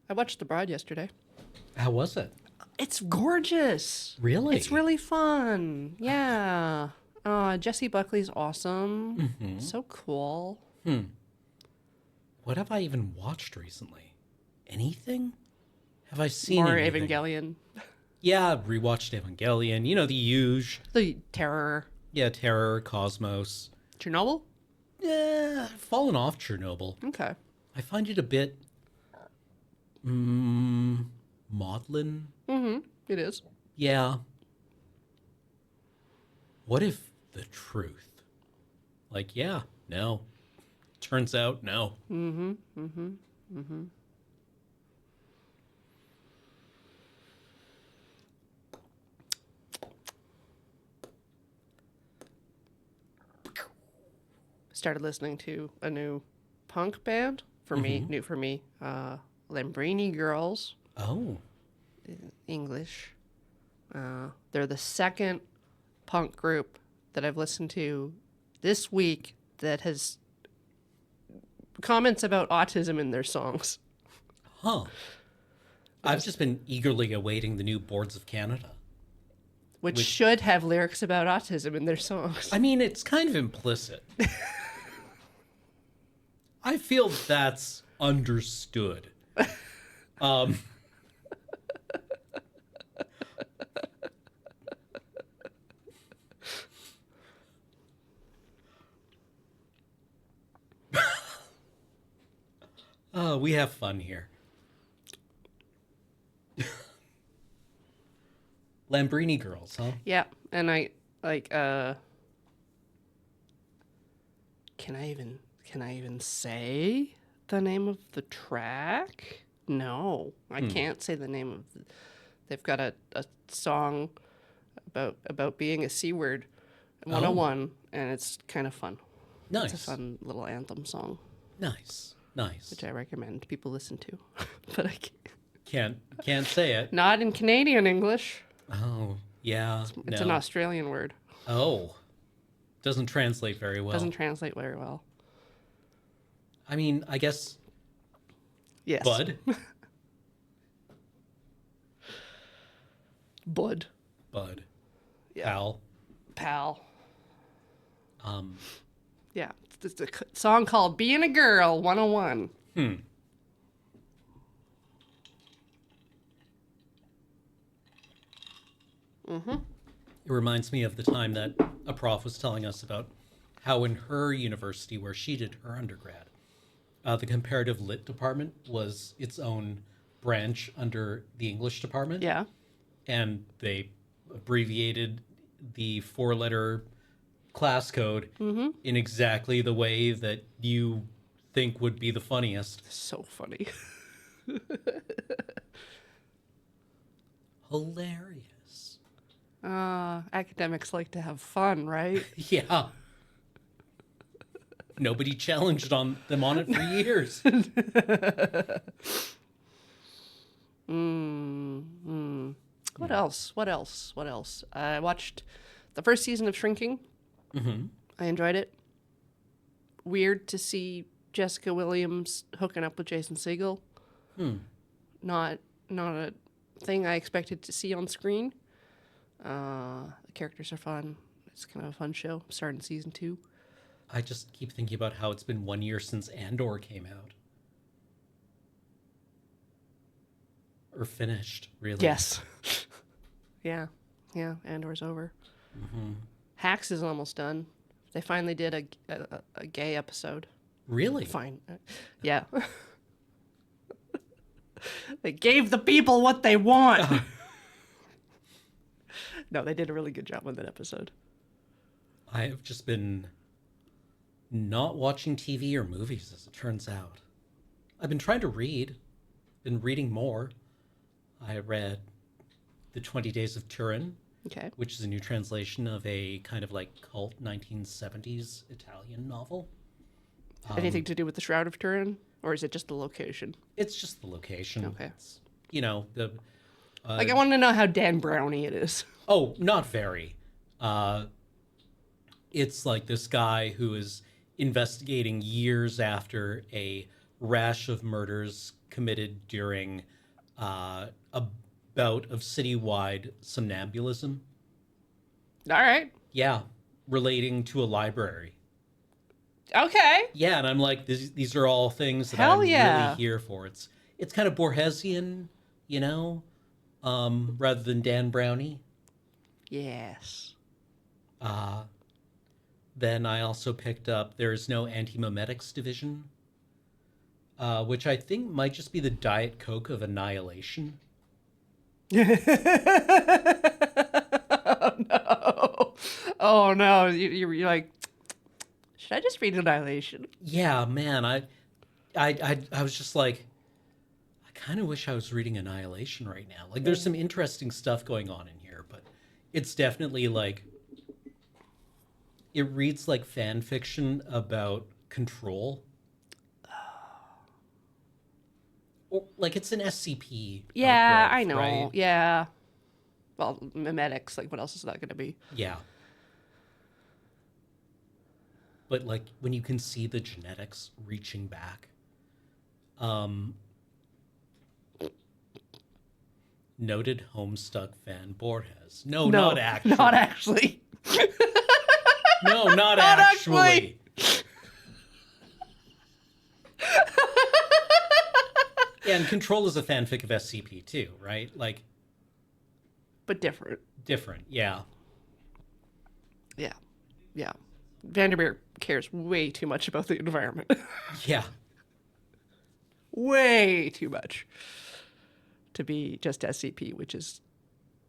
I watched The Bride yesterday. How was it? It's gorgeous. Really? It's really fun. Yeah. Jesse Buckley's awesome. So cool. What have I even watched recently? Anything? Have I seen More anything? Evangelion. Yeah, rewatched Evangelion. You know, the huge. The Terror. Yeah, Terror, Cosmos. Chernobyl? Yeah, I've fallen off Chernobyl. Okay. I find it a bit maudlin. It is. Yeah. What if the truth? Like, yeah, no. Turns out, no. Started listening to a new punk band for me, new for me. Lambrini Girls, Oh, English. They're the second punk group that I've listened to this week that has comments about autism in their songs. huh. I've just been eagerly awaiting the new Boards of Canada. Which should have lyrics about autism in their songs. I mean, it's kind of implicit. I feel that's understood. We have fun here. Lambrini Girls, huh? Yeah, and I like can I even say the name of the track? No, I can't say the name of they've got a song about being a C word 101 and it's kind of fun. Nice. It's a fun little anthem song, Nice. Nice. which I recommend people listen to. But I Can't say it. not in Canadian English. Oh, yeah. It's no. an Australian word. Oh. Doesn't translate very well. Doesn't translate very well. I mean, I guess Yes. bud. Bud. Bud. Yeah. Pal. Pal. Um, Yeah. It's a song called Being a Girl 101. It reminds me of the time that a prof was telling us about how in her university where she did her undergrad, the comparative lit department was its own branch under the English department. Yeah. And they abbreviated the four-letter class code in exactly the way that you think would be the funniest. So funny. Hilarious. Academics like to have fun, right? Yeah. Nobody challenged them on it for years. What else? What else? What else? I watched the first season of Shrinking. I enjoyed it. Weird to see Jessica Williams hooking up with Jason Segel. Not a thing I expected to see on screen. The characters are fun. It's kind of a fun show. I'm starting season 2. I just keep thinking about how it's been 1 year since Andor came out. Or finished, really. Yes. Yeah. Andor's over. Hacks is almost done. They finally did a gay episode. Really? Fine. Yeah. They gave the people what they want. No, they did a really good job on that episode. I have just been not watching TV or movies, as it turns out. I've been trying to read. Been reading more. I read The 20 Days of Turin, Okay. which is a new translation of a kind of like cult 1970s Italian novel. Anything to do with the Shroud of Turin? Or is it just the location? It's just the location. Okay. It's, you know, the I want to know how Dan Brownie it is. Oh, not very. It's like this guy who is investigating years after a rash of murders committed during a bout of citywide somnambulism. All right. Yeah, relating to a library. Okay. Yeah, and I'm like, these are all things that Hell I'm yeah. really here for. It's kind of Borgesian, you know, rather than Dan Brownie. Yes. Then I also picked up There's No Anti-Memetics Division, which I think might just be the Diet Coke of Annihilation. Oh no. Oh no. You're like, should I just read Annihilation? Yeah, man, I was just like, I kind of wish I was reading Annihilation right now. Like, there's some interesting stuff going on in here, but it's definitely like, it reads like fan fiction about control. Or, like, it's an SCP. Yeah, outgrowth, I know. Right? Yeah. Well, memetics, like what else is that going to be? Yeah. But like when you can see the genetics reaching back. Noted Homestuck fan Borges. No, not actually. Not actually. No, not Not actually. Yeah, and Control is a fanfic of SCP too, right? Like, But different. different. Yeah. Yeah. Yeah. Vandermeer cares way too much about the environment. Yeah. Way too much to be just SCP, which is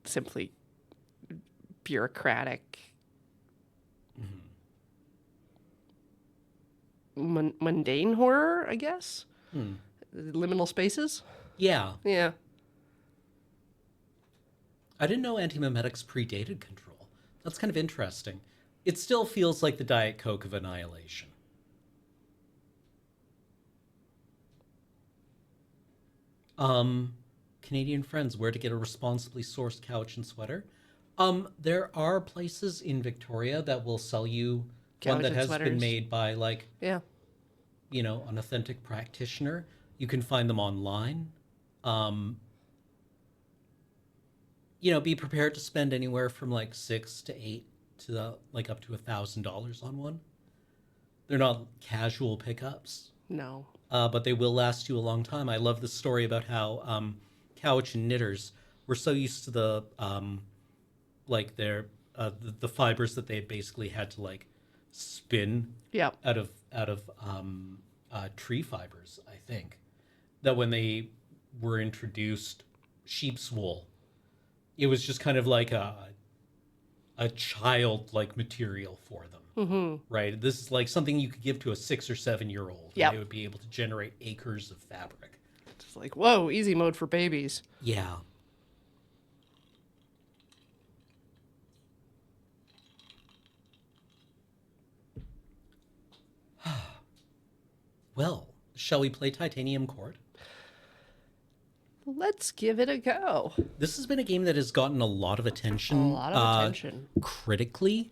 simply bureaucratic, mundane horror, I guess. Liminal spaces. Yeah. Yeah. I didn't know Anti-Memetics predated Control. That's kind of interesting. It still feels like the Diet Coke of Annihilation. Canadian friends, where to get a responsibly sourced couch and sweater? There are places in Victoria that will sell you Couch one that and has been sweaters. made by, like, Yeah. you know, an authentic practitioner. You can find them online. You know, be prepared to spend anywhere from like 6 to 8 to like up to $1,000 on one. They're not casual pickups, No. but they will last you a long time. I love the story about how couch and knitters were so used to the like their the fibers that they basically had to like spin Yeah. out of tree fibers, I think, that when they were introduced sheep's wool, it was just kind of like a childlike material for them. Right? This is like something you could give to a 6 or 7-year-old. Yep. And they would be able to generate acres of fabric. It's like, whoa, easy mode for babies. Yeah. Well, shall we play Titanium Court? Let's give it a go. This has been a game that has gotten a lot of attention. A lot of attention. Critically,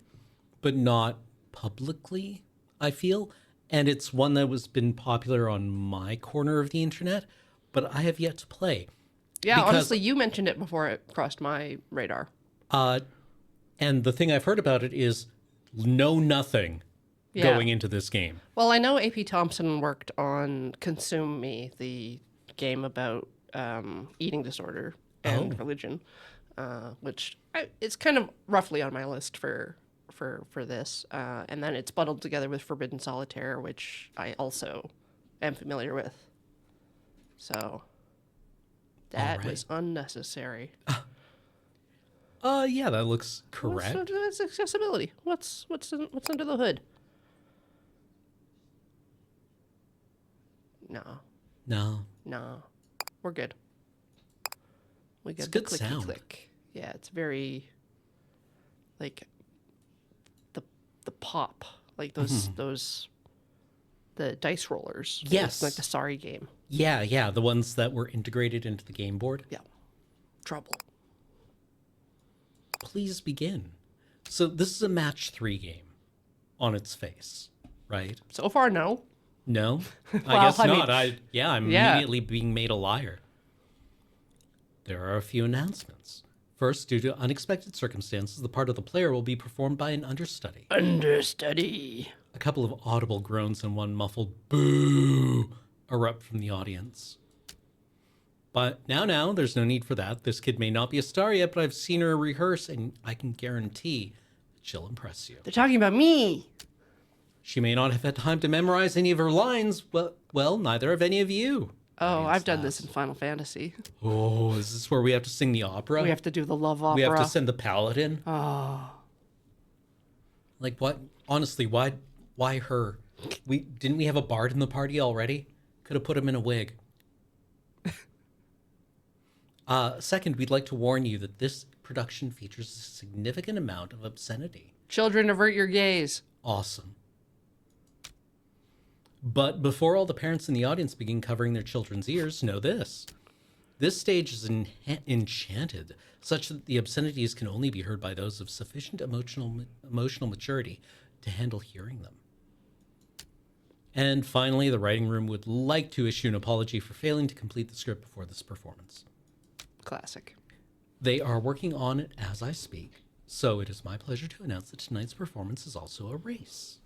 but not publicly, I feel. And it's one that has been popular on my corner of the internet, but I have yet to play. Yeah, Because- honestly, you mentioned it before it crossed my radar. And the thing I've heard about it is know nothing Yeah. going into this game. Well, I know AP Thompson worked on Consume Me, the game about eating disorder and religion, which it's kind of roughly on my list for this. And then it's bundled together with Forbidden Solitaire, which I also am familiar with. So that right. was unnecessary. Yeah, that looks correct. What's accessibility? What's under the hood? No, No. we're good. We got good the clicky sound. click. Yeah, it's very like the pop, like those the dice rollers. Yes. like the Sorry game. Yeah, the ones that were integrated into the game board. Yeah, trouble. Please begin. So this is a match 3 game on its face, right? So far, no. No, I Well, guess I mean, not. I'm yeah. immediately being made a liar. There are a few announcements. First, due to unexpected circumstances, the part of the player will be performed by an understudy. Understudy. A couple of audible groans and one muffled boo erupt from the audience. But now, there's no need for that. This kid may not be a star yet, but I've seen her rehearse, and I can guarantee that she'll impress you. They're talking about me. She may not have had time to memorize any of her lines. Well, neither have any of you. Oh, I've done this in Final Fantasy. Oh, is this where we have to sing the opera? We have to do the love opera. We have to send the paladin? Oh. Like, what? Honestly, why her? Didn't we have a bard in the party already? Could have put him in a wig. Second, we'd like to warn you that this production features a significant amount of obscenity. Children, avert your gaze. Awesome. But before all the parents in the audience begin covering their children's ears, know this. This stage is enchanted, such that the obscenities can only be heard by those of sufficient emotional maturity to handle hearing them. And finally, the writing room would like to issue an apology for failing to complete the script before this performance. Classic. They are working on it as I speak, so it is my pleasure to announce that tonight's performance is also a race.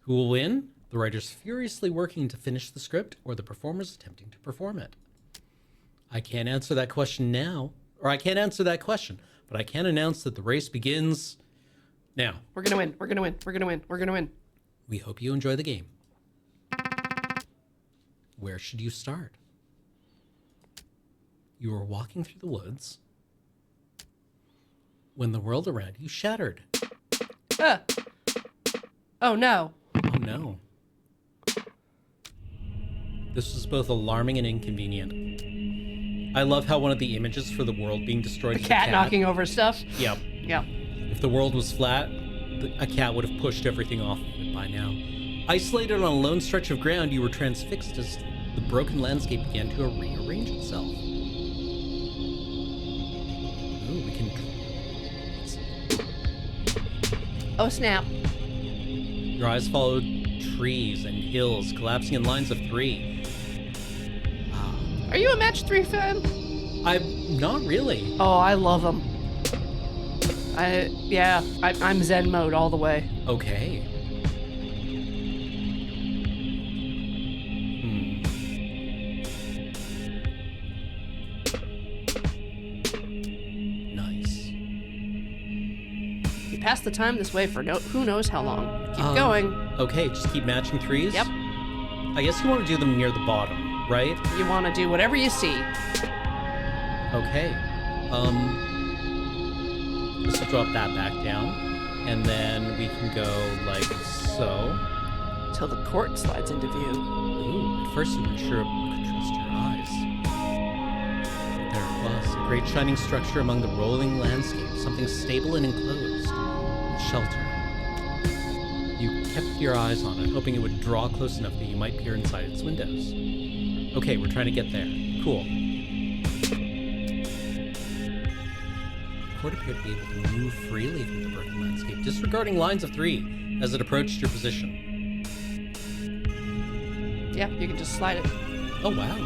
Who will win? The writers furiously working to finish the script, or the performers attempting to perform it? I can't answer that question now, but I can announce that the race begins now. We're gonna win. We're gonna win. We're gonna win. We're gonna win. We hope you enjoy the game. Where should you start? You are walking through the woods when the world around you shattered. Oh no. Oh no. This was both alarming and inconvenient. I love how one of the images for the world being destroyed is a Cat knocking over stuff. Yep. Yeah. If the world was flat, a cat would have pushed everything off of it by now. Isolated on a lone stretch of ground, you were transfixed as the broken landscape began to rearrange itself. Ooh, we can... Oh snap. Your eyes followed trees and hills collapsing in lines of 3. Are you a Match 3 fan? I'm not really. Oh, I love them. I'm Zen mode all the way. Okay. Nice. You pass the time this way for who knows how long. Keep going. Okay, just keep matching 3s? Yep. I guess you want to do them near the bottom, right? You want to do whatever you see. Okay. Let's drop that back down. And then we can go like so. Till the court slides into view. Ooh, at first you weren't sure if you could trust your eyes. There it was, a great shining structure among the rolling landscape, something stable and enclosed, a shelter. You kept your eyes on it, hoping it would draw close enough that you might peer inside its windows. Okay, we're trying to get there. Cool. The court appeared to be able to move freely through the broken landscape, disregarding lines of 3 as it approached your position. Yeah, you can just slide it. Oh wow.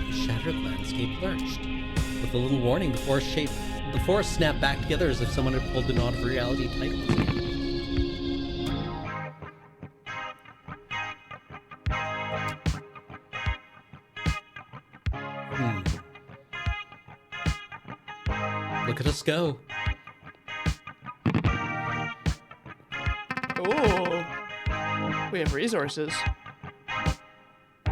The shattered landscape lurched. With a little warning, the forest snapped back together as if someone had pulled the knot of reality tight. Look at us go. Oh, we have resources. A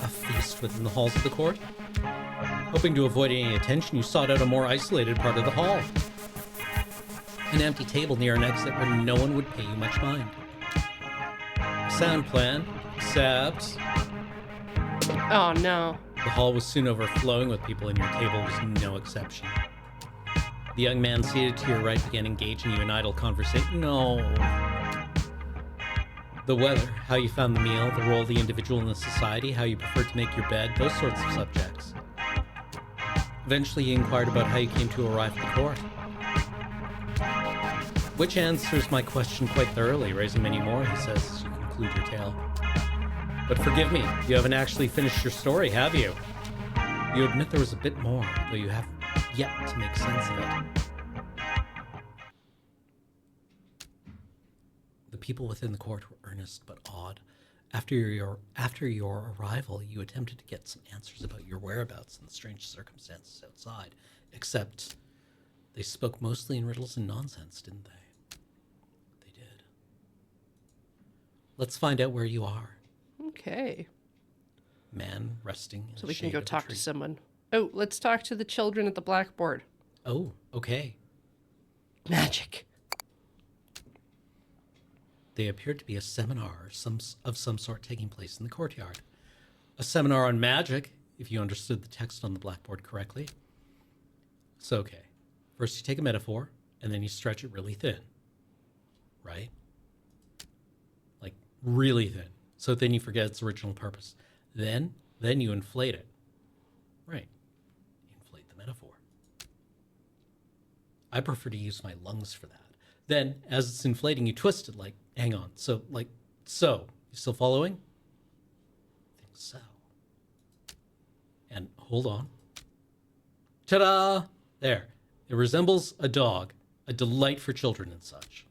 feast within the halls of the court. Hoping to avoid any attention, you sought out a more isolated part of the hall. An empty table near an exit where no one would pay you much mind. A sound plan, except... Oh no. The hall was soon overflowing with people, and your table was no exception. The young man seated to your right began engaging you in idle conversation. No. The weather, how you found the meal, the role of the individual in the society, how you preferred to make your bed, those sorts of subjects. Eventually he inquired about how you came to arrive at the court. Which answers my question quite thoroughly, raising many more, he says as you conclude your tale. But forgive me, you haven't actually finished your story, have you? You admit there was a bit more, though you have yet to make sense of it. The people within the court were earnest but awed. After your arrival, you attempted to get some answers about your whereabouts and the strange circumstances outside, except they spoke mostly in riddles and nonsense, didn't they? They did. Let's find out where you are. Okay. Man resting in So the we can shade go of a talk to tree. someone. Oh, let's talk to the children at the blackboard. Oh, okay. Magic. They appeared to be a seminar of some sort taking place in the courtyard. A seminar on magic, if you understood the text on the blackboard correctly. So, okay. First you take a metaphor, and then you stretch it really thin. Right? Like, really thin. So then you forget its original purpose. Then you inflate it. Right. Inflate the metaphor. I prefer to use my lungs for that. Then, as it's inflating, you twist it like, hang on. So, like, so. You still following? I think so. And hold on. Ta-da! There. It resembles a dog, a delight for children and such.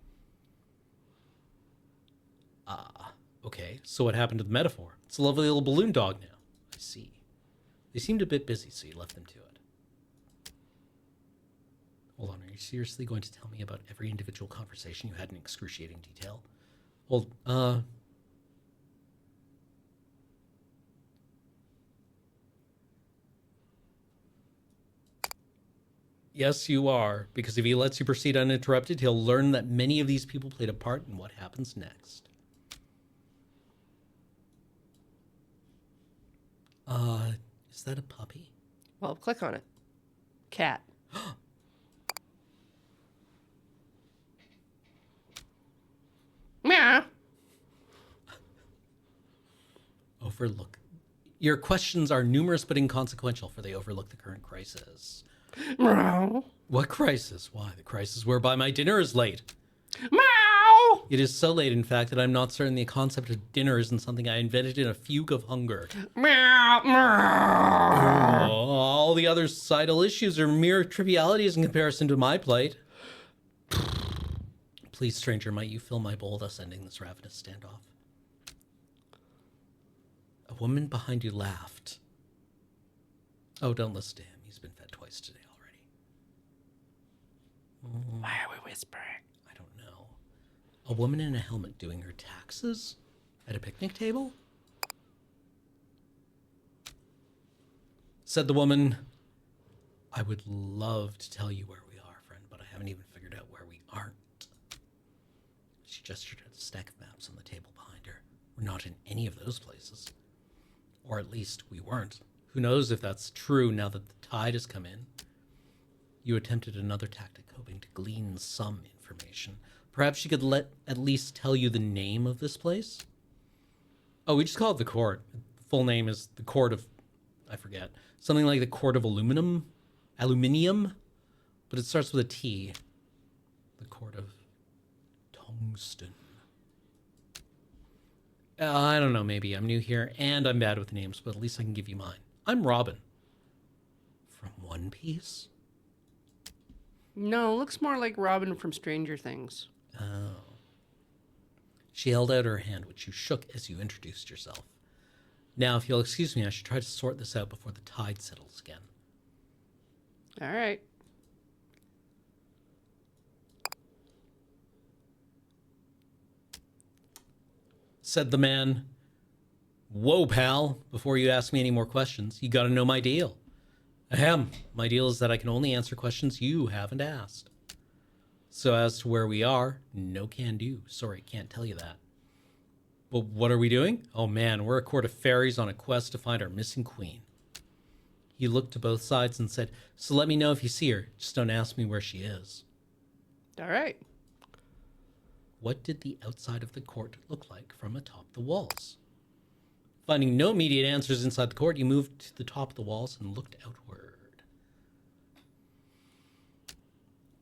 Okay. So what happened to the metaphor? It's a lovely little balloon dog now. I see. They seemed a bit busy, so you left them to it. Hold on, are you seriously going to tell me about every individual conversation you had in excruciating detail? Yes, you are, because if he lets you proceed uninterrupted, he'll learn that many of these people played a part in what happens next. Is that a puppy? Well, click on it. Cat. Meow. Overlook. Your questions are numerous but inconsequential, for they overlook the current crisis. Meow. What crisis? Why, the crisis whereby my dinner is late. Meow. It is so late, in fact, that I'm not certain the concept of dinner isn't something I invented in a fugue of hunger. Meow. Meow. All the other societal issues are mere trivialities in comparison to my plate. Please, stranger, might you fill my bowl, thus ending this ravenous standoff? A woman behind you laughed. Oh, don't listen to him. He's been fed twice today already. Why are we whispering? I don't know. A woman in a helmet doing her taxes? At a picnic table? Said the woman, I would love to tell you where we are, friend, but I haven't even figured out where we aren't. She gestured at a stack of maps on the table behind her. We're not in any of those places. Or at least we weren't. Who knows if that's true now that the tide has come in? You attempted another tactic, hoping to glean some information. Perhaps she could at least tell you the name of this place? Oh, we just call it the Court. The full name is the Court of... I forget. Something like the Court of Aluminium? But it starts with a T. The Court of Tungsten. I don't know, maybe. I'm new here, and I'm bad with names, but at least I can give you mine. I'm Robin. From One Piece? No, looks more like Robin from Stranger Things. Oh. She held out her hand, which you shook as you introduced yourself. Now, if you'll excuse me, I should try to sort this out before the tide settles again. All right. Said the man. Whoa, pal. Before you ask me any more questions, you gotta know my deal. Ahem. My deal is that I can only answer questions you haven't asked. So as to where we are, no can do. Sorry, can't tell you that. But what are we doing? Oh man, we're a court of fairies on a quest to find our missing queen. He looked to both sides and said, so let me know if you see her. Just don't ask me where she is. All right. What did the outside of the court look like from atop the walls? Finding no immediate answers inside the court, you moved to the top of the walls and looked outward.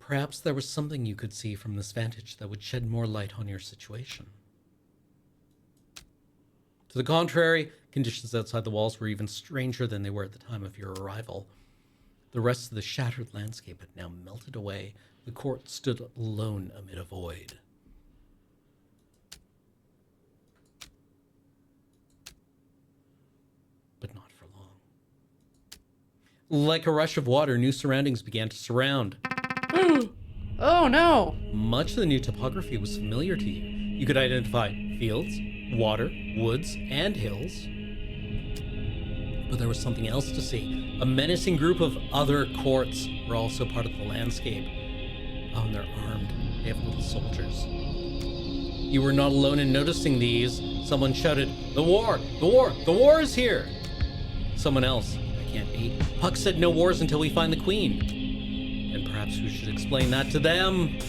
Perhaps there was something you could see from this vantage that would shed more light on your situation. To the contrary, conditions outside the walls were even stranger than they were at the time of your arrival. The rest of the shattered landscape had now melted away. The court stood alone amid a void. But not for long. Like a rush of water, new surroundings began to surround. Oh no! Much of the new topography was familiar to you. You could identify fields, water, woods, and hills. But there was something else to see. A menacing group of other courts were also part of the landscape. Oh, and they're armed. They have little soldiers. You were not alone in noticing these. Someone shouted, "The war! The war! The war is here!" Someone else, I can't be. Puck said no wars until we find the queen. And perhaps we should explain that to them.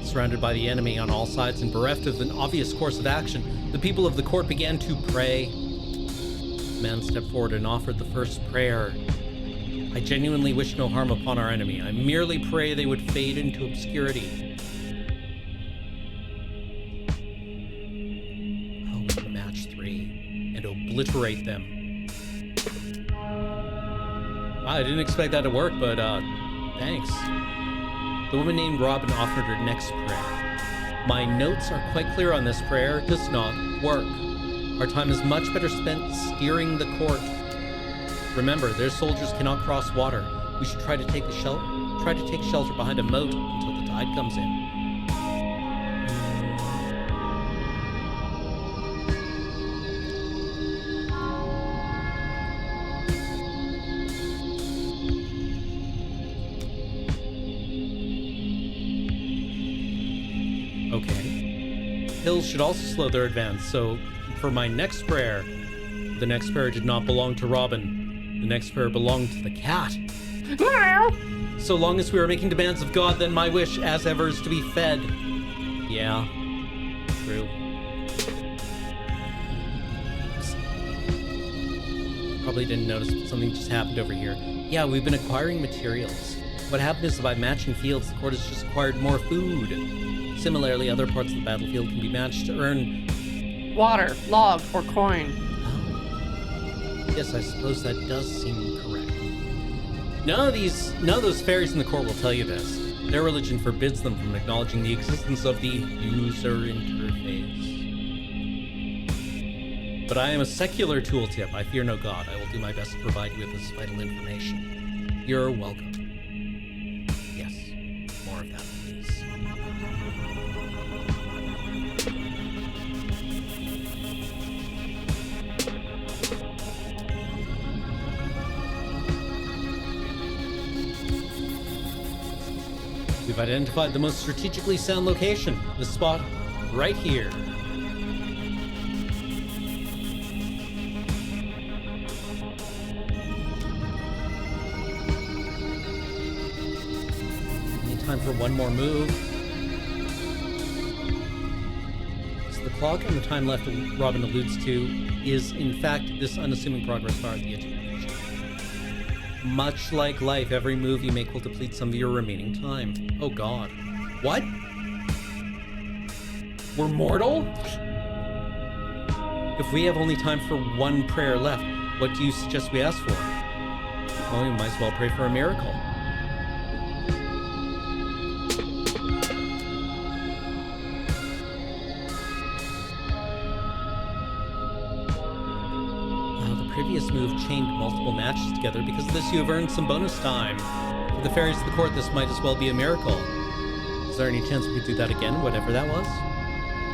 Surrounded by the enemy on all sides and bereft of an obvious course of action, the people of the court began to pray. A man stepped forward and offered the first prayer. I genuinely wish no harm upon our enemy. I merely pray they would fade into obscurity. Oh, match 3 and obliterate them. I didn't expect that to work, but thanks. The woman named Robin offered her next prayer. My notes are quite clear on this prayer. It does not work. Our time is much better spent steering the court. Remember, their soldiers cannot cross water. We should try to take shelter behind a moat until the tide comes in. Okay. Hills should also slow their advance, so for my next prayer, the next prayer did not belong to Robin. The next prayer belonged to the cat. So long as we are making demands of God, then my wish, as ever, is to be fed. Yeah, true. Probably didn't notice, but something just happened over here. Yeah, we've been acquiring materials. What happened is by matching fields, the court has just acquired more food. Similarly, other parts of the battlefield can be matched to earn water, log, or coin. Yes, I suppose that does seem correct. None of those fairies in the court will tell you this. Their religion forbids them from acknowledging the existence of the user interface. But I am a secular tooltip. I fear no god. I will do my best to provide you with this vital information. You're welcome. Yes, more of that, please. We've identified the most strategically sound location, this spot right here. Any time for one more move. So the clock and the time left Robin alludes to is, in fact, this unassuming progress bar at the edge of the picture. Much like life, every move you make will deplete some of your remaining time. Oh god. What? We're mortal? If we have only time for one prayer left, what do you suggest we ask for? Well, we might as well pray for a miracle. Previous move chained multiple matches together. Because of this, you have earned some bonus time. For the fairies of the court, this might as well be a miracle. Is there any chance we could do that again, whatever that was?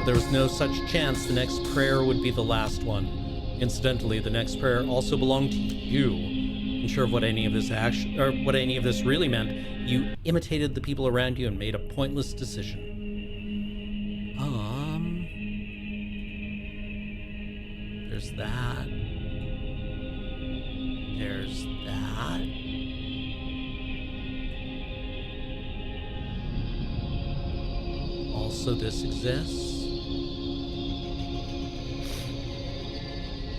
If there was no such chance, the next prayer would be the last one. Incidentally, the next prayer also belonged to you. Unsure of what any of this really meant, you imitated the people around you and made a pointless decision. There's that. There's that. Also, this exists.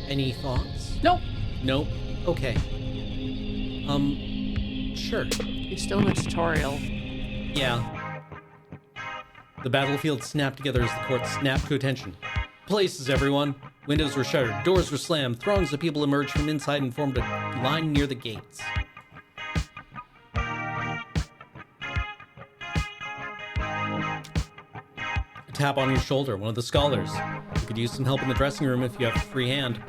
Any thoughts? Nope. Nope. Okay. Sure. You're still in the tutorial. Yeah. The battlefield snapped together as the court snapped to attention. Places, everyone. Windows were shuttered, doors were slammed, throngs of people emerged from inside and formed a line near the gates. A tap on your shoulder, one of the scholars. You could use some help in the dressing room if you have a free hand.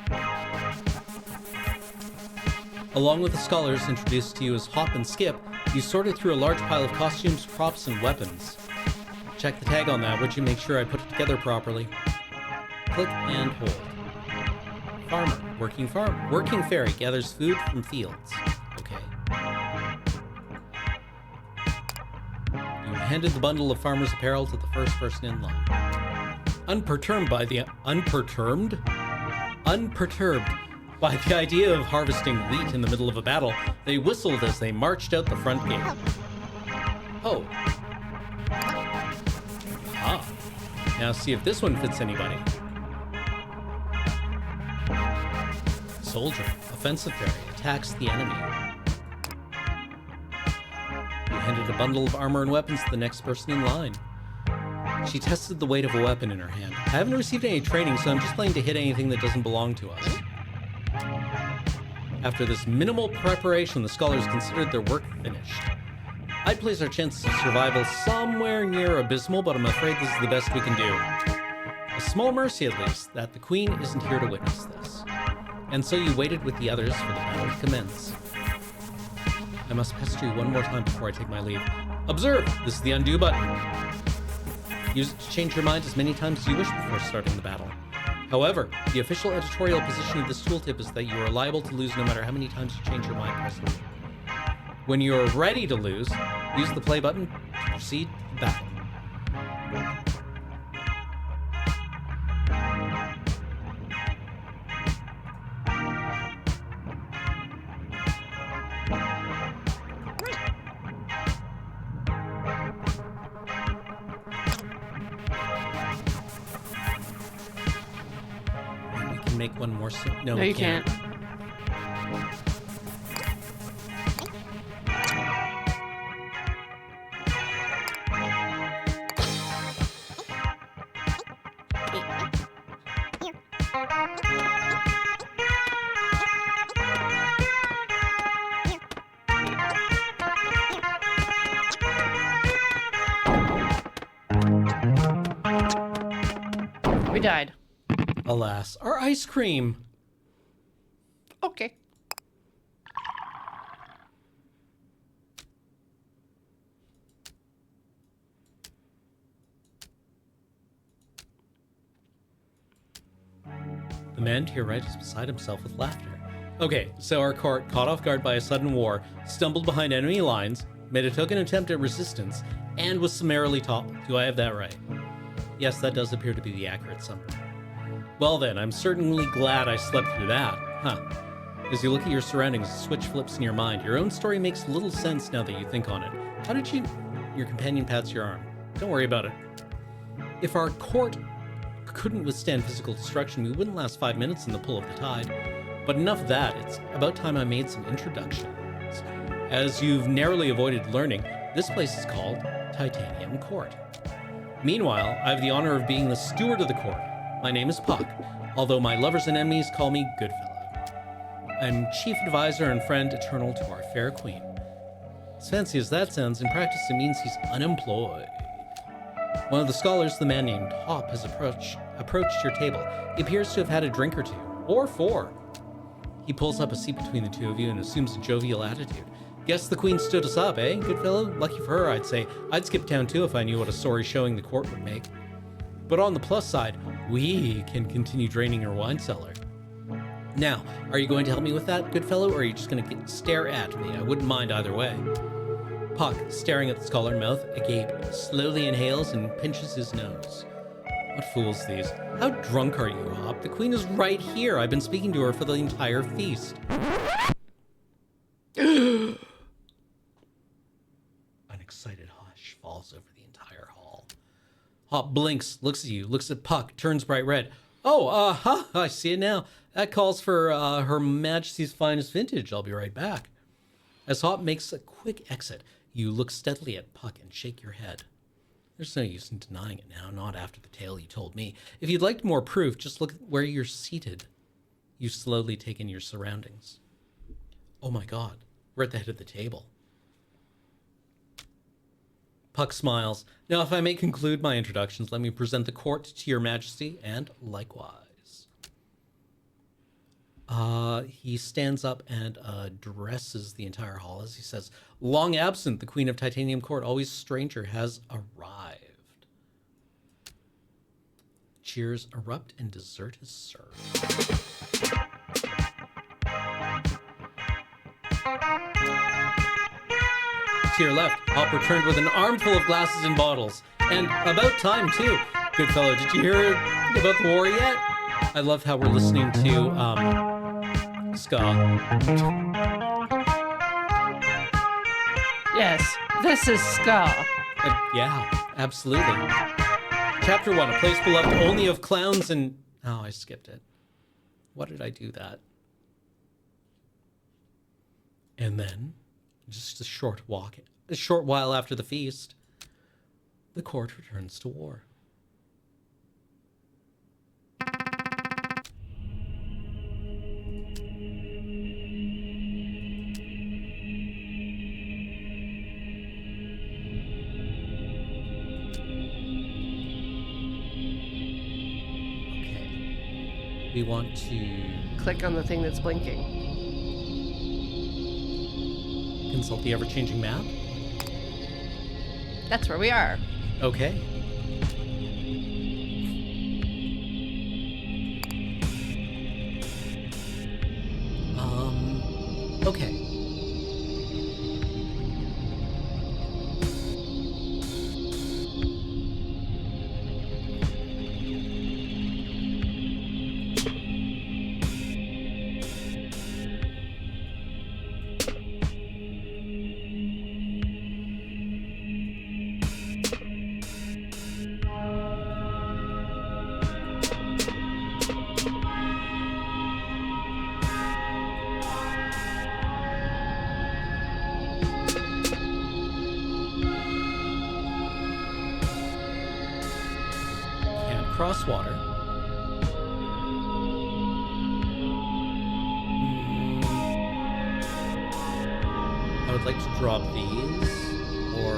Along with the scholars introduced to you as Hop and Skip, you sorted through a large pile of costumes, props, and weapons. Check the tag on that, would you make sure I put it together properly? Click and hold. Farmer, working fairy, gathers food from fields. Okay. You handed the bundle of farmer's apparel to the first person in line. Unperturbed by the idea of harvesting wheat in the middle of a battle, they whistled as they marched out the front gate. Oh. Ah. Now see if this one fits anybody. Soldier, offensive fairy, attacks the enemy. You handed a bundle of armor and weapons to the next person in line. She tested the weight of a weapon in her hand. I haven't received any training, so I'm just planning to hit anything that doesn't belong to us. After this minimal preparation, the scholars considered their work finished. I'd place our chances of survival somewhere near abysmal, but I'm afraid this is the best we can do. A small mercy, at least, that the Queen isn't here to witness this. And so you waited with the others for the battle to commence. I must pester you one more time before I take my leave. Observe! This is the undo button. Use it to change your mind as many times as you wish before starting the battle. However, the official editorial position of this tooltip is that you are liable to lose no matter how many times you change your mind presently. When you are ready to lose, use the play button to proceed to the battle. Make one more. No, you can't. We died. Alas, our ice cream. Okay. The man to your right is beside himself with laughter. Okay, so our court, caught off guard by a sudden war, stumbled behind enemy lines, made a token attempt at resistance, and was summarily toppled. Do I have that right? Yes, that does appear to be the accurate summary. Well then, I'm certainly glad I slept through that. Huh. As you look at your surroundings, a switch flips in your mind. Your own story makes little sense now that you think on it. How did you... Your companion pats your arm. Don't worry about it. If our court couldn't withstand physical destruction, we wouldn't last 5 minutes in the pull of the tide. But enough of that, it's about time I made some introductions. As you've narrowly avoided learning, this place is called Titanium Court. Meanwhile, I have the honor of being the steward of the court. My name is Puck, although my lovers and enemies call me Goodfellow. I'm chief advisor and friend eternal to our fair queen. As fancy as that sounds, in practice it means he's unemployed. One of the scholars, the man named Hop, has approached your table. He appears to have had a drink or two, or 4. He pulls up a seat between the two of you and assumes a jovial attitude. Guess the queen stood us up, eh, Goodfellow? Lucky for her, I'd say. I'd skip town too if I knew what a sorry showing the court would make. But on the plus side, we can continue draining her wine cellar. Now, are you going to help me with that, Goodfellow, or are you just going to stare at me? I wouldn't mind either way. Puck, staring at the scholar, mouth agape, slowly inhales and pinches his nose. What fools these. How drunk are you, Hop? The queen is right here. I've been speaking to her for the entire feast. An excited hush falls over the entire hall. Hop blinks, looks at you, looks at Puck, turns bright red. Oh, I see it now. That calls for Her Majesty's finest vintage. I'll be right back. As Hop makes a quick exit, you look steadily at Puck and shake your head. There's no use in denying it now, not after the tale you told me. If you'd like more proof, just look where you're seated. You slowly take in your surroundings. Oh my god, we're at the head of the table. Puck smiles. Now, if I may conclude my introductions, let me present the court to your majesty, and likewise. He stands up and addresses the entire hall as he says, long absent, the Queen of Titanium Court, always stranger, has arrived. Cheers erupt and dessert is served. To your left, Hop returned with an armful of glasses and bottles. And about time, too. Good fellow, did you hear about the war yet? I love how we're listening to, ska. Yes, this is ska. Yeah, absolutely. Chapter 1, a place beloved only of clowns and... Oh, I skipped it. What did I do that? And then, just a short while after the feast, the court returns to war. Okay. We want to Click on the thing that's blinking. consult the ever-changing map. That's where we are. Okay. Okay. Cross water. I would like to drop these, or...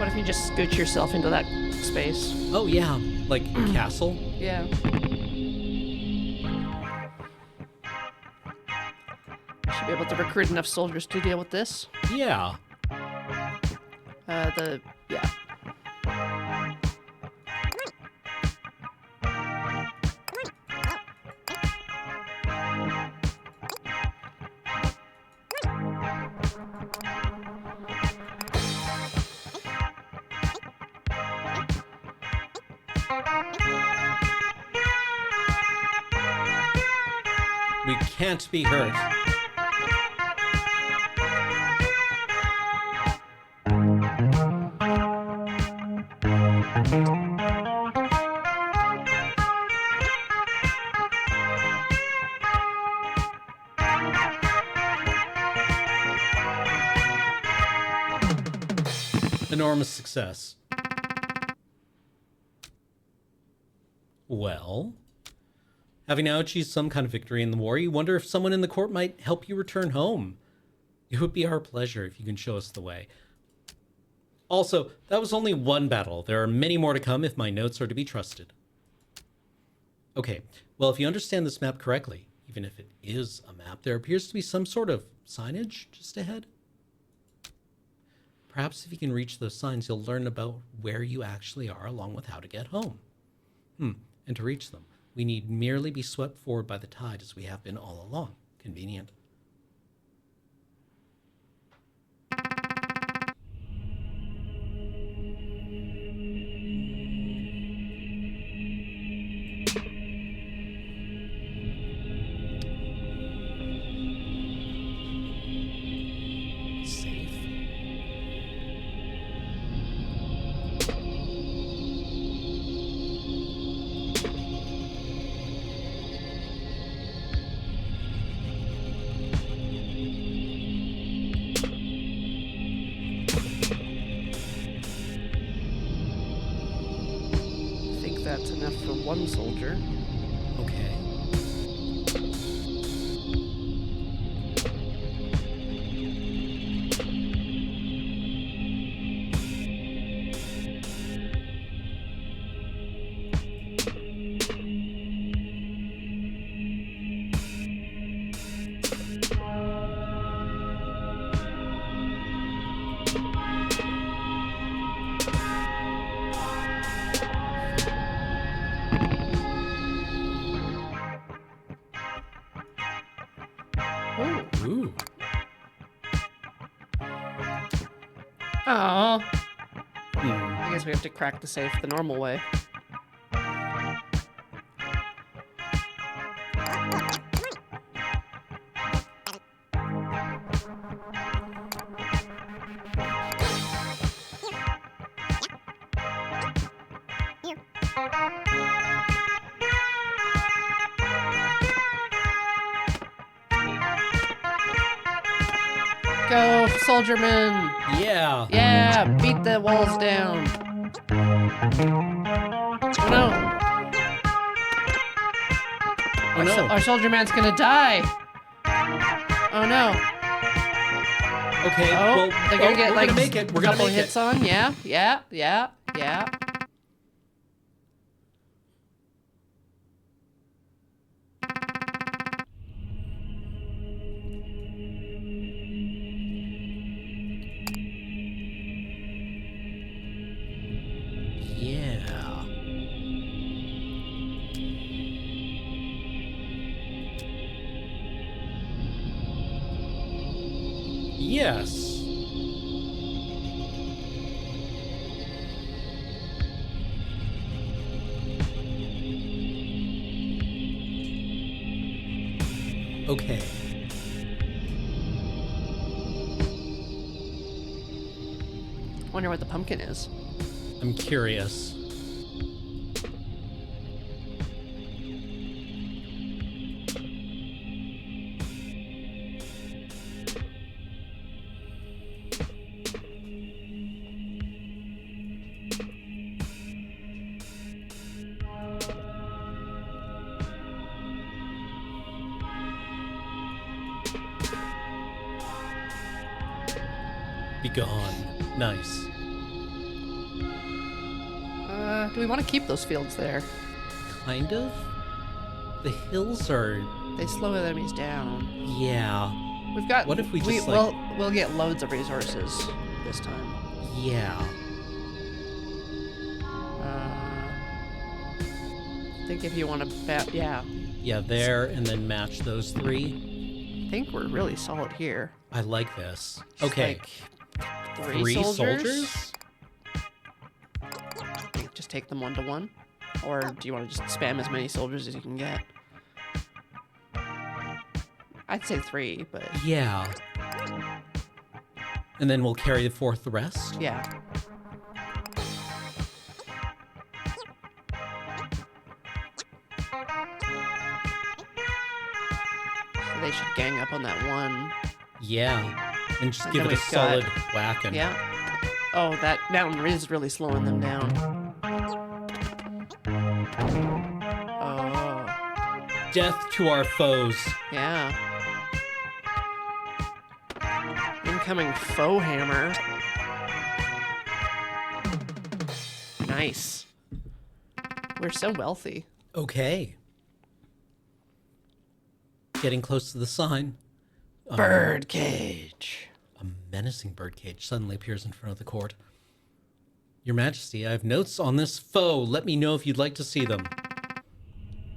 What if you just scoot yourself into that space? Oh yeah, like a castle. Yeah. Should be able to recruit enough soldiers to deal with this. Yeah. Yeah. We can't be hurt. Enormous success. Well, having now achieved some kind of victory in the war, you wonder if someone in the court might help you return home. It would be our pleasure if you can show us the way. Also, that was only one battle. There are many more to come if my notes are to be trusted. Okay, well, if you understand this map correctly, even if it is a map, there appears to be some sort of signage just ahead. Perhaps if you can reach those signs, you'll learn about where you actually are, along with how to get home. And to reach them, we need merely be swept forward by the tide as we have been all along. Convenient. Safe. one soldier. Okay. Ooh. Oh. Hmm. I guess we have to crack the safe the normal way. Go, soldierman! Yeah. Yeah, beat the walls down. Oh no. Oh no. Our soldier man's gonna die. Oh no. Okay. Oh, well, they're gonna get we're like gonna make it. We're a gonna couple make hits it. on. Yeah. Yeah. Yes. Okay. Wonder what the pumpkin is. I'm curious. Be gone. Nice. Do we want to keep those fields there? Kind of. The hills are. They slow enemies down. Yeah. We've got. What if we just, like- we'll get loads of resources this time. Yeah. I think if you want to yeah. Yeah, there, and then match those three. I think we're really solid here. I like this. Just Okay. like Three soldiers? I think just take them 1-to-1, or do you want to just spam as many soldiers as you can get? I'd say 3, but Yeah. And then we'll carry forth the rest? yeah. So they should gang up on that one. Yeah. And just And give then it a we've got- solid whacking. Yeah. Oh, that mountain is really slowing them down. Oh, Death to our foes. yeah. Incoming foe hammer. Nice. We're so wealthy. Okay. Getting close to the sign. Birdcage. A menacing birdcage suddenly appears in front of the court. Your Majesty, I have notes on this foe. Let me know if you'd like to see them.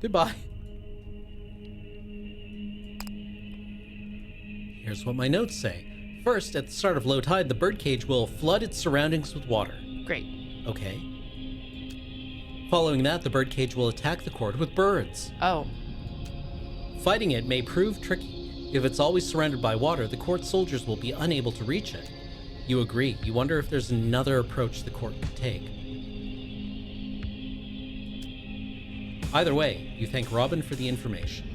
Goodbye. Here's what my notes say. First, at the start of low tide, the birdcage will flood its surroundings with water. Great. Okay. Following that, the birdcage will attack the court with birds. Oh, Fighting it may prove tricky. If it's always surrounded by water, the court soldiers will be unable to reach it. You agree. You wonder if there's another approach the court could take. Either way, you thank Robin for the information.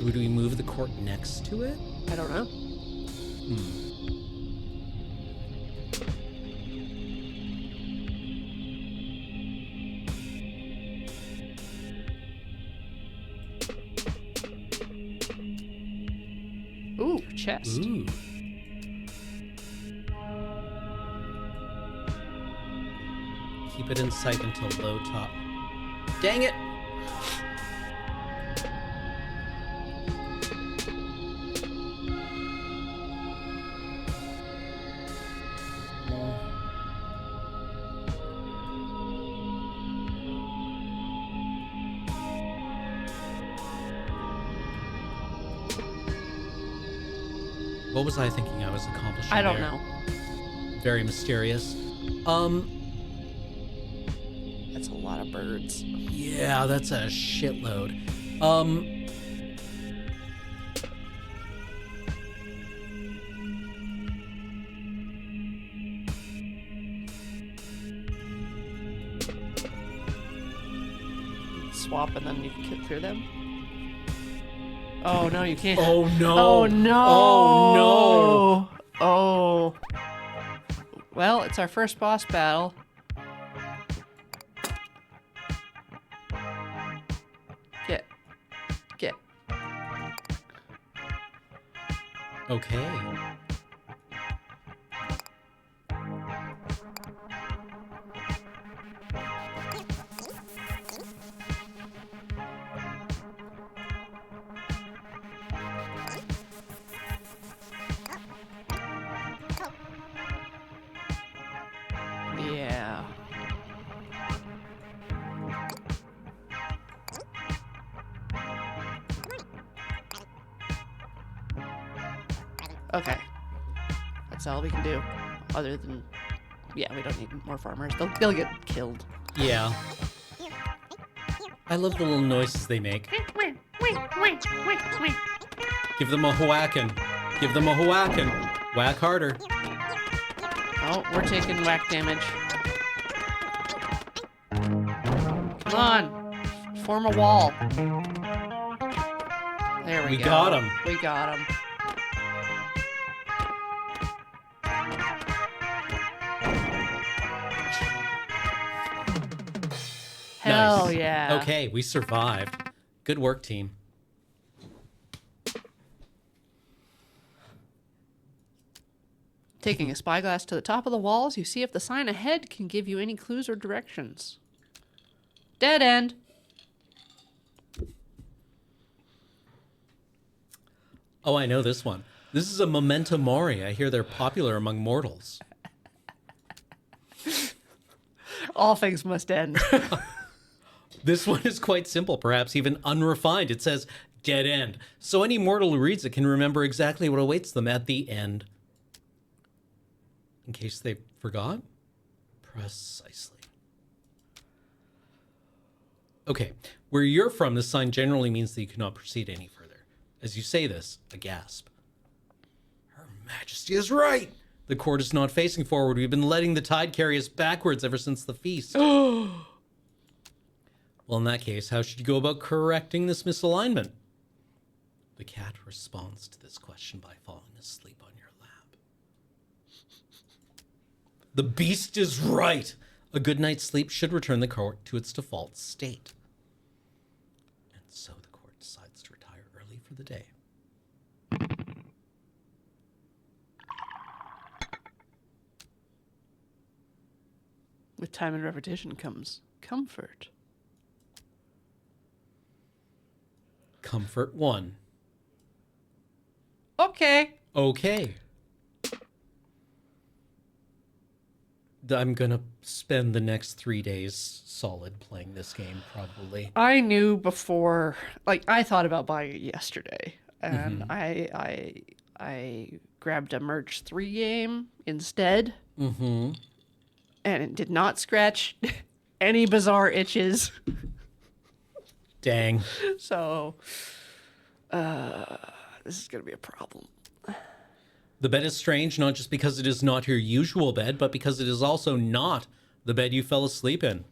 Would we move the court next to it? I don't know. chest. Ooh. Keep it in sight until low top. Dang it! What was I thinking I was accomplishing I don't there? know. Very mysterious. That's a lot of birds. Yeah, that's a shitload. Swap and then you can get through them. Oh no, you can't. Oh no! Oh no! Oh no! Oh. Well, it's our first boss battle. Get. Okay. Yeah. Okay. That's all we can do. Other than, yeah, we don't need more farmers. They'll get killed. Yeah. I love the little noises they make. Give them a whackin'. Give them a whackin'. Whack harder. Oh, we're taking whack damage. Come on. Form a wall. There we go. We got 'em. We got him. Hell Nice. yeah. Okay, we survived. Good work, team. Taking a spyglass to the top of the walls, you see if the sign ahead can give you any clues or directions. Dead end. Oh, I know this one. This is a memento mori. I hear they're popular among mortals. All things must end. This one is quite simple, perhaps even unrefined. It says dead end. So any mortal who reads it can remember exactly what awaits them at the end. In case they forgot? Precisely. Okay, where you're from, this sign generally means that you cannot proceed any further. As you say this, a gasp. Her Majesty is right! The court is not facing forward. We've been letting the tide carry us backwards ever since the feast. Well, in that case, how should you go about correcting this misalignment? The cat responds to this question by falling asleep on your lap. The beast is right. A good night's sleep should return the court to its default state. And so the court decides to retire early for the day. With time and repetition comes comfort. Comfort 1. Okay. Okay. I'm gonna spend the next 3 days solid playing this game, probably. I knew before, like I thought about buying it yesterday, and I grabbed a Merge 3 game instead, Mm-hmm. and it did not scratch any bizarre itches. Dang. So, this is gonna be a problem. The bed is strange, not just because it is not your usual bed, but because it is also not the bed you fell asleep in.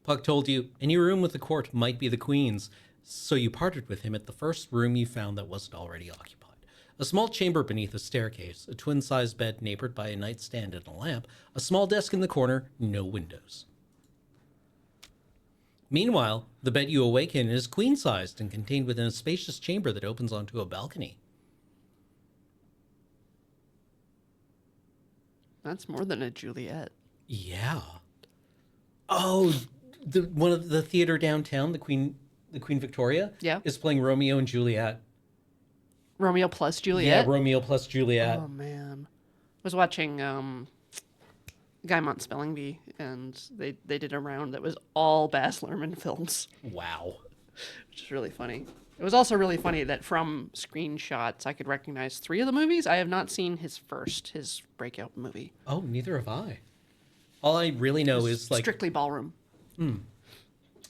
Puck told you any room with the court might be the Queen's, so you parted with him at the first room you found that wasn't already occupied. A small chamber beneath a staircase, a twin-sized bed neighbored by a nightstand and a lamp, a small desk in the corner, no windows. Meanwhile, the bed you awake in is queen-sized and contained within a spacious chamber that opens onto a balcony. That's more than a Juliet. Yeah. Oh, one of the theater downtown, the Queen Victoria, Yeah. is playing Romeo and Juliet. Romeo plus Juliet? Yeah, Romeo plus Juliet. Oh, man. I was watching Guymont Spelling Bee, and they did a round that was all Baz Luhrmann films, Wow. which is really funny. It was also really funny that from screenshots, I could recognize 3 of the movies. I have not seen his breakout movie. Oh, neither have I. All I really know is like Strictly Ballroom.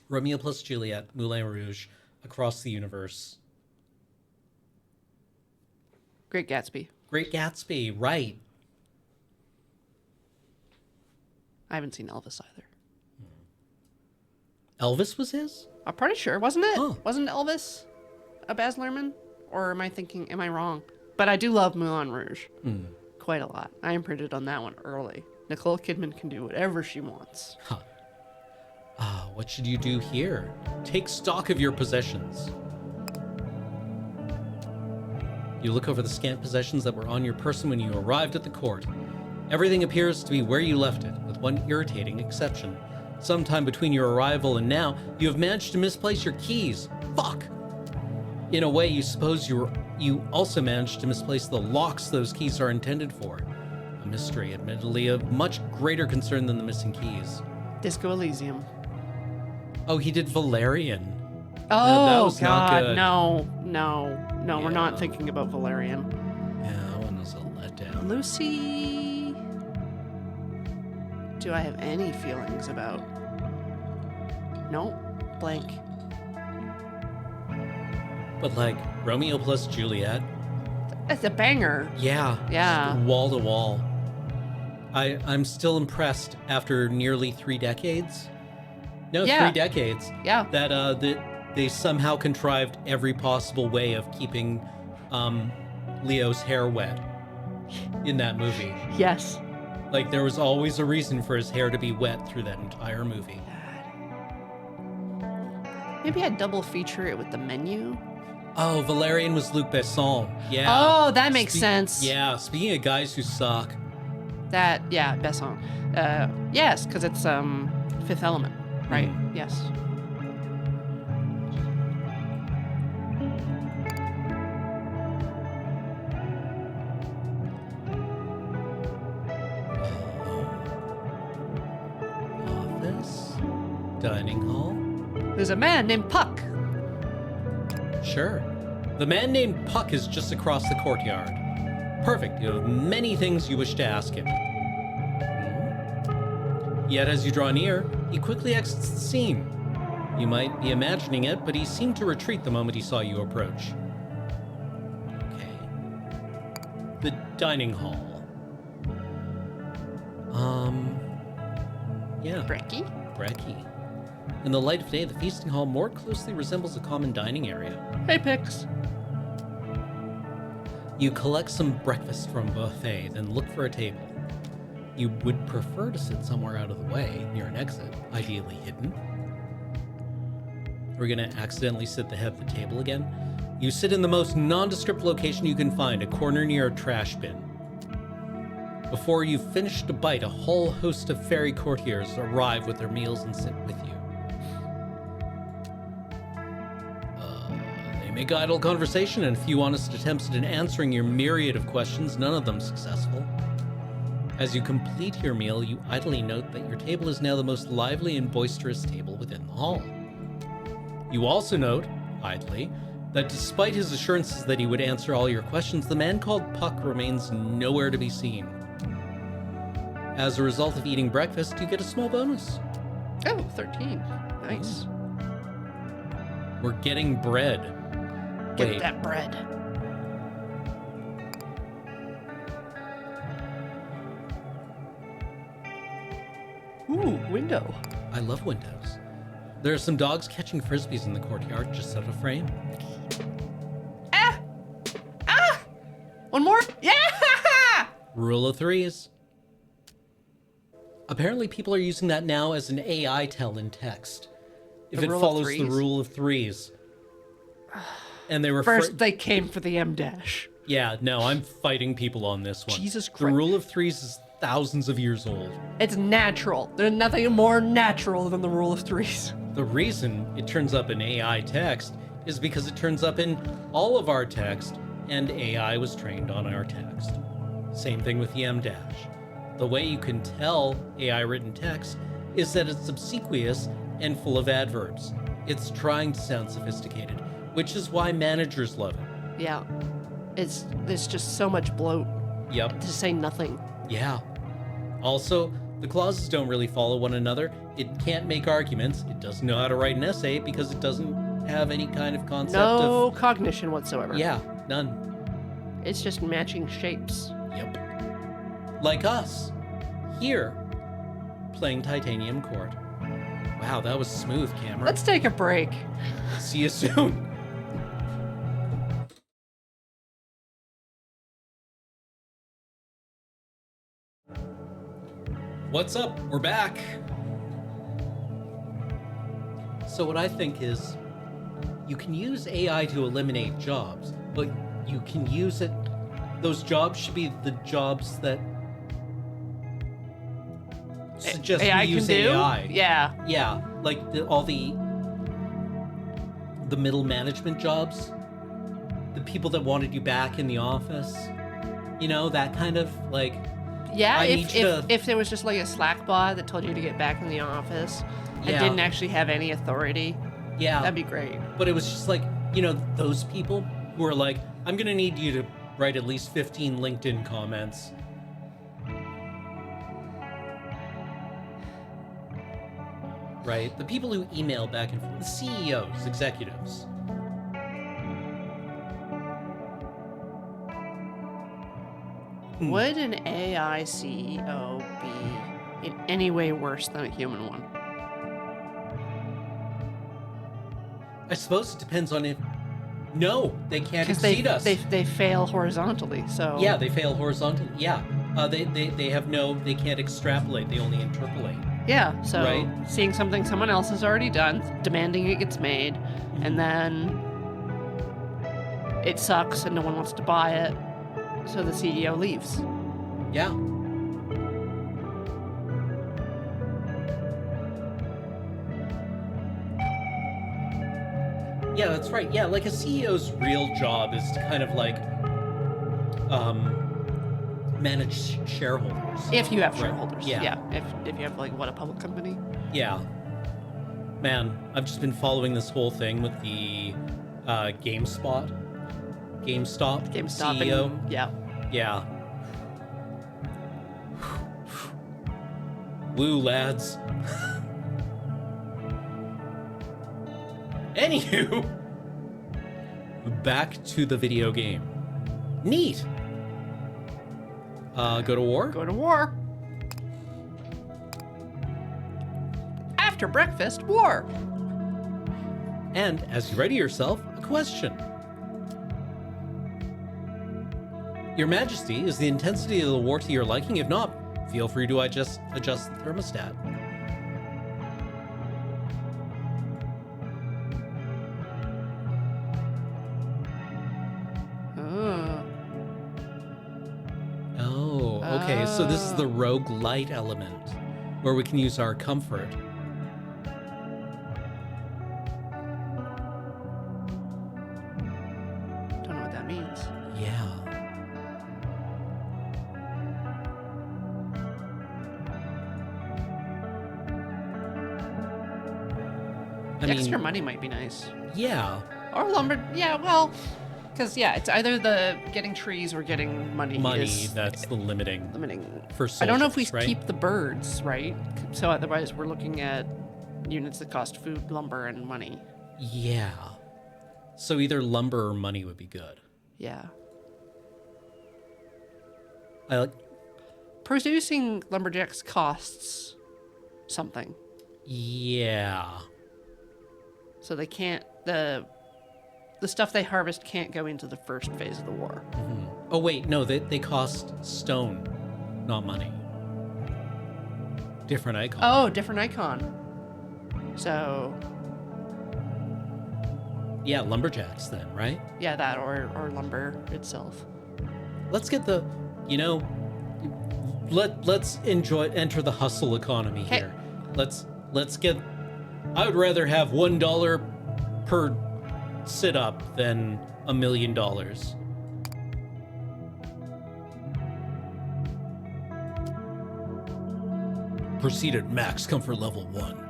Romeo plus Juliet, Moulin Rouge, Across the Universe, Great Gatsby. Great Gatsby, right. I haven't seen Elvis either. Elvis was his? I'm pretty sure, wasn't it? Huh. Wasn't Elvis a Baz Luhrmann? Or am I wrong? But I do love Moulin Rouge quite a lot. I imprinted on that one early. Nicole Kidman can do whatever she wants. What should you do here? Take stock of your possessions. You look over the scant possessions that were on your person when you arrived at the court. Everything appears to be where you left it, with one irritating exception. Sometime between your arrival and now, you have managed to misplace your keys. Fuck! In a way, you suppose you also managed to misplace the locks those keys are intended for. A mystery, admittedly, of much greater concern than the missing keys. Disco Elysium. Oh, he did Valerian. Oh, that was not God. good. No, we're Yeah. not thinking about Valerian. Yeah, that one was a letdown. Lucy. Do I have any feelings about? No, blank. But like, Romeo plus Juliet, That's a banger. yeah. Yeah. Wall to wall. I'm still impressed after nearly 3 decades. No, Yeah. 3 decades. Yeah. That they somehow contrived every possible way of keeping Leo's hair wet in that movie. Yes. Like, there was always a reason for his hair to be wet through that entire movie. Maybe I'd double feature it with The Menu. Oh, Valerian was Luc Besson. Yeah. Oh, that makes sense. Yeah, speaking of guys who suck. Besson. Yes, because it's Fifth Element, right? Yes. Office? Dining hall? There's a man named Puck. Sure. The man named Puck is just across the courtyard. Perfect. You have many things you wish to ask him. Yet as you draw near, he quickly exits the scene. You might be imagining it, but he seemed to retreat the moment he saw you approach. Okay. The dining hall. Yeah. Brekkie. In the light of day, the feasting hall more closely resembles a common dining area. Hey, Pix. You collect some breakfast from a buffet, then look for a table. You would prefer to sit somewhere out of the way, near an exit, ideally hidden. We're gonna accidentally sit the head of the table again. You sit in the most nondescript location you can find, a corner near a trash bin. Before you've finished a bite, a whole host of fairy courtiers arrive with their meals and sit with you. They make idle conversation and a few honest attempts at answering your myriad of questions, none of them successful. As you complete your meal, you idly note that your table is now the most lively and boisterous table within the hall. You also note, idly, that despite his assurances that he would answer all your questions, the man called Puck remains nowhere to be seen. As a result of eating breakfast, you get a small bonus. Oh, 13. Nice. We're getting bread. Get Wait, that bread. Ooh, window. I love windows. There are some dogs catching frisbees in the courtyard just out of frame. One more? Yeah! Rule of threes. Apparently people are using that now as an AI tell in text. If The it rule of follows the threes? rule of threes. And they refer... First, they came for the M dash. Yeah, no, I'm fighting people on this one. Jesus The Christ. rule of threes is thousands of years old. It's natural. There's nothing more natural than the rule of threes. The reason it turns up in AI text is because it turns up in all of our text, and AI was trained on our text. Same thing with the M dash. The way you can tell AI written text is that it's obsequious and full of adverbs. It's trying to sound sophisticated, which is why managers love it. Yeah. There's just so much bloat Yep. to say nothing. Yeah. Also, the clauses don't really follow one another. It can't make arguments. It doesn't know how to write an essay because it doesn't have any kind of concept No cognition whatsoever. Yeah, none. It's just matching shapes. Yep. Like us. Here. Playing Titanium Court. Wow, that was smooth, Cameron. Let's take a break. See you soon. What's up? We're back. So what I think is you can use AI to eliminate jobs, but you can use it. Those jobs should be the jobs that suggest AI you use can do? AI. Yeah. Yeah, like all the middle management jobs, the people that wanted you back in the office, you know, that kind of like. Yeah, I need if there was just like a Slack bot that told you to get back in the office and Yeah. didn't actually have any authority, Yeah, that'd be great. but it was just like, you know, those people who are like, I'm gonna need you to write at least 15 LinkedIn comments. Right? The people who email back and forth, the CEOs, executives. Would an AI CEO be in any way worse than a human one? I suppose it depends on if. No, they can't Because exceed us. they fail horizontally, so... Yeah, they fail horizontally. Yeah. They have no, they can't extrapolate, they only interpolate. Yeah, so Right. seeing something someone else has already done, demanding it gets made, and then it sucks and no one wants to buy it, so the CEO leaves. Yeah. Yeah, that's right. Yeah, like a CEO's real job is to kind of like manage shareholders. If you have Right. shareholders. Yeah. If you have, like, what, a public company? Yeah. Man, I've just been following this whole thing with the GameStop GameStop CEO. and... Yeah. Yeah. Woo, lads. Anywho, back to the video game. Neat. Go to war? Go to war. After breakfast, war. And as you ready yourself, a question. Your Majesty, is the intensity of the war to your liking? If not, feel free to adjust the thermostat. Oh, okay. So this is the roguelite element, where we can use our comfort. Don't know what that means. Yeah. Extra money might be nice. Yeah. Or lumber. Yeah, well, because, yeah, it's either the getting trees or getting money. Is That's the limiting limiting. for soldiers, I don't know if we right? keep the birds, right? So otherwise we're looking at units that cost food, lumber, and money. Yeah. So either lumber or money would be good. Yeah. I like. Producing lumberjacks costs something. Yeah. So they can't... The stuff they harvest can't go into the first phase of the war. Oh wait, no, they cost stone, not money. Different icon. Oh, different icon. So, Yeah, lumberjacks then, right? yeah, that or lumber itself. Let's get the, you know, let's enter the hustle economy Hey. here. Let's get. I would rather have $1 per sit up than $1 million. Proceed at max comfort level 1.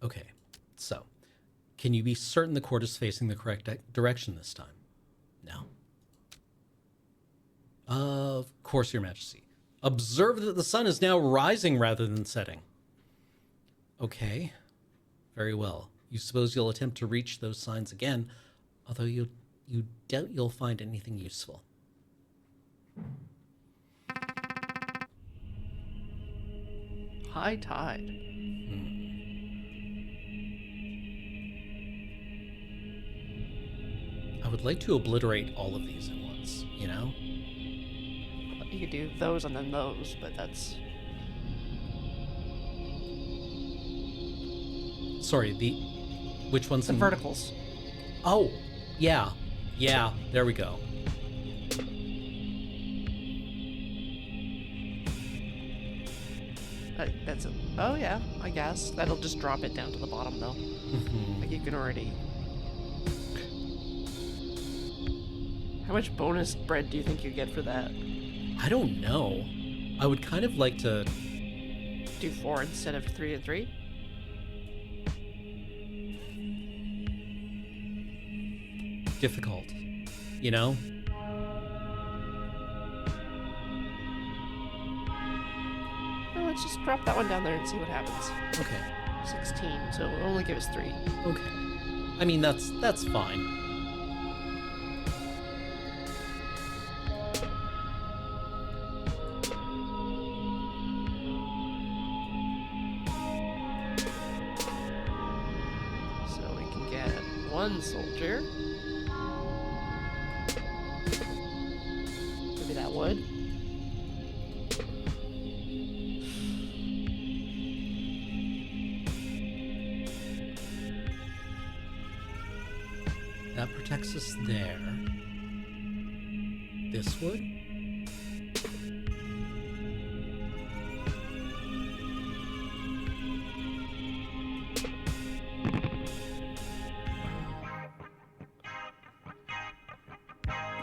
Okay, so can you be certain the court is facing the correct direction this time? No. Of course, Your Majesty. Observe that the sun is now rising rather than setting. Okay, very well. You suppose you'll attempt to reach those signs again, although you doubt you'll find anything useful. High tide. I would like to obliterate all of these at once, you know? You could do those and then those, but that's... Sorry, which one's the verticals. Oh, yeah. Yeah, there we go. That's it. Oh yeah, I guess. That'll just drop it down to the bottom though. Like you can already... How much bonus bread do you think you get for that? I don't know. I would kind of like to... Do 4 instead of 3 and 3? Difficult, you know? Well, let's just drop that one down there and see what happens. Okay. 16, so it'll only give us 3. Okay. I mean, that's fine. So we can get 1 soldier. Maybe that would. That protects us there. This would?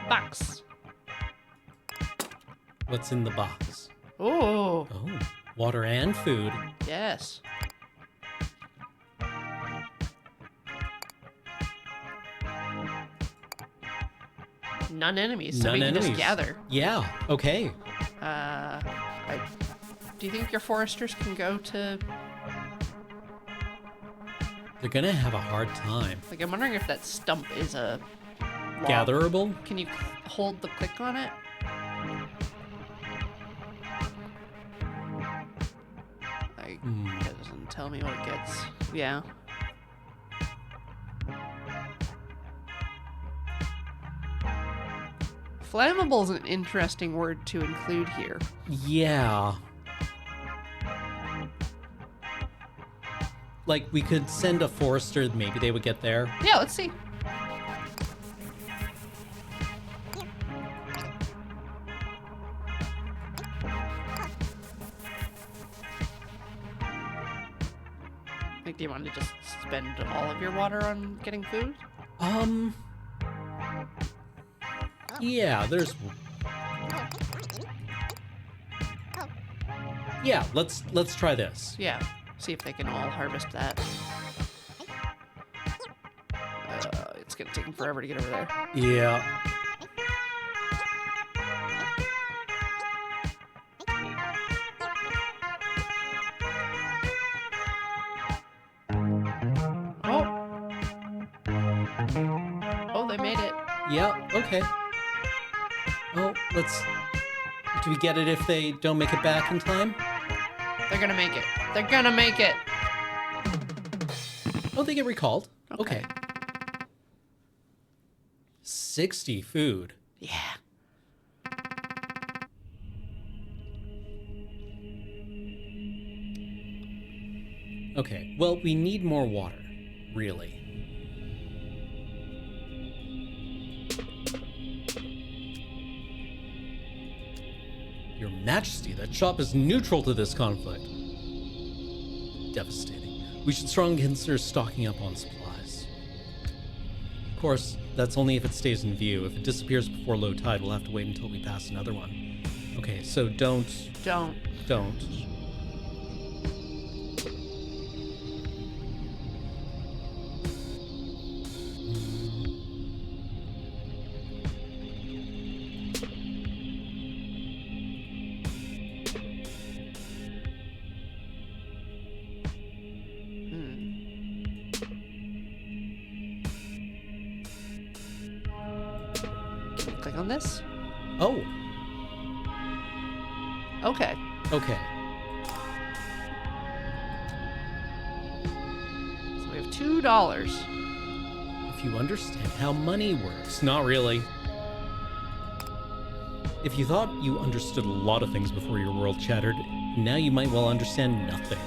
Box. What's in the box? Oh, Oh, water and food. yes. None enemies, so None we can enemies. just gather. Yeah, okay. Do you think your foresters can go to... They're gonna have a hard time. Like, I'm wondering if that stump is a... log. Gatherable? Can you hold the click on it? Like, that doesn't tell me what it gets. Yeah. Flammable is an interesting word to include here. Yeah. Like, we could send a forester, maybe they would get there. Yeah, let's see. Like, do you want to just spend all of your water on getting food? Yeah, there's... Yeah, let's try this. Yeah. See if they can all harvest that. It's gonna take them forever to get over there. Yeah. Oh! Oh, they made it. Yeah, okay. Oh, let's... Do we get it if they don't make it back in time? They're gonna make it. They're gonna make it! Oh, they get recalled. Okay. Okay. 60 food. Yeah. Okay, well, we need more water, really. Your Majesty, that shop is neutral to this conflict. Devastating. We should strongly consider stocking up on supplies. Of course, that's only if it stays in view. If it disappears before low tide, we'll have to wait until we pass another one. Okay, so don't. Click on this. Oh, Okay. okay. So we have $2. If you understand how money works. Not really. If you thought you understood a lot of things before your world shattered, now you might well understand nothing.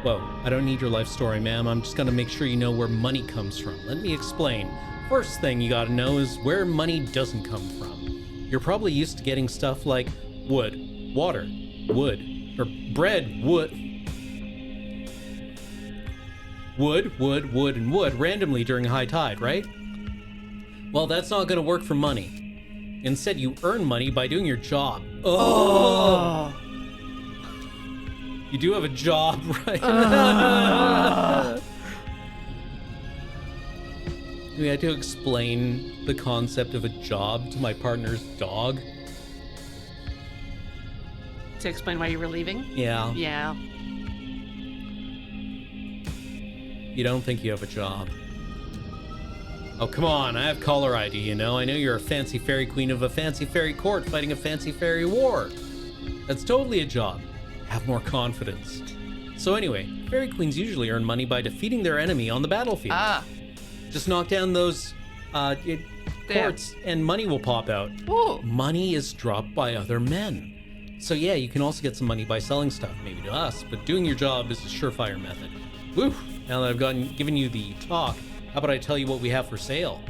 Whoa, I don't need your life story, ma'am. I'm just gonna make sure you know where money comes from. Let me explain. First thing you gotta know is where money doesn't come from. You're probably used to getting stuff like wood, water, wood, or bread, wood, and wood randomly during high tide, right? Well, that's not gonna work for money. Instead, you earn money by doing your job. Oh! You do have a job, right? We had to explain the concept of a job to my partner's dog. To explain why you were leaving? Yeah. Yeah. You don't think you have a job. Oh, come on, I have caller ID, you know? I know you're a fancy fairy queen of a fancy fairy court fighting a fancy fairy war. That's totally a job. Have more confidence. So anyway, fairy queens usually earn money by defeating their enemy on the battlefield. Ah. Just knock down those courts and money will pop out. Ooh. Money is dropped by other men. So yeah, you can also get some money by selling stuff, maybe to us, but doing your job is a surefire method. Woo! Now that I've given you the talk, how about I tell you what we have for sale?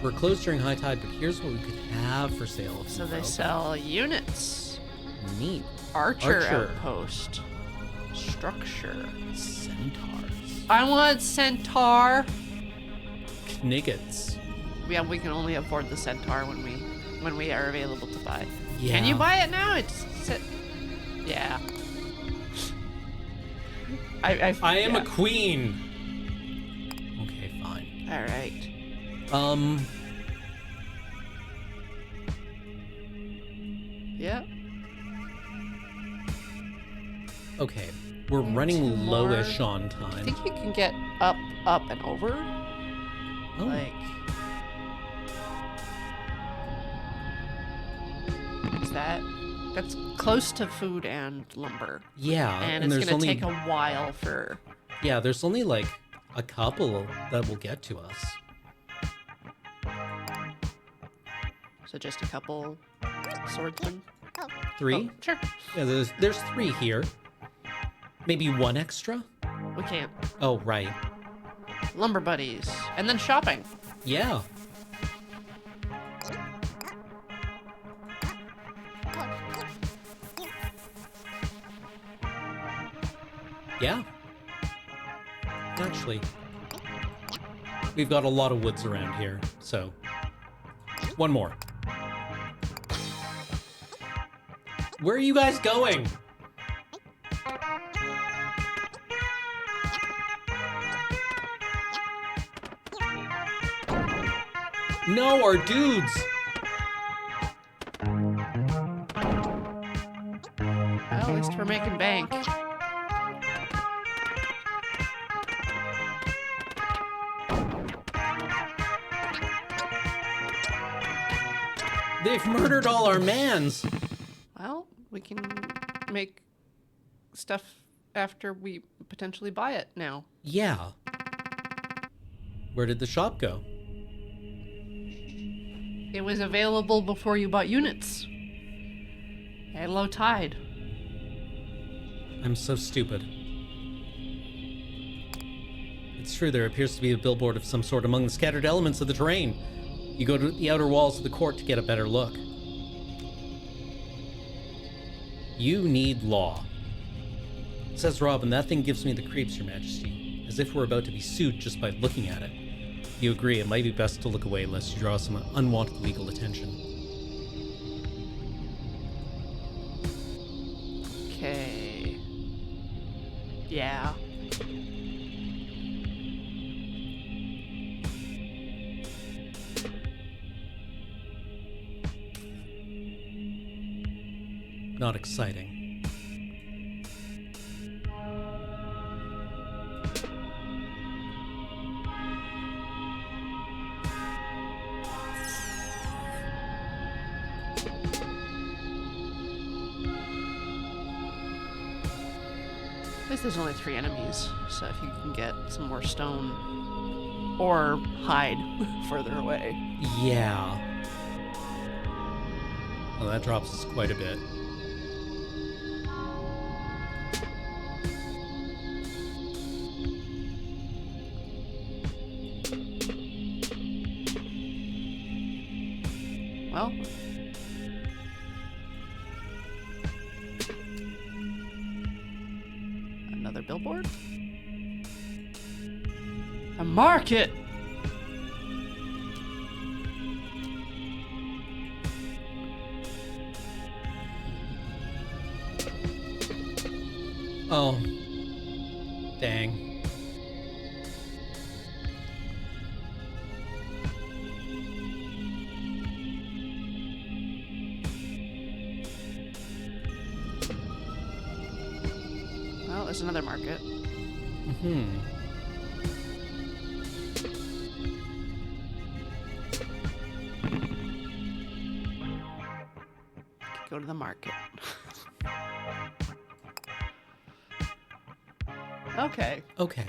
We're closed during high tide, but here's what we could have for sale. So they sell units. Neat. Archer outpost. Structure. Centaurs. I want centaur. Kniggets. Yeah, we can only afford the centaur when we are available to buy. Yeah. Can you buy it now? Yeah. I am a queen. Okay, fine. All right. Yeah. Okay, we're running more. lowish on I time. think you can get up, and over. Oh. Like. Is that's close to food and lumber. Yeah, And it's there's gonna only take a while for. yeah, there's only like a couple that will get to us. So just a couple swordsmen. 3? Oh, sure. Yeah, there's 3 here. Maybe 1 extra? We can't. Oh, right. Lumber buddies. And then shopping. Yeah. Yeah. Actually, we've got a lot of woods around here, so 1 more. Where are you guys going? No, our dudes. Well, at least we're making bank. They've murdered all our mans. Well, we can make stuff after we potentially buy it now. Yeah. Where did the shop go? It was available before you bought units. At low tide. I'm so stupid. It's true, there appears to be a billboard of some sort among the scattered elements of the terrain. You go to the outer walls of the court to get a better look. You need law. Says Robin, that thing gives me the creeps, Your Majesty, as if we're about to be sued just by looking at it. You agree, it might be best to look away lest you draw some unwanted legal attention. Okay. Yeah. Not exciting. At least there's only 3 enemies, so if you can get some more stone or hide further away. Yeah. Well, that drops us quite a bit. Well, another billboard? A market! Oh. Dang. Well, there's another market. Mm-hmm. Go to the market. Okay. Okay.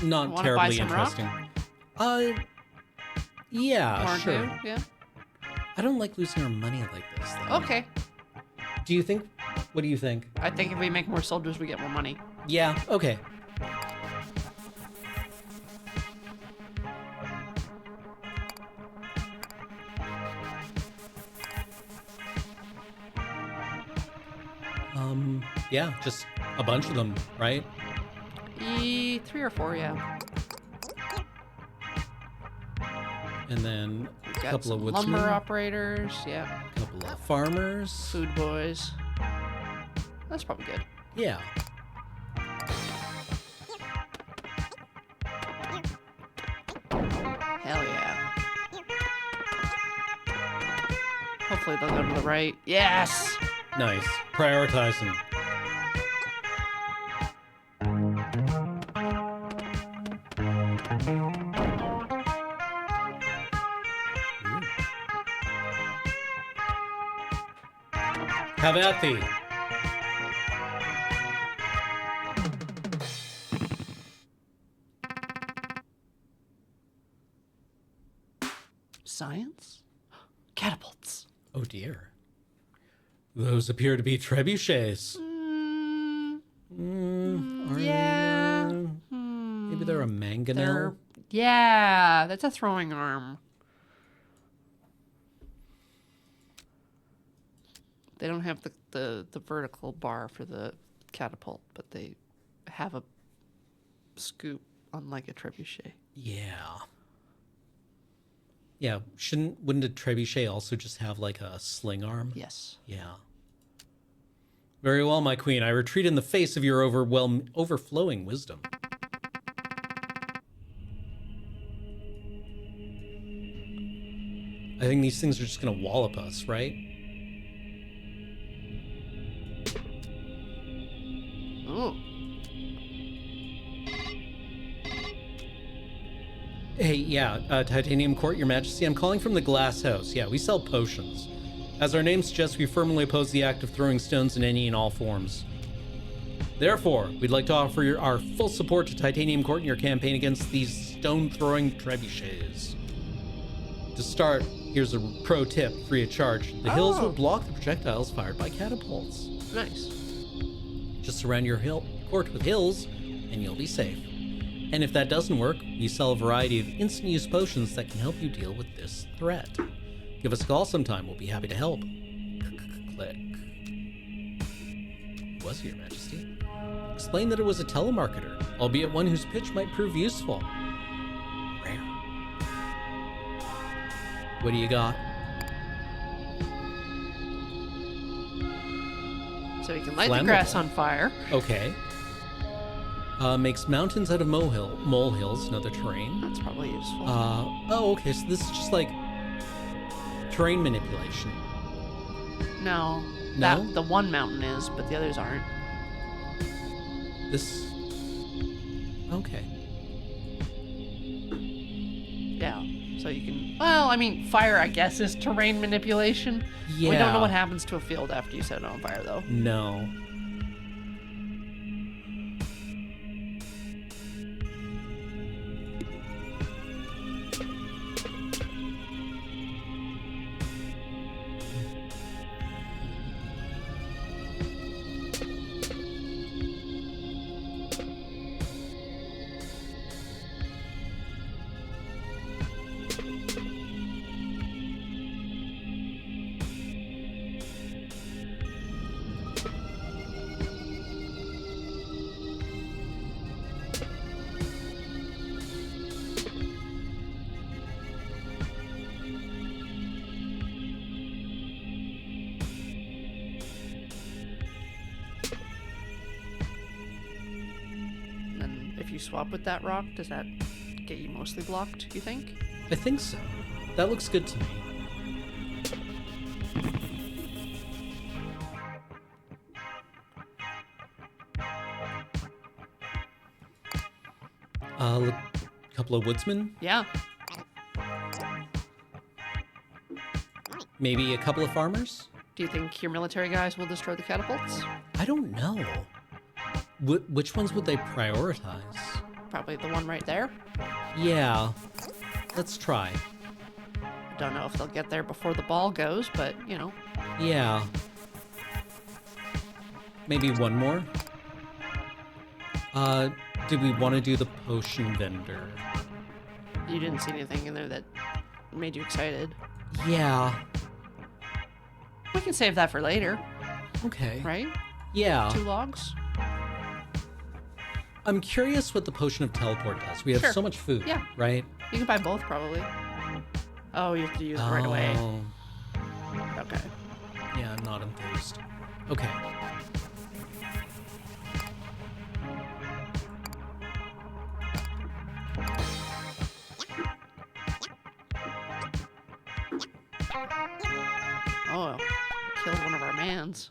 Not Wanna buy terribly some rock? interesting. Yeah, More sure. new? Yeah. I don't like losing our money like this, though. Okay. Do you think? What do you think? I think if we make more soldiers, we get more money. Yeah, okay. Yeah, just a bunch of them, right? 3 or 4, yeah. And then We've a got couple of some woodsmen, lumber operators, yeah. a couple of farmers. Food boys. That's probably good. Yeah. Hell yeah. Hopefully they'll go to the right. Yes! Nice. Prioritizing. Have at thee. Science? Catapults. Oh dear. Those appear to be trebuchets. Yeah. Maybe they're a mangonel. Yeah, that's a throwing arm. They don't have the vertical bar for the catapult, but they have a scoop, unlike a trebuchet. Yeah. Yeah, wouldn't a trebuchet also just have like a sling arm? Yes. Yeah. Very well, my queen. I retreat in the face of your overflowing wisdom. I think these things are just gonna wallop us, right? Ooh. Hey, yeah, Titanium Court, Your Majesty. I'm calling from the Glass House. Yeah, we sell potions. As our name suggests, we firmly oppose the act of throwing stones in any and all forms. Therefore, we'd like to offer our full support to Titanium Court in your campaign against these stone-throwing trebuchets. To start, here's a pro tip, free of charge. The hills will block the projectiles fired by catapults. Nice. Just surround your court with hills, and you'll be safe. And if that doesn't work, we sell a variety of instant-use potions that can help you deal with this threat. Give us a call sometime. We'll be happy to help. Click. Was he, Your Majesty? Explained that it was a telemarketer, albeit one whose pitch might prove useful. Rare. What do you got? So he can light the Flammable. grass on fire. Okay. Makes mountains out of molehills and other terrain. That's probably useful. Oh, okay, so this is just like terrain manipulation. No. No? The one mountain is, but the others aren't. This... Okay. Yeah. So you can... Well, I mean, fire, I guess, is terrain manipulation. Yeah. We don't know what happens to a field after you set it on fire, though. No. And if you swap with that rock, does that get you mostly blocked, you think? I think so. That looks good to me. Look, a couple of woodsmen, Yeah. maybe a couple of farmers. Do you think your military guys will destroy the catapults? I don't know. Which ones would they prioritize? Probably the one right there. Yeah, let's try. Don't know if they'll get there before the ball goes, but, you know. Yeah. Maybe one more? Did we want to do the potion vendor? You didn't see anything in there that made you excited. Yeah. We can save that for later, Okay. right? Yeah. 2 logs? I'm curious what the potion of teleport does. We have Sure. so much food, Yeah. right? You can buy both, probably. Oh, you have to use it right away. Oh, Okay. yeah, I'm not enthused. Okay. Oh, killed one of our mans.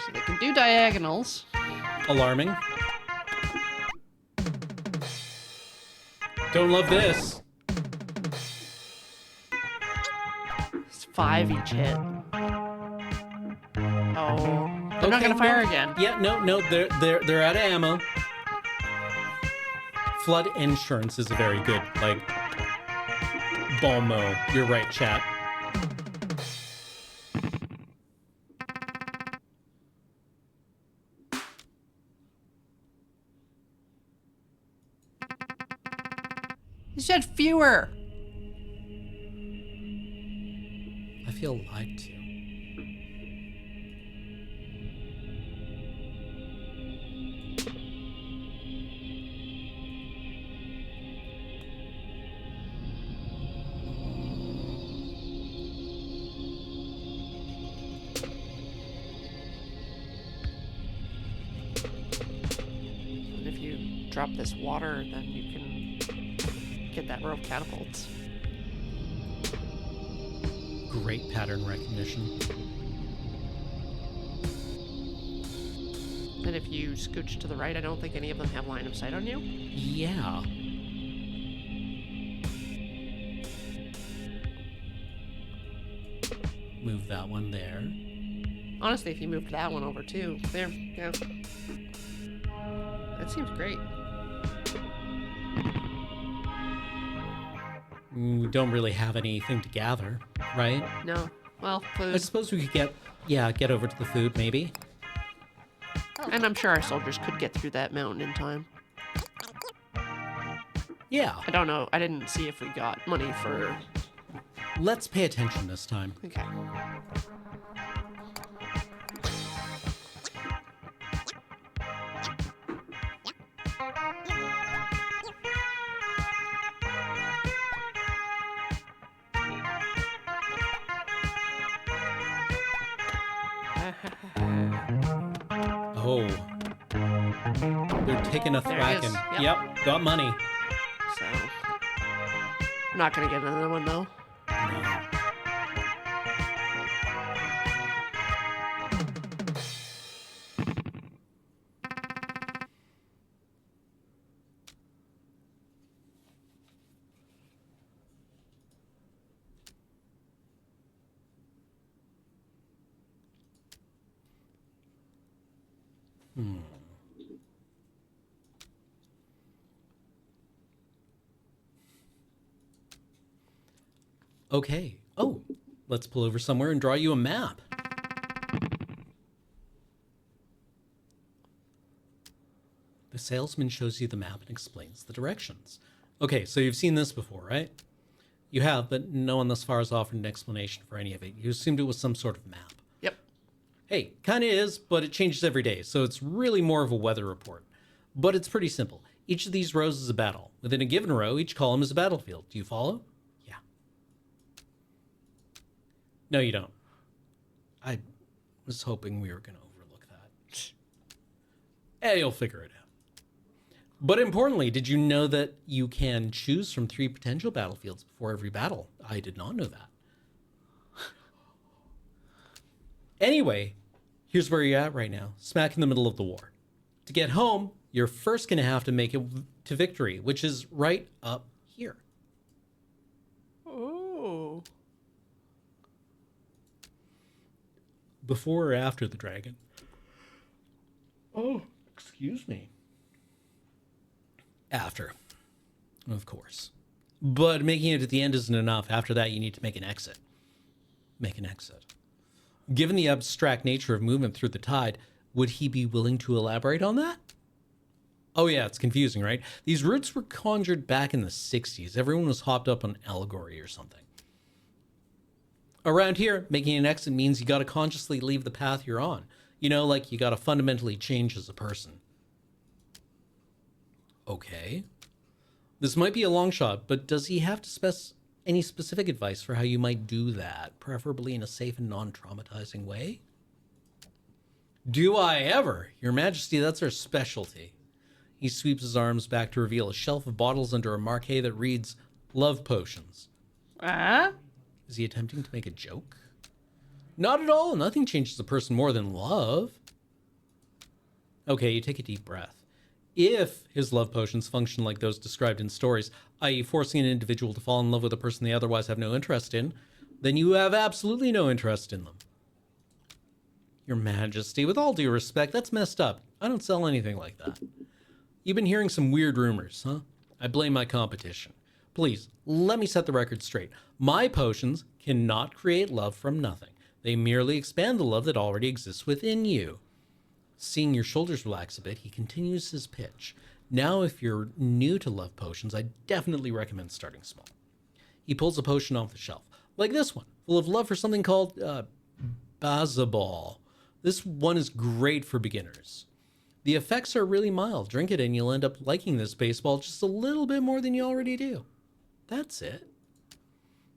So they can do diagonals. Alarming. Don't love this. It's 5 each hit. Oh, they're not Okay, gonna fire no. again. Yeah, no, they're out of ammo. Flood insurance is a very good, like, Balmo. You're right, chat. You said fewer. I feel lied to. And if you drop this water, then you can get that row of catapults. Great pattern recognition. And if you scooch to the right, I don't think any of them have line of sight on you. Yeah. Move that one there. Honestly, if you moved that one over too, there, yeah. That seems great. We don't really have anything to gather, right? No. Well, I food. suppose we could get over to the food, maybe. And I'm sure our soldiers could get through that mountain in time. Yeah. I don't know. I didn't see if we got money for Let's pay attention this time. Okay. Oh. They're taking a There it thwacking. is. Yep, got money. So, we're not gonna get another one though. No. Okay. Oh, let's pull over somewhere and draw you a map. The salesman shows you the map and explains the directions. Okay, so you've seen this before, right? You have, but no one thus far has offered an explanation for any of it. You assumed it was some sort of map. Yep. Hey, kind of is, but it changes every day, so it's really more of a weather report. But it's pretty simple. Each of these rows is a battle. Within a given row, each column is a battlefield. Do you follow? Yeah. No, you don't. I was hoping we were going to overlook that. Hey, you'll figure it out. But importantly, did you know that you can choose from 3 potential battlefields before every battle? I did not know that. Anyway, here's where you're at right now, smack in the middle of the war. To get home, you're first going to have to make it to victory, which is right up here. Oh. Before or after the dragon? Oh, excuse me. After, of course. But making it at the end isn't enough. After that, you need to make an exit. Make an exit. Given the abstract nature of movement through the tide, would he be willing to elaborate on that? Oh yeah, it's confusing, right? These routes were conjured back in the 60s. Everyone was hopped up on allegory or something. Around here, making an exit means you gotta consciously leave the path you're on. You know, like you gotta fundamentally change as a person. Okay. This might be a long shot, but does he have to any specific advice for how you might do that, preferably in a safe and non-traumatizing way? Do I ever? Your Majesty, that's our specialty. He sweeps his arms back to reveal a shelf of bottles under a marquee that reads, Love Potions. Ah? Is he attempting to make a joke? Not at all. Nothing changes a person more than love. Okay, you take a deep breath. If his love potions function like those described in stories, i.e. forcing an individual to fall in love with a person they otherwise have no interest in, then you have absolutely no interest in them. Your Majesty, with all due respect, that's messed up. I don't sell anything like that. You've been hearing some weird rumors, huh? I blame my competition. Please, let me set the record straight. My potions cannot create love from nothing. They merely expand the love that already exists within you. Seeing your shoulders relax a bit, he continues his pitch. Now, if you're new to love potions, I definitely recommend starting small. He pulls a potion off the shelf, like this one, full of love for something called Bazaball. This one is great for beginners. The effects are really mild. Drink it and you'll end up liking this baseball just a little bit more than you already do. That's it.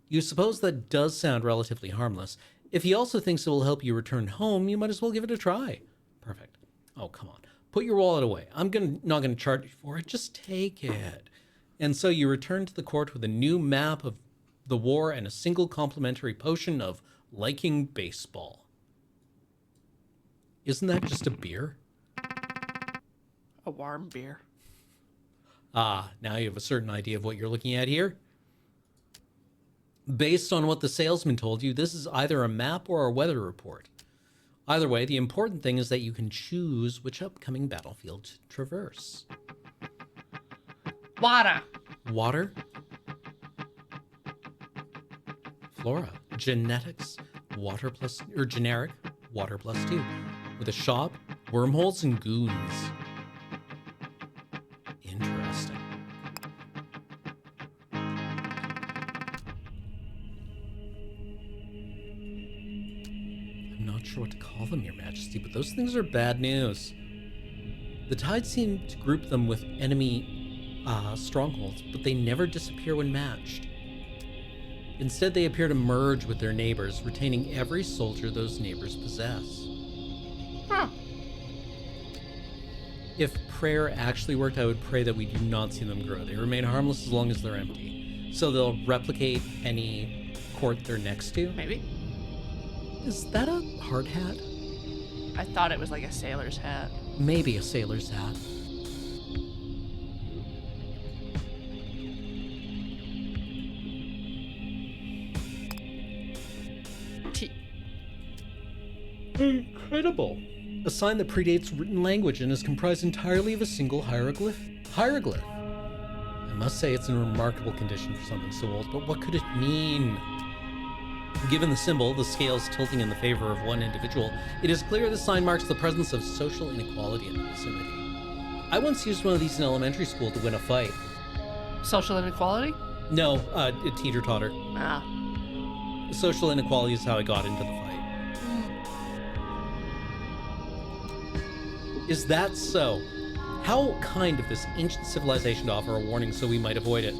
You suppose that does sound relatively harmless. If he also thinks it will help you return home, you might as well give it a try. Perfect. Oh, come on. Put your wallet away. I'm not going to charge you for it. Just take it. And so you return to the court with a new map of the war and a single complimentary potion of liking baseball. Isn't that just a beer? A warm beer. Ah, now you have a certain idea of what you're looking at here. Based on what the salesman told you, this is either a map or a weather report. Either way, the important thing is that you can choose which upcoming battlefield to traverse. Water. Water. Flora. Genetics. Water plus, or generic. Water plus 2. With a shop, wormholes, and goons. Interesting. them, Your Majesty, but those things are bad news. The tides seem to group them with enemy strongholds, but they never disappear when matched. Instead, they appear to merge with their neighbors, retaining every soldier those neighbors possess. Huh. If prayer actually worked, I would pray that we do not see them grow. They remain harmless as long as they're empty. So they'll replicate any court they're next to? Maybe. Is that a hard hat? I thought it was like a sailor's hat. Maybe a sailor's hat. Incredible. A sign that predates written language and is comprised entirely of a single hieroglyph. I must say it's in remarkable condition for something so old, but what could it mean? Given the symbol, the scales tilting in the favor of one individual, it is clear this sign marks the presence of social inequality in the vicinity. I once used one of these in elementary school to win a fight. Social inequality? No, teeter-totter. Ah. Social inequality is how I got into the fight. Is that so? How kind of this ancient civilization to offer a warning so we might avoid it.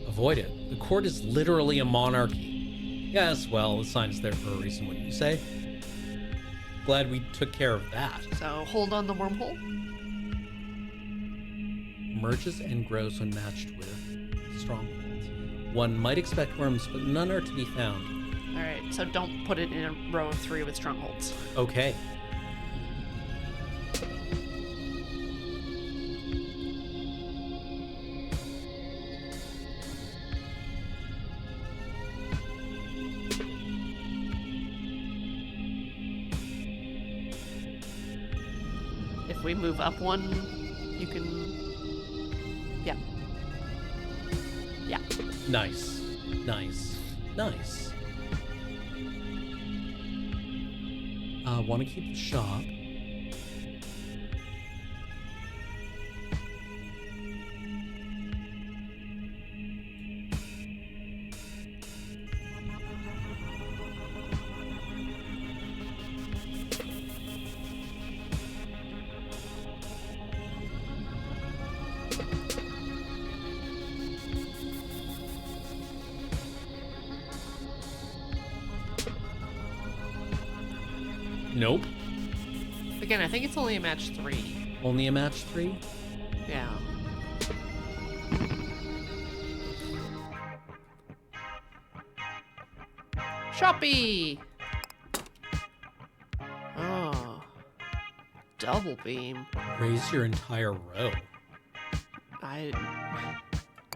Avoid it? The court is literally a monarchy. Yes, well, the sign is there for a reason, wouldn't you say? Glad we took care of that. So hold on the wormhole? Merges and grows when matched with strongholds. One might expect worms, but none are to be found. Alright, so don't put it in a row of 3 with strongholds. Okay. If we move up 1, you can... Yeah. Yeah. Nice. Want to keep the shop. Nope. Again, I think it's only a match 3. Only a match 3? Yeah. Shoppy! Oh. Double beam. Raise your entire row. I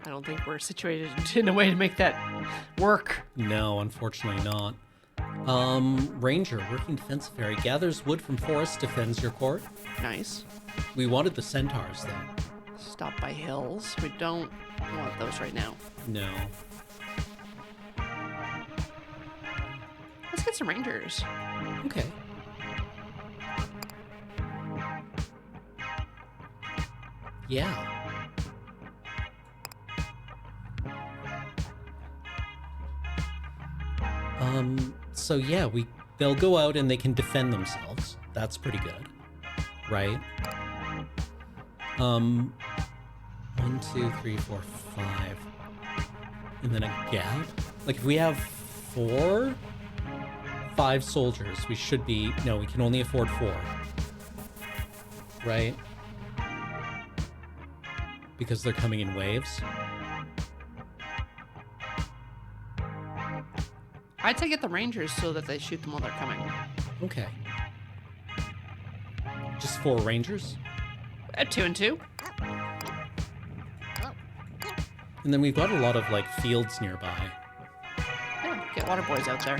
don't think we're situated in a way to make that work. No, unfortunately not. Ranger, working defensive area, gathers wood from forest, defends your court. Nice. We wanted the centaurs, though. Stop by hills. We don't want those right now. No. Let's get some rangers. Okay. Yeah. So yeah, they'll go out and they can defend themselves. That's pretty good. Right? 1, 2, 3, 4, 5. And then a gap? Like if we have 5 soldiers, we should be... No, we can only afford 4. Right? Because they're coming in waves. I'd say get the rangers so that they shoot them while they're coming. Okay. Just 4 rangers? 2 and 2. And then we've got a lot of, like, fields nearby. Yeah, get water boys out there.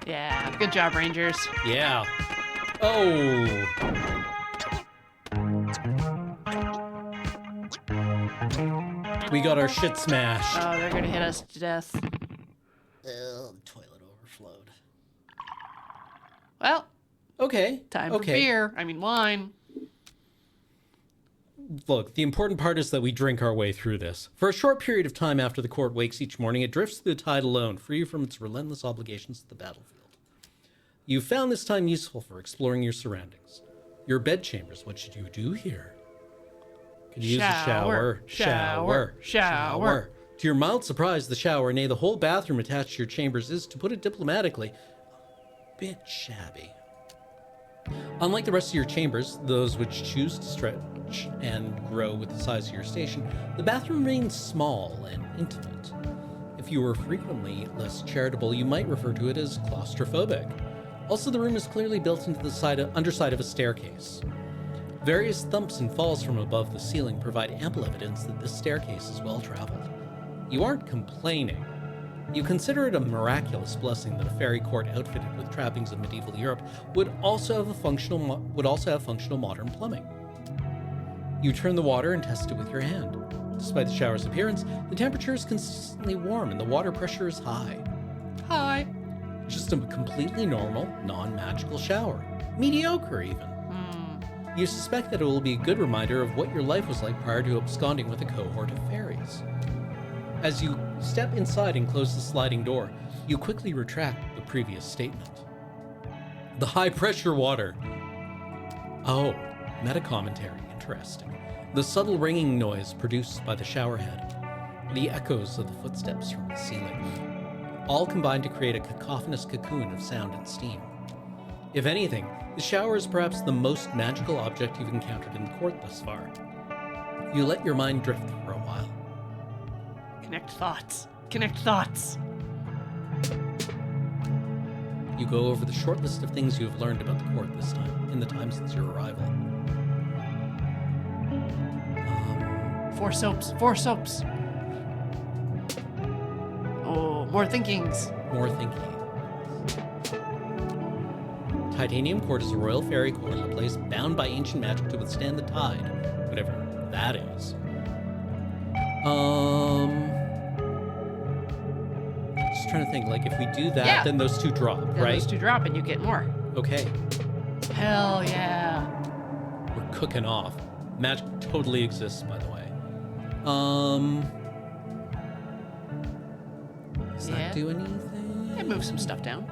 Yeah, good job, Rangers. Yeah. Oh! We got our shit smashed. Oh, they're gonna hit us to death. The toilet overflowed. Well, Okay. Time for beer. I mean, wine. Look, the important part is that we drink our way through this. For a short period of time after the court wakes each morning, it drifts through the tide alone, free from its relentless obligations to the battlefield. You found this time useful for exploring your surroundings. Your bedchambers, what should you do here? Could use a shower. Shower. To your mild surprise, the shower, nay, the whole bathroom attached to your chambers is, to put it diplomatically, a bit shabby. Unlike the rest of your chambers, those which choose to stretch and grow with the size of your station, the bathroom remains small and intimate. If you were frequently less charitable, you might refer to it as claustrophobic. Also, the room is clearly built into the underside of a staircase. Various thumps and falls from above the ceiling provide ample evidence that this staircase is well traveled. You aren't complaining. You consider it a miraculous blessing that a fairy court outfitted with trappings of medieval Europe would also have functional modern plumbing. You turn the water and test it with your hand. Despite the shower's appearance, the temperature is consistently warm and the water pressure is high. Hi. Just a completely normal, non-magical shower. Mediocre, even. You suspect that it will be a good reminder of what your life was like prior to absconding with a cohort of fairies. As you step inside and close the sliding door, you quickly retract the previous statement. The high-pressure water. Oh, meta-commentary. Interesting. The subtle ringing noise produced by the shower head. The echoes of the footsteps from the ceiling. All combine to create a cacophonous cocoon of sound and steam. If anything, the shower is perhaps the most magical object you've encountered in the court thus far. You let your mind drift for a while. Connect thoughts. Connect thoughts. You go over the short list of things you have learned about the court this time, in the time since your arrival. 4 soaps. 4 soaps. Oh, more thinkings. More thinking. Titanium Court is a royal fairy court, a place bound by ancient magic to withstand the tide, whatever that is. Just trying to think, like, if we do that, then those two drop, Then right? those 2 drop and you get more. Okay. Hell yeah. We're cooking off. Magic totally exists, by the way. Does that do anything? It moves some stuff down.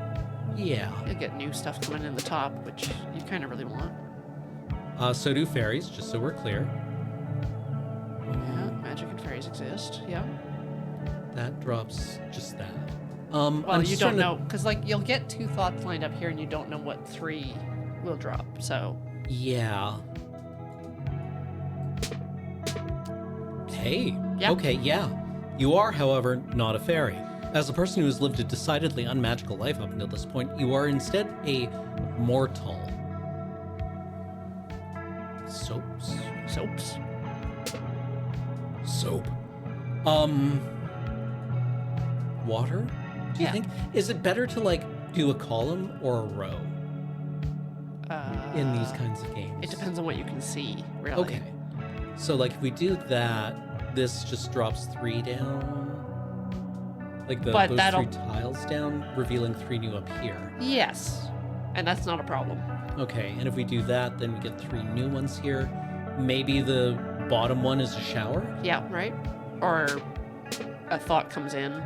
Yeah. You'll get new stuff coming in the top, which you kind of really want. So do fairies, just so we're clear. Yeah, magic and fairies exist. Yeah. That drops just that. Well, you don't know, because, like, you'll get 2 thoughts lined up here, and you don't know what 3 will drop, so... Yeah. Hey. Yeah. Okay, yeah. You are, however, not a fairy. As a person who has lived a decidedly unmagical life up until this point, you are instead a mortal. Soaps? Soaps. Soap. Water? Do you think? Is it better to, like, do a column or a row in these kinds of games? It depends on what you can see, really. Okay. So, like, if we do that, this just drops 3 down. Like, those 3 tiles down, revealing 3 new up here. Yes. And that's not a problem. Okay, and if we do that, then we get 3 new ones here. Maybe the bottom one is a shower? Yeah, right? Or a thought comes in.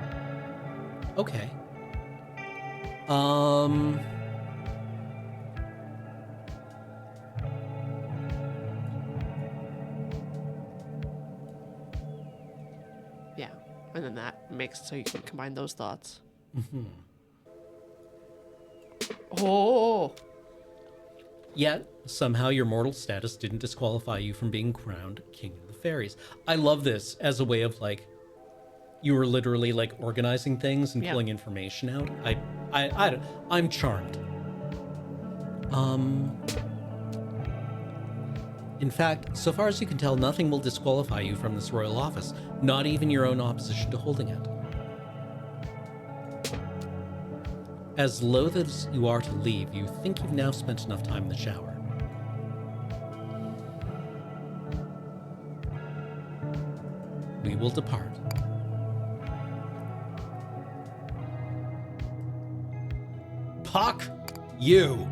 Okay. Yeah. And then that makes it so you can combine those thoughts. Mm-hmm. Oh! Yet, somehow your mortal status didn't disqualify you from being crowned King of the Fairies. I love this as a way of, like, you were literally, like, organizing things and pulling information out. I'm charmed. In fact, so far as you can tell, nothing will disqualify you from this royal office, not even your own opposition to holding it. As loath as you are to leave, you think you've now spent enough time in the shower. We will depart. Puck, you!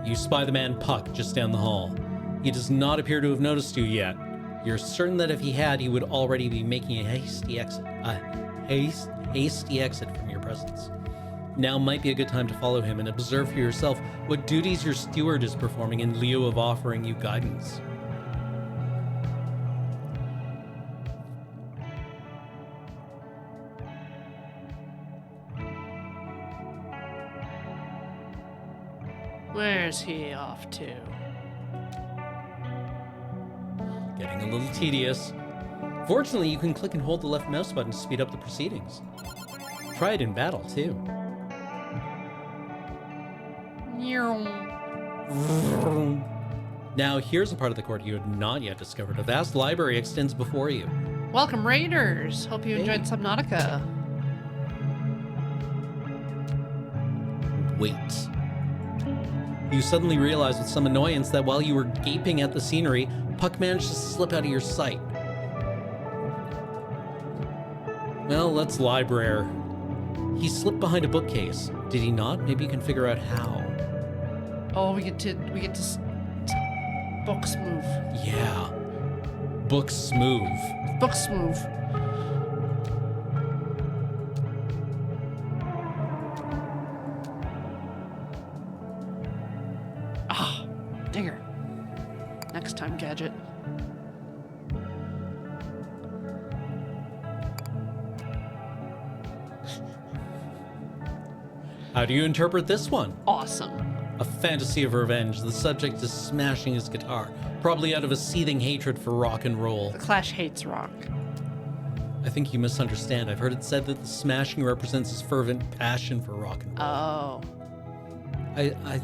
You spy the man Puck just down the hall. He does not appear to have noticed you yet. You're certain that if he had, he would already be making a hasty exit from your presence. Now might be a good time to follow him and observe for yourself what duties your steward is performing in lieu of offering you guidance. Where's he off to? Getting a little tedious. Fortunately, you can click and hold the left mouse button to speed up the proceedings. Try it in battle, too. Now, here's a part of the court you had not yet discovered. A vast library extends before you. Welcome, Raiders. Hope you enjoyed Subnautica. Wait. You suddenly realize with some annoyance that while you were gaping at the scenery, Puck managed to slip out of your sight. Well, let's library. He slipped behind a bookcase. Did he not? Maybe you can figure out how. Oh, we get to books move. Yeah. Books move. Books move. Ah, dinger. Next time, Gadget. How do you interpret this one? Awesome. A fantasy of revenge. The subject is smashing his guitar, probably out of a seething hatred for rock and roll. The Clash hates rock. I think you misunderstand. I've heard it said that the smashing represents his fervent passion for rock and roll. Oh. I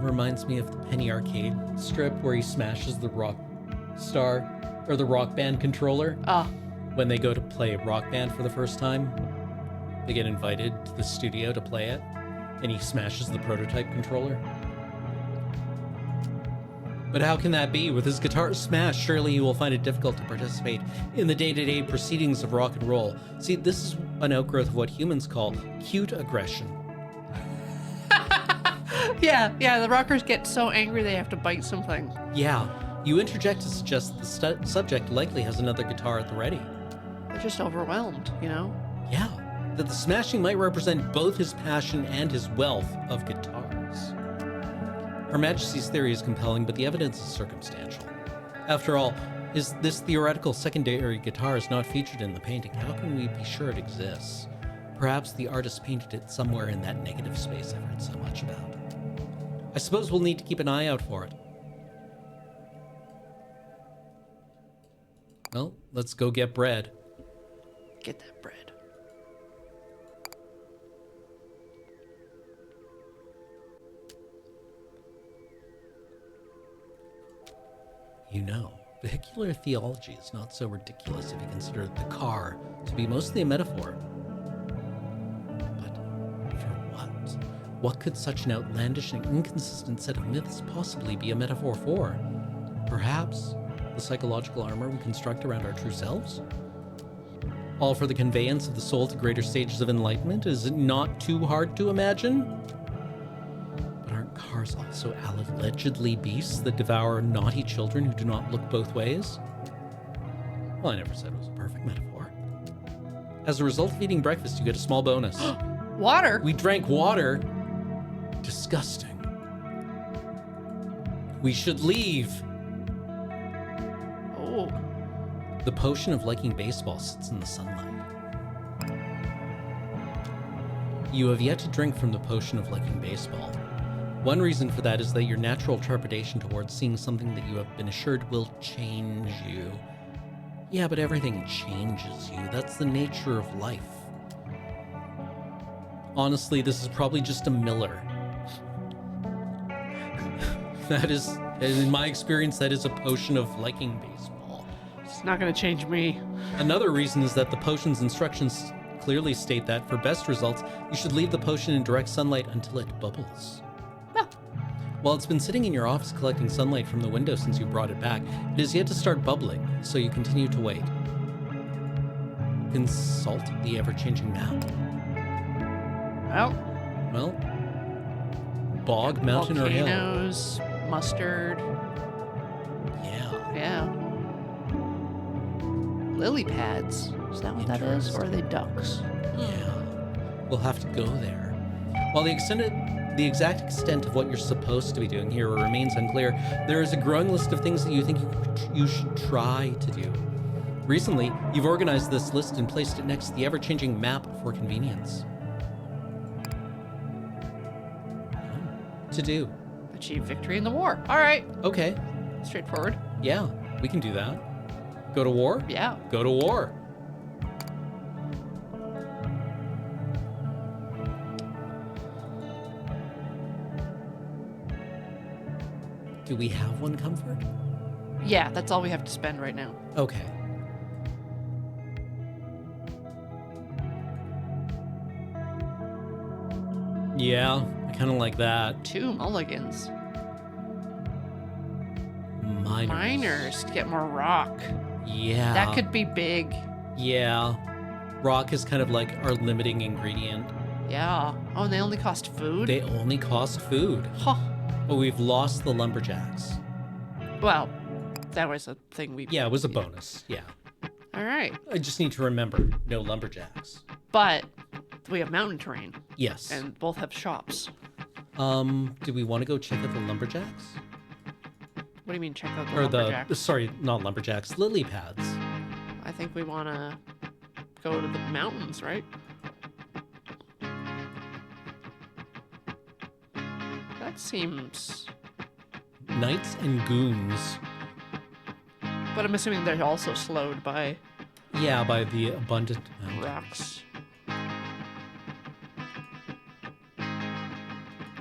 reminds me of the Penny Arcade strip where he smashes the rock star or the rock band controller. Ah. When they go to play Rock Band for the first time, they get invited to the studio to play it, and he smashes the prototype controller. But how can that be? With his guitar smashed, surely he will find it difficult to participate in the day-to-day proceedings of rock and roll. See, this is an outgrowth of what humans call cute aggression. Yeah, the rockers get so angry they have to bite something. Yeah, you interject to suggest the subject likely has another guitar at the ready. They're just overwhelmed, you know? Yeah, that the smashing might represent both his passion and his wealth of guitars. Her Majesty's theory is compelling, but the evidence is circumstantial. After all, this theoretical secondary guitar is not featured in the painting. How can we be sure it exists? Perhaps the artist painted it somewhere in that negative space I've heard so much about. I suppose we'll need to keep an eye out for it. Well, let's go get bread. Get that bread. You know, vehicular theology is not so ridiculous if you consider the car to be mostly a metaphor. But for what? What could such an outlandish and inconsistent set of myths possibly be a metaphor for? Perhaps the psychological armor we construct around our true selves? All for the conveyance of the soul to greater stages of enlightenment? Is it not too hard to imagine? But aren't cars also allegedly beasts that devour naughty children who do not look both ways? Well, I never said it was a perfect metaphor. As a result of eating breakfast, you get a small bonus. Water? We drank water. Disgusting. We should leave. Oh. The potion of liking baseball sits in the sunlight. You have yet to drink from the potion of liking baseball. One reason for that is that your natural trepidation towards seeing something that you have been assured will change you. Yeah, but everything changes you. That's the nature of life. Honestly, this is probably just a Miller. That is, in my experience, that is a potion of liking baseball. It's not going to change me. Another reason is that the potion's instructions clearly state that for best results, you should leave the potion in direct sunlight until it bubbles. Ah. While it's been sitting in your office collecting sunlight from the window since you brought it back, it has yet to start bubbling, so you continue to wait. Consult the ever-changing map. Well, Well, bog, mountain, or hill. Volcanoes, mustard. Yeah. Yeah. Lily pads. Is that what that is? Or are they ducks? Yeah. We'll have to go there. While the exact extent of what you're supposed to be doing here remains unclear, there is a growing list of things that you think you should try to do. Recently, you've organized this list and placed it next to the ever-changing map for convenience. To do. Achieve victory in the war. All right. Okay. Straightforward. Yeah, we can do that. Go to war? Yeah. Go to war. Do we have one comfort? Yeah, that's all we have to spend right now. Okay. Yeah, I kind of like that. 2 mulligans. Miners. To get more rock. Yeah. That could be big. Yeah. Rock is kind of like our limiting ingredient. Yeah. Oh, and they only cost food? They only cost food. Huh. But we've lost the lumberjacks. Well, that was a thing we... Yeah, it was a bonus. Yeah. All right. I just need to remember, no lumberjacks. But we have mountain terrain. Yes. And both have shops. Do we want to go check out the lumberjacks? What do you mean check out the Or lumberjacks? sorry, not lumberjacks, lily pads. I think we want to go to the mountains, right? That seems... Knights and goons. But I'm assuming they're also slowed by Yeah, by the abundant mountains. rocks.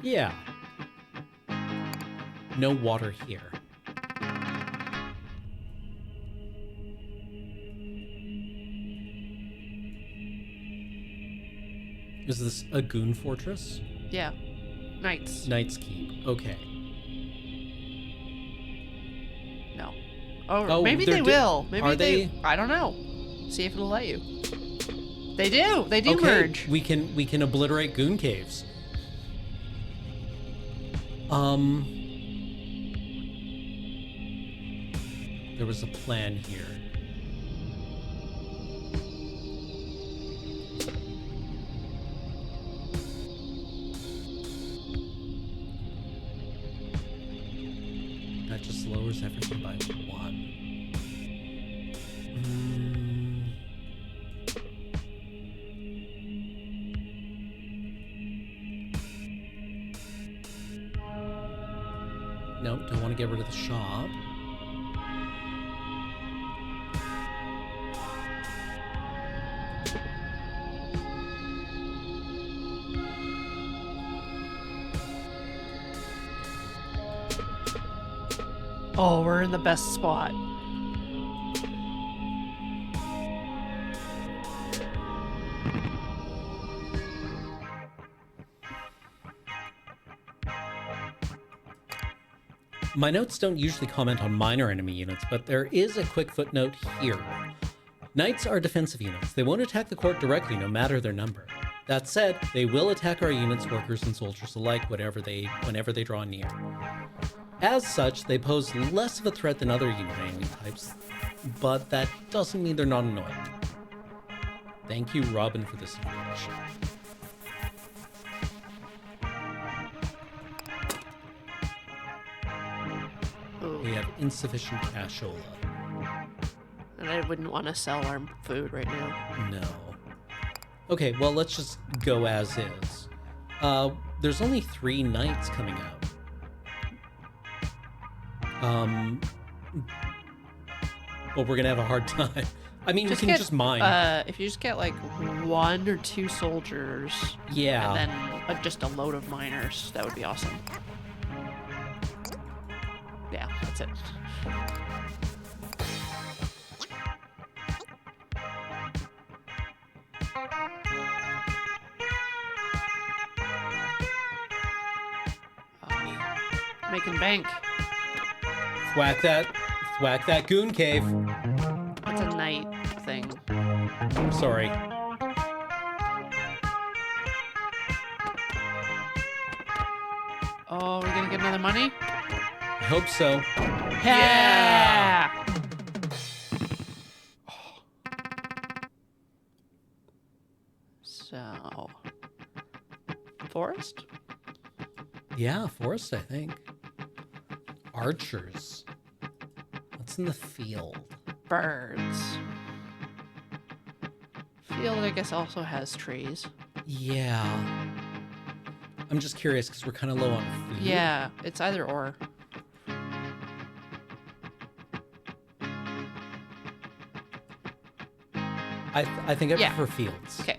Yeah. No water here. Is this a goon fortress? Yeah. Knights. Knight's Keep. Okay. No. Oh, Oh, maybe they're they will. Maybe are they... they? I don't know. See if it'll let you. They do. They do Okay, merge. we can obliterate goon caves. There was a plan here. That just lowers everything by 1. No, don't want to get rid of the shop. Oh, we're in the best spot. My notes don't usually comment on minor enemy units, but there is a quick footnote here. Knights are defensive units. They won't attack the court directly, no matter their number. That said, they will attack our units, workers and soldiers alike, whenever they draw near. As such, they pose less of a threat than other unit enemy types, but that doesn't mean they're not annoying. Thank you, Robin, for this information. Ooh. We have insufficient cashola. And I wouldn't want to sell our food right now. No. Okay, well, let's just go as is. There's only 3 knights coming out. But we're gonna have a hard time. I mean, we can just mine. If you just get like 1 or 2 soldiers, Yeah. and then just a load of miners, that would be awesome. Yeah, that's it. Making bank. Thwack that goon cave. It's a night thing. I'm sorry. Oh, we're gonna get another money? I hope so. Yeah! So, forest? Yeah, forest, I think. Archers. What's in the field? Birds. Field, I guess, also has trees. Yeah. I'm just curious because we're kind of low on food. Yeah, it's either or. I think I Yeah. prefer fields. Okay.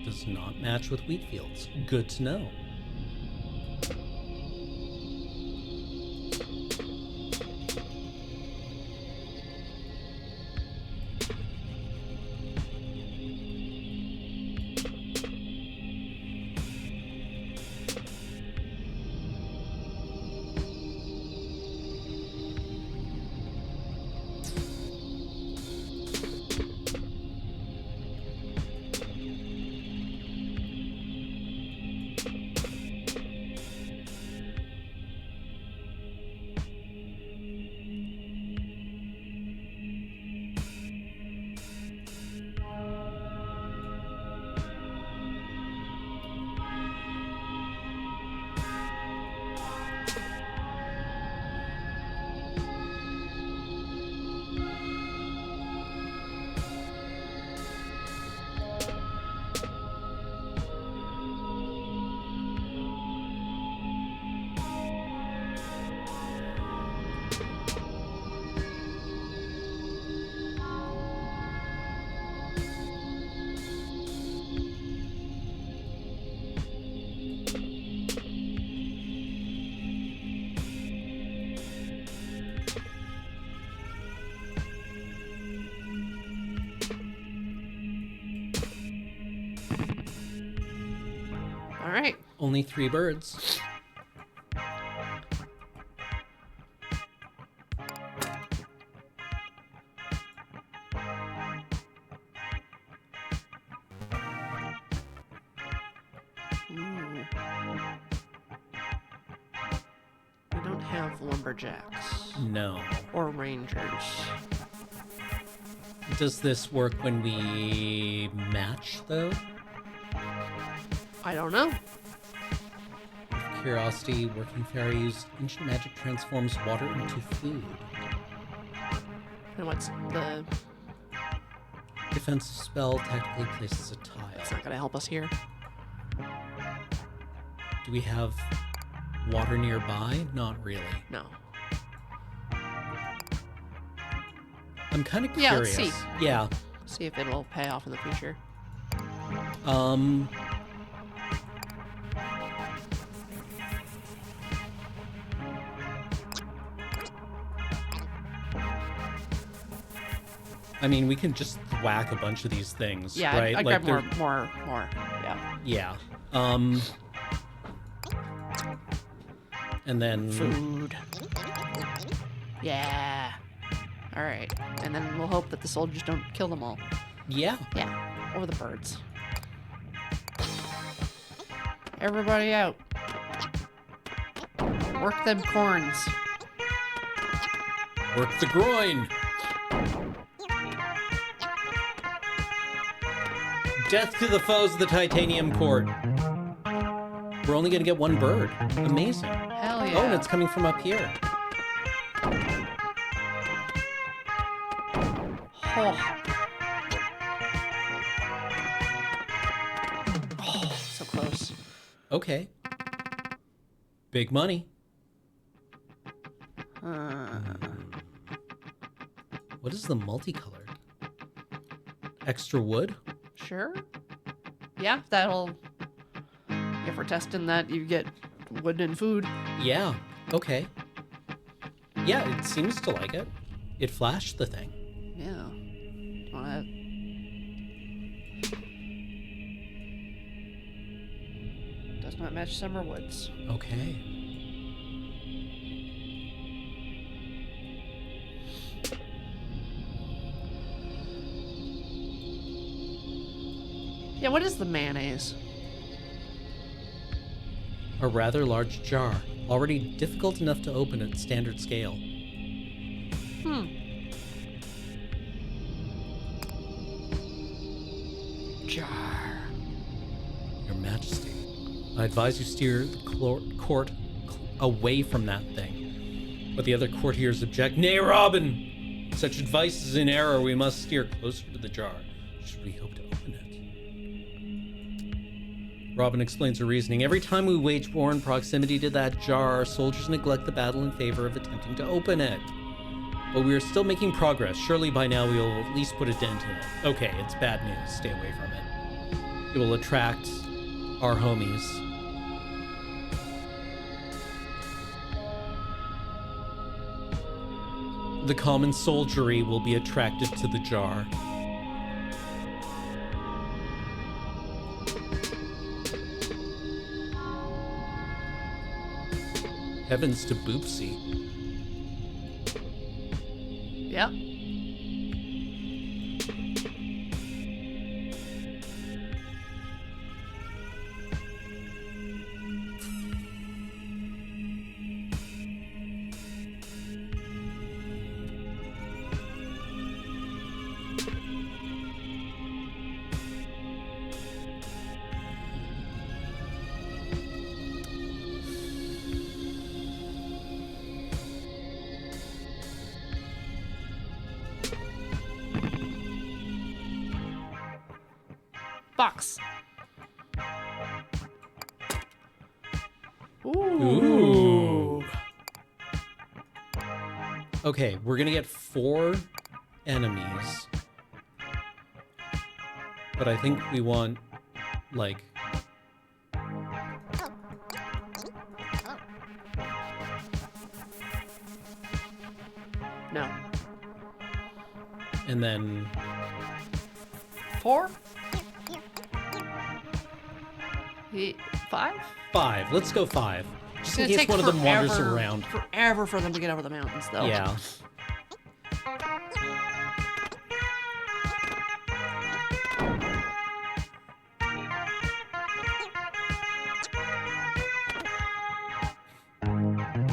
Does not match with wheat fields. Good to know. All right. Only 3 birds. Ooh. We don't have lumberjacks No. or rangers. Does this work when we match, though? I don't know. Curiosity, working fairy used ancient magic transforms water into food. And what's the... Defensive spell technically places a tile. It's not going to help us here. Do we have water nearby? Not really. No. I'm kind of Yeah, curious. let's see. Yeah. See if it'll pay off in the future. I mean, we can just whack a bunch of these things, Yeah, right? I'd Like grab they're- more. Yeah. Yeah. And then Food. Yeah. All right. And then we'll hope that the soldiers don't kill them all. yeah. Yeah. Or the birds. Everybody out. Work them corns. Work the groin. Death to the foes of the titanium court. We're only gonna get 1 bird. Amazing. Hell yeah. Oh, and it's coming from up here. Oh, so close. Okay. Big money. What is the multicolored? Extra wood? Sure. Yeah, that'll... If we're testing that, you get wood and food. Yeah. Okay. Yeah, it seems to like it. It flashed the thing. Yeah. Wanna... not match Summer Woods. Okay. Yeah, what is the mayonnaise? A rather large jar, already difficult enough to open at standard scale. Jar. Your Majesty, I advise you steer the court away from that thing. But the other courtiers object. Nay, Robin! Such advice is in error. We must steer closer to the jar, should we hope to open it. Robin explains her reasoning. Every time we wage war in proximity to that jar, our soldiers neglect the battle in favor of attempting to open it. But we are still making progress. Surely by now we will at least put a dent in it. Okay, it's bad news. Stay away from it. It will attract our homies. The common soldiery will be attracted to the jar. Heavens to Boopsie. Yep. Box. Ooh. Okay, we're gonna get 4 enemies. But I think we want, like... No. And then... 4? 5? 5. Let's go 5. Just in It's gonna case take one of them wanders forever- around. Forever for them to get over the mountains, though. Yeah.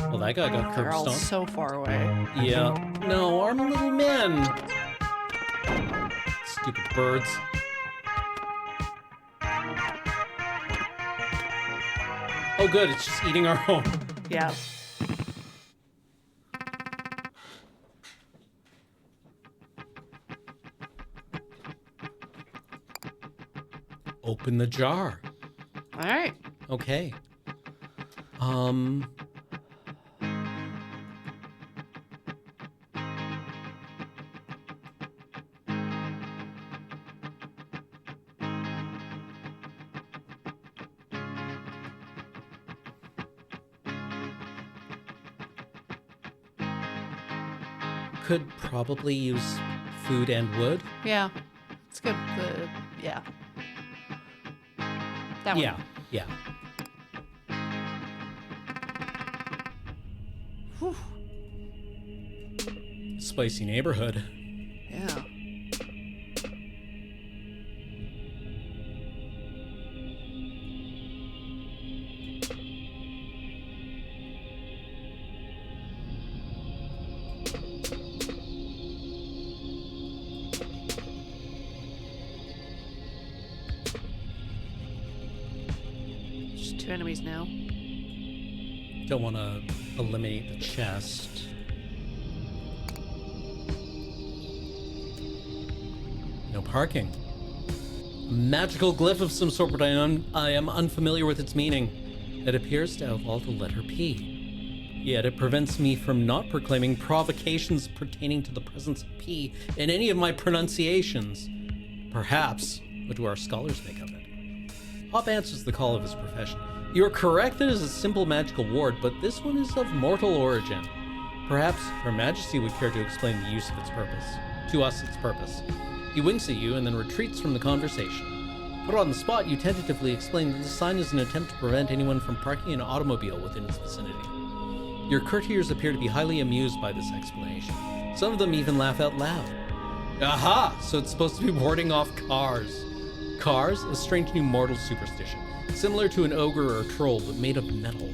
Well, that guy got They're curb all stomped. so far away. Yeah. No, our little men. Stupid birds. Oh, good. It's just eating our own. Yeah. Open the jar. All right. Okay. Could probably use food and wood. Yeah. It's good. Yeah. That one. Yeah, yeah. Whew. Spicy neighborhood. Yeah. Just 2 enemies now. Don't want to eliminate the chest. No parking. A magical glyph of some sort, but I am unfamiliar with its meaning. It appears to outlaw the letter P. Yet it prevents me from not proclaiming provocations pertaining to the presence of P in any of my pronunciations. Perhaps, what do our scholars make of it? Hop answers the call of his profession. You are correct that it is a simple magical ward, but this one is of mortal origin. Perhaps Her Majesty would care to explain the use of its purpose. To us, its purpose. He winks at you and then retreats from the conversation. Put on the spot, you tentatively explain that the sign is an attempt to prevent anyone from parking an automobile within its vicinity. Your courtiers appear to be highly amused by this explanation. Some of them even laugh out loud. Aha! So it's supposed to be warding off cars. Cars? A strange new mortal superstition. Similar to an ogre or a troll, but made of metal.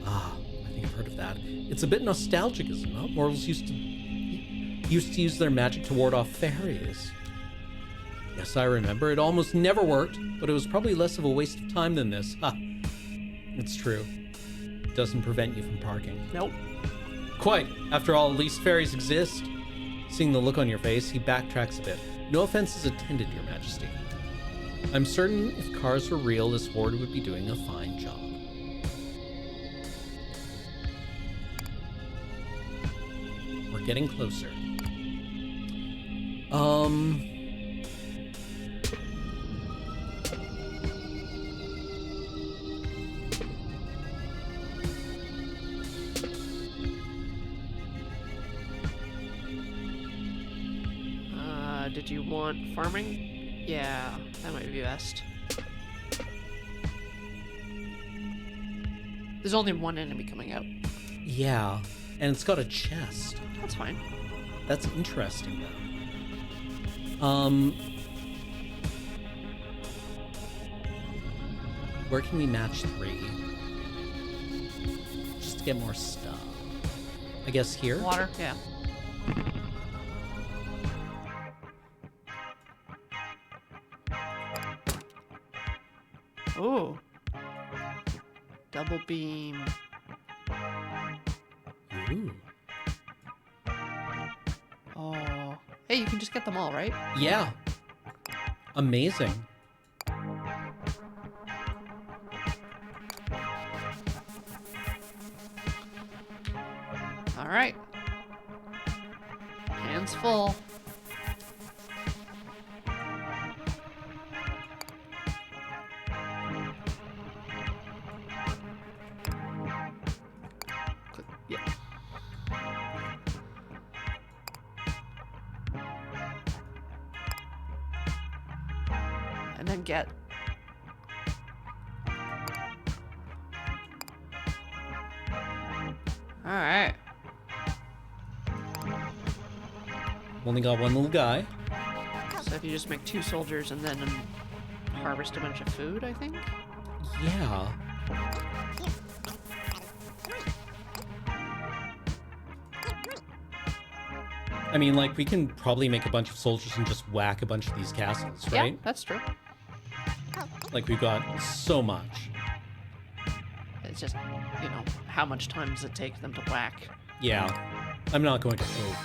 Ah, I think I've heard of that. It's a bit nostalgic, is it not? Mortals used to use their magic to ward off fairies. Yes, I remember. It almost never worked, but it was probably less of a waste of time than this. Ha! It's true. It doesn't prevent you from parking. Nope. Quite. After all, at least fairies exist. Seeing the look on your face, he backtracks a bit. No offense is intended, Your Majesty. I'm certain if cars were real, this ward would be doing a fine job. We're getting closer. Did you want farming? Yeah, that might be best. There's only one enemy coming out. Yeah, and it's got a chest. That's fine. That's interesting, though. Where can we match 3? Just to get more stuff. I guess here? Water, yeah. Ooh. Double beam. Ooh. Oh. Hey, you can just get them all, right? Yeah. Amazing. All right. Hands full. Yeah. And then get. All right. Only got one little guy. So if you just make 2 soldiers and then harvest a bunch of food, I think? Yeah. I mean, like, we can probably make a bunch of soldiers and just whack a bunch of these castles, right? Yeah, that's true. Like, we've got so much. It's just, how much time does it take them to whack? Yeah. I'm not going to hope.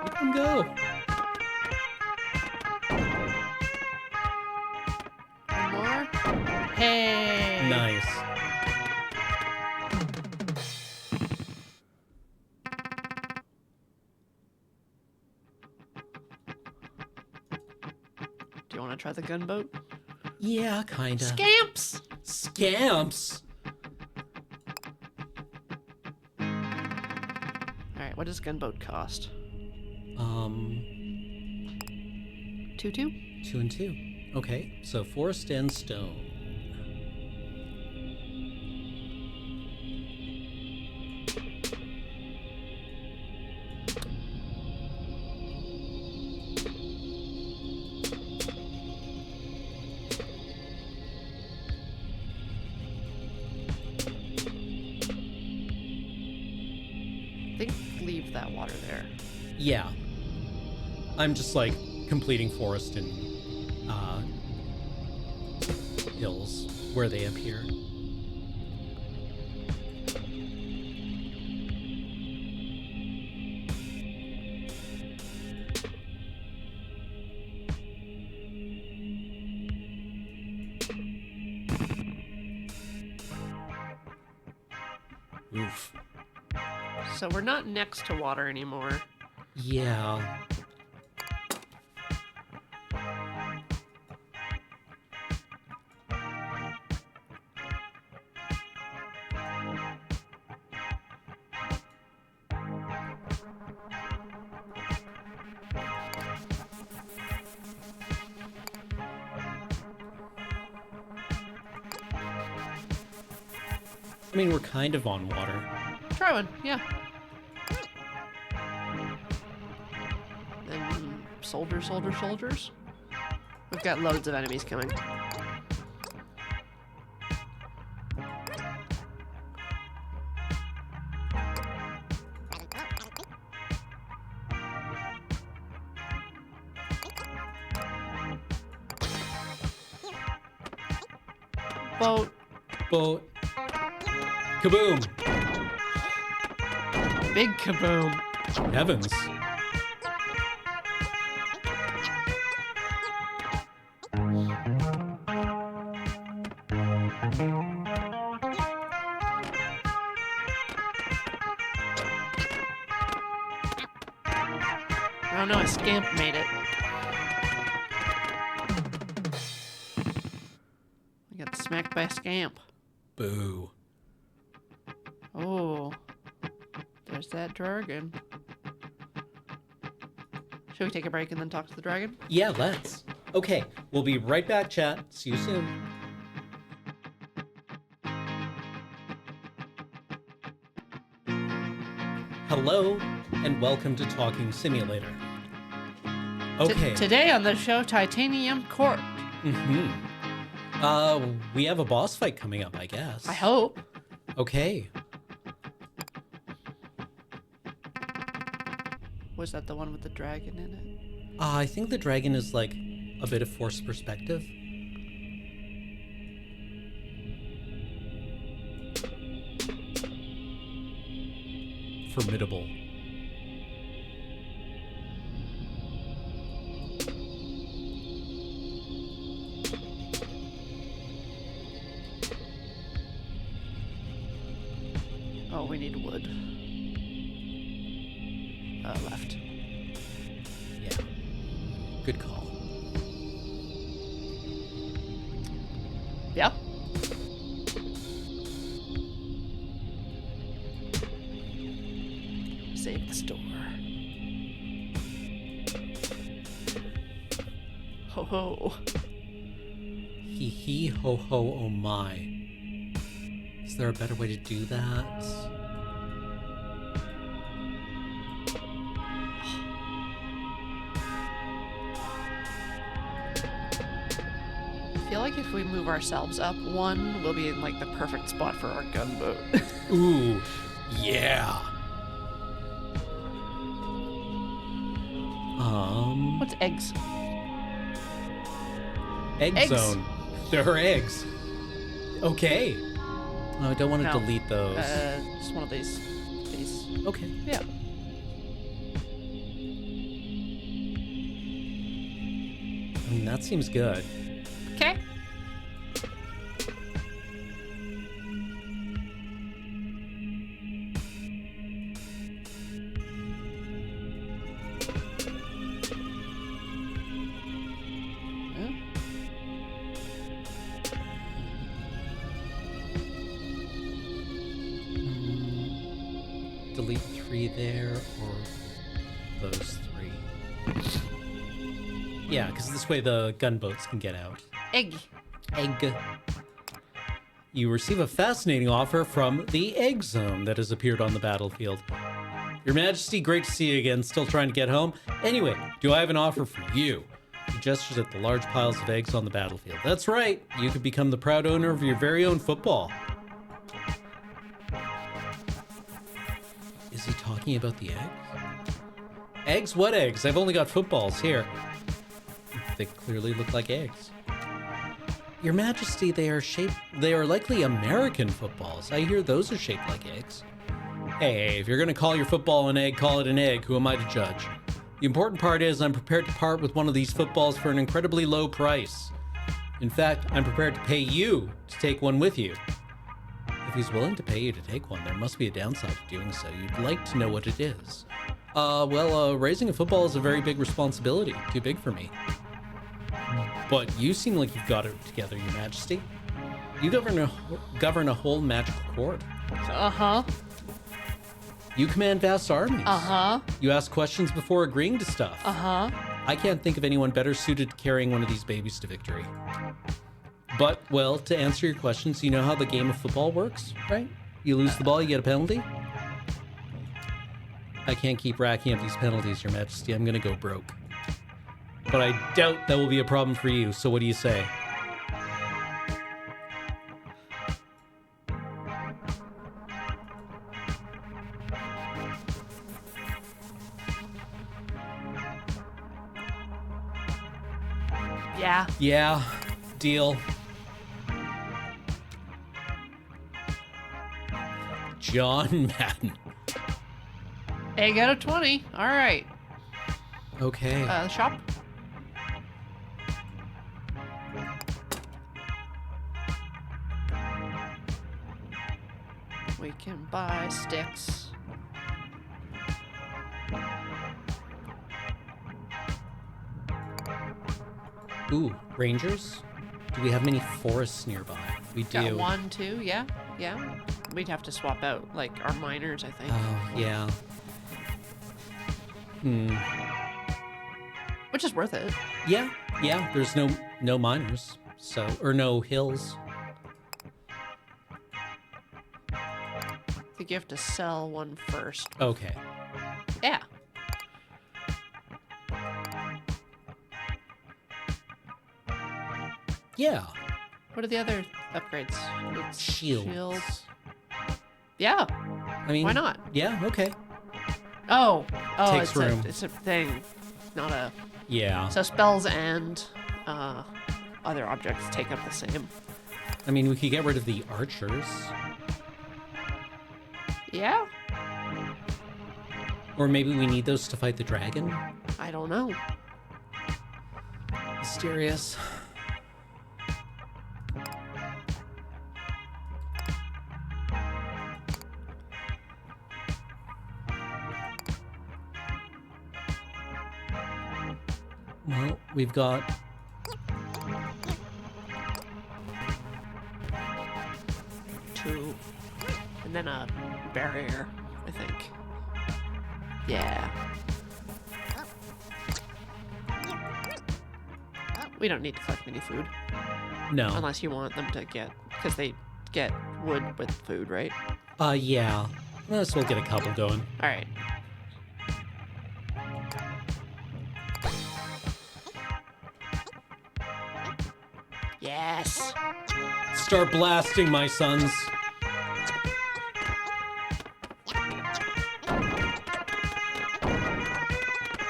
We can go. One more? Hey! Nice. Do you want to try the gunboat? Yeah, kinda. Scamps! Scamps? Alright, what does gunboat cost? 2-2? 2 and 2. Okay, so forest and stone. I think leave that water there. Yeah. I'm just like completing forest and hills where they appear. Oof. So we're not next to water anymore. Yeah. I mean, we're kind of on water. Try one, yeah. Then soldiers. We've got loads of enemies coming. Boat. Kaboom! Big kaboom. Heavens. Oh no, a scamp made it. I got smacked by a scamp. Boo. Oh, there's that dragon. Should we take a break and then talk to the dragon? Yeah, let's. Okay, we'll be right back, chat. See you soon. Hello, and welcome to Talking Simulator. Okay. Today on the show, Titanium Court. We have a boss fight coming up, I guess. I hope. Okay. Was that the one with the dragon in it? I think the dragon is like a bit of forced perspective. Formidable. Oh, we need wood. Left. Yeah. Good call. Yeah. Save the store. Ho ho. Hee hee ho ho oh my. Is there a better way to do that? I feel like if we move ourselves up one, we'll be in like the perfect spot for our gunboat. Ooh, yeah. What's eggs? Egg Eggs. zone. There are eggs. Okay. Oh, I don't want to No. delete those. Just one of these. These. Okay. Yeah. I mean, that seems good. Okay. Delete 3 there, or those 3. Yeah, because this way the gunboats can get out. Egg. Egg. You receive a fascinating offer from the Egg Zone that has appeared on the battlefield. Your Majesty, great to see you again. Still trying to get home? Anyway, do I have an offer for you? He gestures at the large piles of eggs on the battlefield. That's right. You could become the proud owner of your very own football. Is he talking about the eggs? Eggs? What eggs? I've only got footballs here. They clearly look like eggs. Your Majesty, they are likely American footballs. I hear those are shaped like eggs. Hey, if you're gonna call your football an egg, call it an egg. Who am I to judge? The important part is I'm prepared to part with one of these footballs for an incredibly low price. In fact, I'm prepared to pay you to take one with you. If he's willing to pay you to take one, there must be a downside to doing so. You'd like to know what it is. Raising a football is a very big responsibility. Too big for me. But you seem like you've got it together, Your Majesty. You govern a whole magical court. Uh-huh. You command vast armies. Uh-huh. You ask questions before agreeing to stuff. Uh-huh. I can't think of anyone better suited to carrying one of these babies to victory. But, well, to answer your questions, you know how the game of football works, right? You lose the ball, you get a penalty? I can't keep racking up these penalties, Your Majesty. I'm gonna go broke. But I doubt that will be a problem for you, so what do you say? Yeah. Yeah, deal. John Madden. Egg out of 20. All right. Okay. Shop. We can buy sticks. Ooh, rangers? Do we have many forests nearby? We do. Got 1, 2, yeah. Yeah. We'd have to swap out, like, our miners, I think. Oh, yeah. Which is worth it. Yeah, yeah. There's no miners, so or no hills. I think you have to sell one first. Okay. Yeah. Yeah. What are the other upgrades? It's Shields. Yeah. I mean, Why not? Yeah. Okay. Oh, Takes it's room. it's a thing, not a. Yeah. So spells and other objects take up the same. I mean, we could get rid of the archers, Yeah. or maybe we need those to fight the dragon. I don't know. Mysterious. Well, we've got 2, and then a barrier, I think. Yeah. We don't need to collect mini food no. unless you want them to get, because they get wood with food, right? Yeah. Let's we'll get a couple going. All right. Yes. Start blasting, my sons.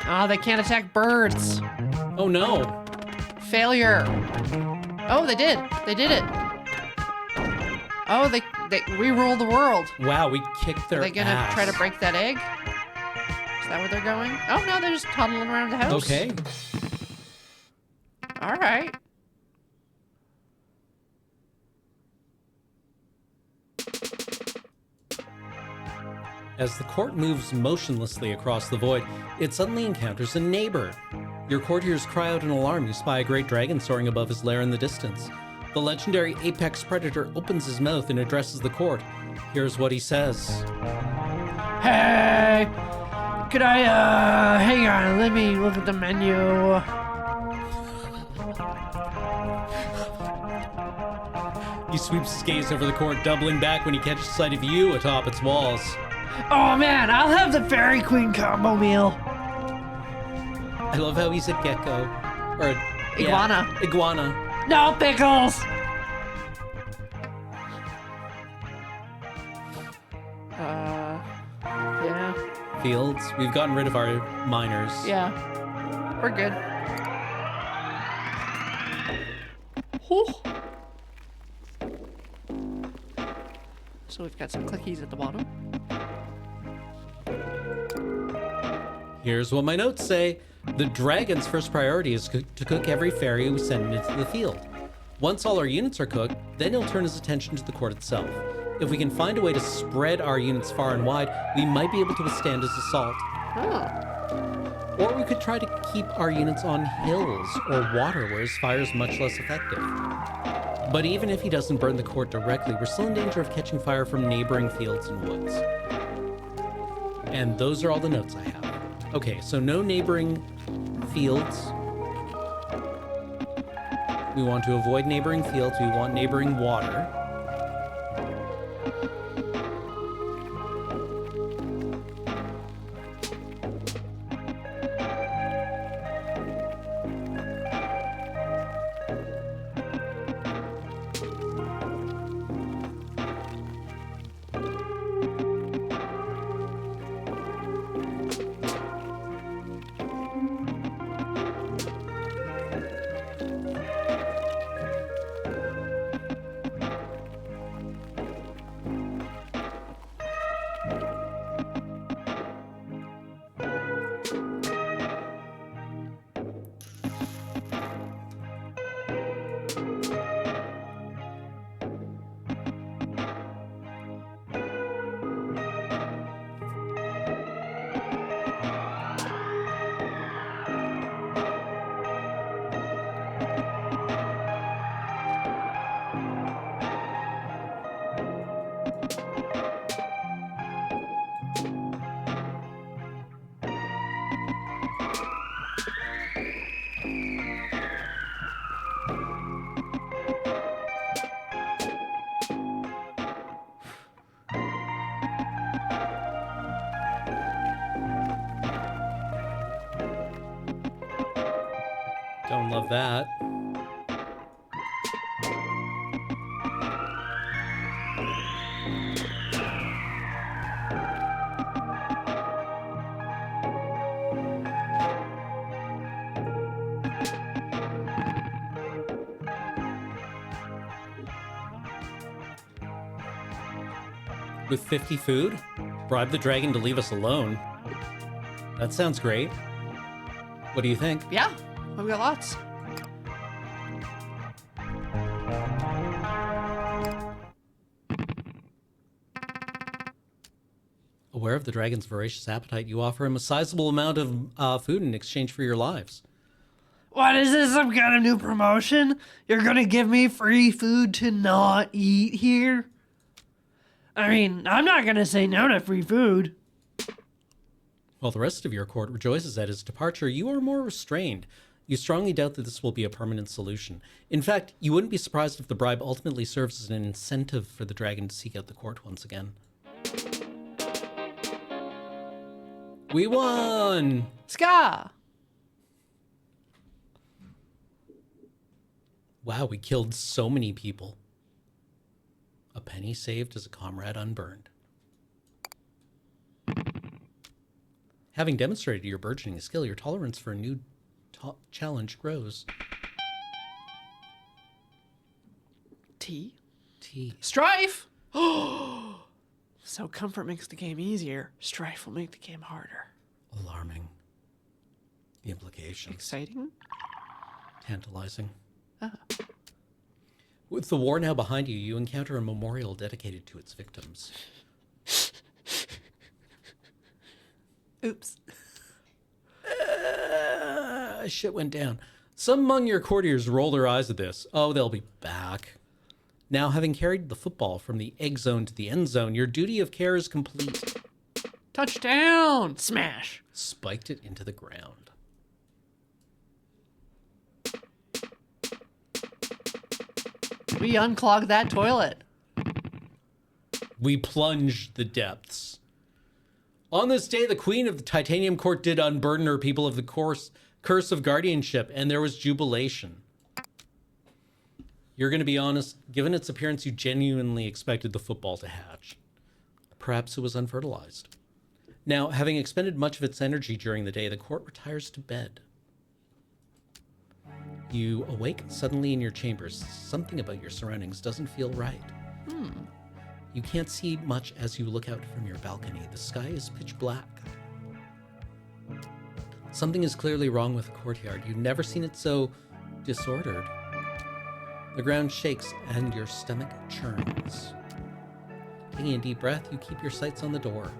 Oh, they can't attack birds. Oh no. Failure. Oh, they did. They did it. Oh, they re-rule the world. Wow, we kicked their Are they gonna ass. try to break that egg? Is that where they're going? Oh no, they're just toddling around the house. Okay. All right. As the court moves motionlessly across the void, it suddenly encounters a neighbor. Your courtiers cry out in alarm. You spy a great dragon soaring above his lair in the distance. The legendary apex predator opens his mouth and addresses the court. Here's what he says. Hey, could I, hang on, let me look at the menu. He sweeps his gaze over the court, doubling back when he catches sight of you atop its walls. Oh man, I'll have the Fairy Queen combo meal. I love how he said gecko. Or Iguana. Yeah, iguana. No pickles! Yeah. Fields. We've gotten rid of our miners. Yeah. We're good. Whew. So we've got some clickies at the bottom. Here's what my notes say. The dragon's first priority is to cook every fairy we send into the field. Once all our units are cooked, then he'll turn his attention to the court itself. If we can find a way to spread our units far and wide, we might be able to withstand his assault. Oh. Or we could try to keep our units on hills or water where his fire is much less effective. But even if he doesn't burn the court directly, we're still in danger of catching fire from neighboring fields and woods. And those are all the notes I have. Okay, so no neighboring fields. We want to avoid neighboring fields. We want neighboring water. Don't love that. With 50 food? Bribe the dragon to leave us alone. That sounds great. What do you think? Yeah, we've got lots. Aware of the dragon's voracious appetite, you offer him a sizable amount of food in exchange for your lives. What is this, some kind of new promotion? You're gonna give me free food to not eat here? I mean, I'm not gonna say no to free food. While the rest of your court rejoices at his departure, you are more restrained. You strongly doubt that this will be a permanent solution. In fact, you wouldn't be surprised if the bribe ultimately serves as an incentive for the dragon to seek out the court once again. We won! Ska! Wow, we killed so many people. A penny saved as a comrade unburned. Having demonstrated your burgeoning skill, your tolerance for a new challenge grows. Tea? Tea. Strife! So comfort makes the game easier. Strife will make the game harder. Alarming. The implications. Exciting? Tantalizing. With the war now behind you, you encounter a memorial dedicated to its victims. Oops. Shit went down. Some among your courtiers roll their eyes at this. Oh, they'll be back. Now, having carried the football from the egg zone to the end zone, your duty of care is complete. Touchdown! Smash! Spiked it into the ground. We unclogged that toilet. We plunged the depths. On this day, the queen of the Titanium Court did unburden her people of the curse of guardianship, and there was jubilation. You're going to be honest, given its appearance, you genuinely expected the football to hatch. Perhaps it was unfertilized. Now, having expended much of its energy during the day, the court retires to bed. You awake suddenly in your chambers. Something about your surroundings doesn't feel right. You can't see much as you look out from your balcony. The sky is pitch black. Something is clearly wrong with the courtyard. You've never seen it so disordered. The ground shakes and your stomach churns. Taking a deep breath, you keep your sights on the door.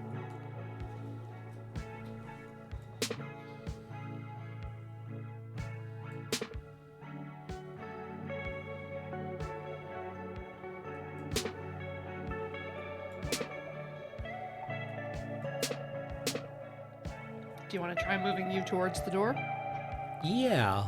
Do you want to try moving you towards the door? Yeah.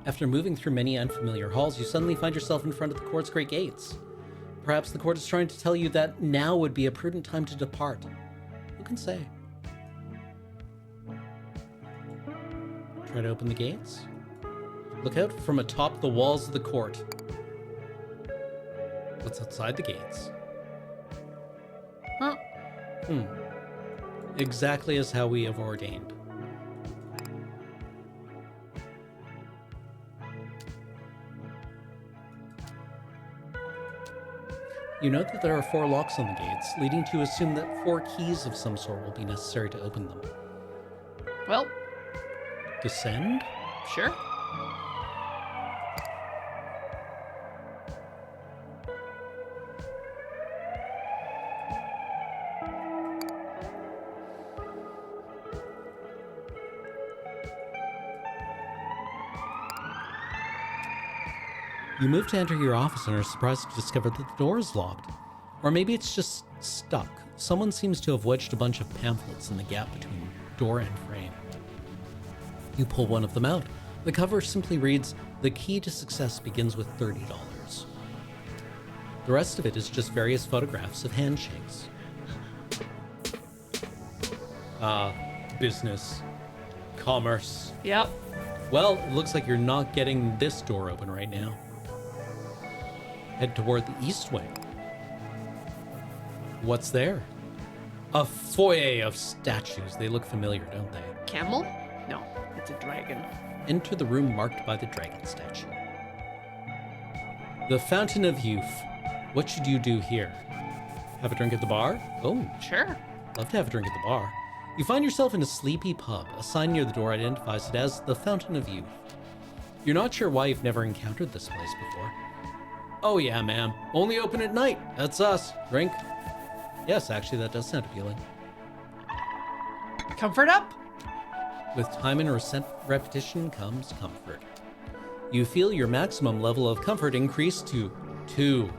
After moving through many unfamiliar halls, you suddenly find yourself in front of the court's great gates. Perhaps the court is trying to tell you that now would be a prudent time to depart. Who can say? Try to open the gates. Look out from atop the walls of the court. What's outside the gates? Huh? Exactly as how we have ordained. You note that there are 4 locks on the gates, leading to assume that 4 keys of some sort will be necessary to open them. Well, Descend? sure. You move to enter your office and are surprised to discover that the door is locked. Or maybe it's just stuck. Someone seems to have wedged a bunch of pamphlets in the gap between door and frame. You pull one of them out. The cover simply reads, "The key to success begins with $30." The rest of it is just various photographs of handshakes. Business. Commerce. Yep. Well, it looks like you're not getting this door open right now. Head toward the east wing. What's there? A foyer of statues. They look familiar, don't they? Camel? No, it's a dragon. Enter the room marked by the dragon statue. The Fountain of Youth. What should you do here? Have a drink at the bar? Oh, Sure. love to have a drink at the bar. You find yourself in a sleepy pub. A sign near the door identifies it as the Fountain of Youth. You're not sure why you've never encountered this place before. Oh yeah, ma'am. Only open at night. That's us. Drink? Yes, actually, that does sound appealing. Comfort up? With time and repetition comes comfort. You feel your maximum level of comfort increase to 2.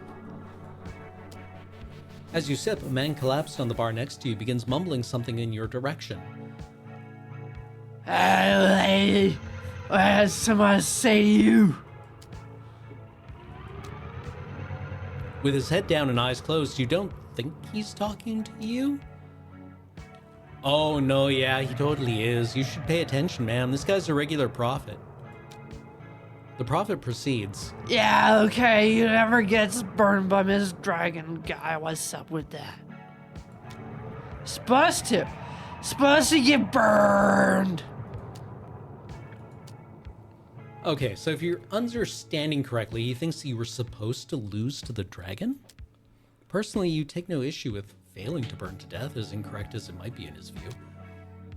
As you sip, a man collapsed on the bar next to you begins mumbling something in your direction. Hey, I have something to say to you. With his head down and eyes closed, you don't think he's talking to you? Oh, no, yeah, he totally is. You should pay attention, ma'am. This guy's a regular prophet. The prophet proceeds. Yeah, okay, whoever gets burned by Miss Dragon Guy, what's up with that? Supposed to get burned. Okay, so if you're understanding correctly, he thinks you were supposed to lose to the dragon? Personally, you take no issue with failing to burn to death, as incorrect as it might be in his view.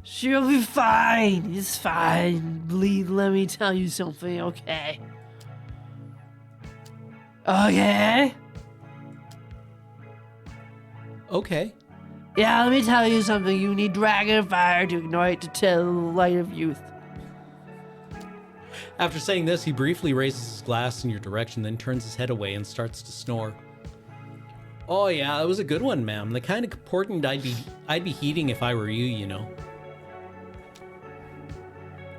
She'll be fine. It's fine. Let me tell you something, okay? Okay? Okay. Yeah, let me tell you something. You need dragon fire to ignite to tell the light of youth. After saying this, he briefly raises his glass in your direction, then turns his head away and starts to snore. Oh yeah, it was a good one, ma'am. The kind of portent I'd be heating if I were you, you know.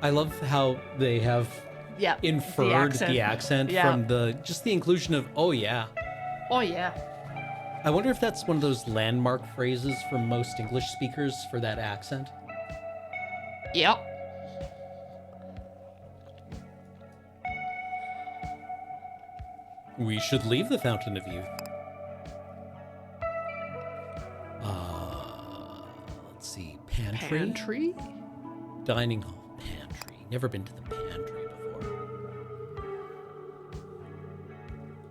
I love how they have Yeah. inferred the accent Yeah. from the inclusion of "oh yeah." Oh, yeah. I wonder if that's one of those landmark phrases for most English speakers for that accent. Yep. We should leave the Fountain of Youth. Let's see. Pantry? Pantry? Dining hall. Pantry. Never been to the pantry before.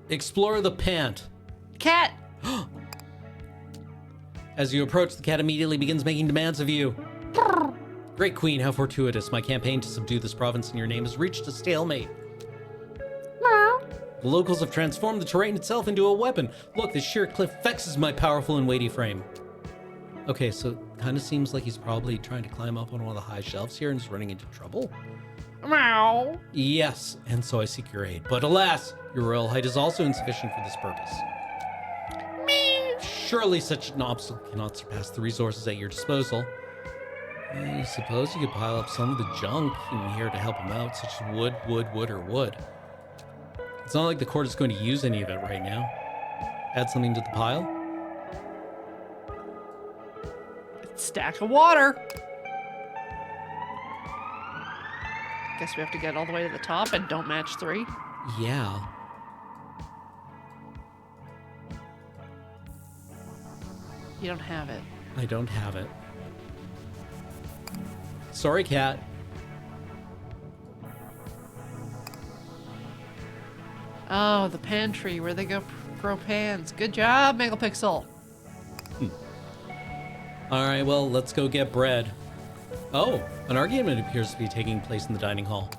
Explore the pant. Cat. As you approach, the cat immediately begins making demands of you. Great queen, how fortuitous. My campaign to subdue this province in your name has reached a stalemate. The locals have transformed the terrain itself into a weapon. Look, this sheer cliff vexes my powerful and weighty frame. Okay, so it kind of seems like he's probably trying to climb up on one of the high shelves here and is running into trouble. Meow. Yes, and so I seek your aid. But alas, your royal height is also insufficient for this purpose. Surely such an obstacle cannot surpass the resources at your disposal. I suppose you could pile up some of the junk in here to help him out, such as wood, or wood. It's not like the court is going to use any of it right now. Add something to the pile? Stack of water. Guess we have to get all the way to the top and don't match 3. Yeah. You don't have it. I don't have it. Sorry, cat. Oh, the pantry where they go grow pans. Good job, Megapixel. All right, well, let's go get bread. Oh, an argument appears to be taking place in the dining hall.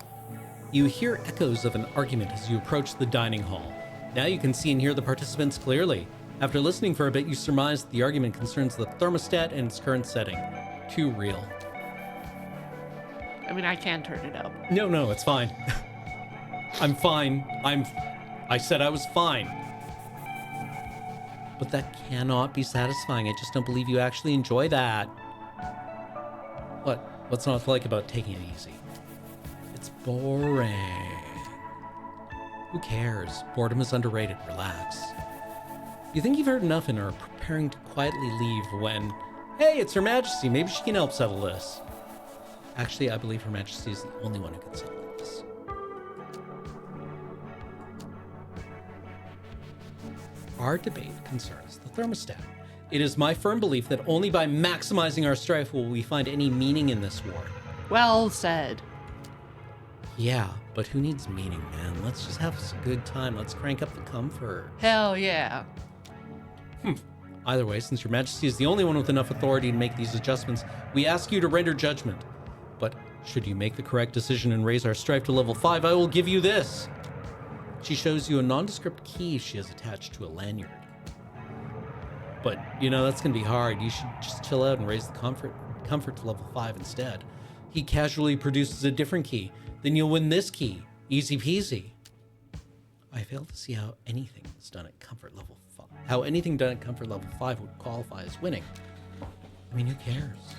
You hear echoes of an argument as you approach the dining hall. Now you can see and hear the participants clearly. After listening for a bit, you surmise that the argument concerns the thermostat and its current setting. Too real. I mean, I can turn it up. No, it's fine. I'm fine. I said I was fine. But that cannot be satisfying. I just don't believe you actually enjoy that. What's not to like about taking it easy? It's boring. Who cares? Boredom is underrated. Relax. You think you've heard enough and are preparing to quietly leave when, hey, it's Her Majesty. Maybe she can help settle this. Actually, I believe Her Majesty is the only one who can settle this. Our debate concerns the thermostat. It is my firm belief that only by maximizing our strife will we find any meaning in this war. Well said. Yeah, but who needs meaning, man? Let's just have a good time. Let's crank up the comfort. Hell yeah. Either way, since Your Majesty is the only one with enough authority to make these adjustments, we ask you to render judgment. But should you make the correct decision and raise our strife to level 5, I will give you this. She shows you a nondescript key she has attached to a lanyard. But, that's going to be hard. You should just chill out and raise the comfort to level 5 instead. He casually produces a different key. Then you'll win this key. Easy peasy. I fail to see how anything done at comfort level 5. How anything done at comfort level 5 would qualify as winning. I mean, who cares?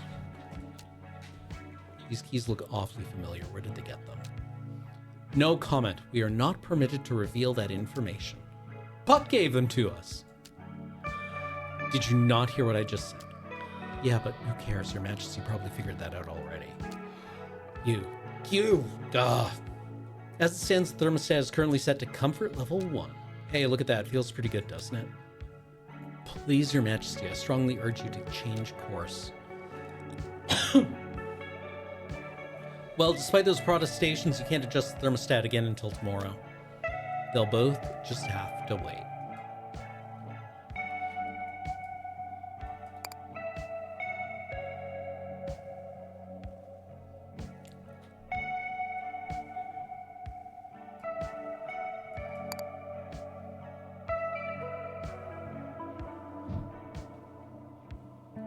These keys look awfully familiar. Where did they get them? No comment. We are not permitted to reveal that information. Puck gave them to us. Did you not hear what I just said? Yeah, but who cares? Your Majesty probably figured that out already. Duh. As it stands, the thermostat is currently set to comfort level 1. Hey, look at that. Feels pretty good, doesn't it? Please, Your Majesty, I strongly urge you to change course. Well, despite those protestations, you can't adjust the thermostat again until tomorrow. They'll both just have to wait.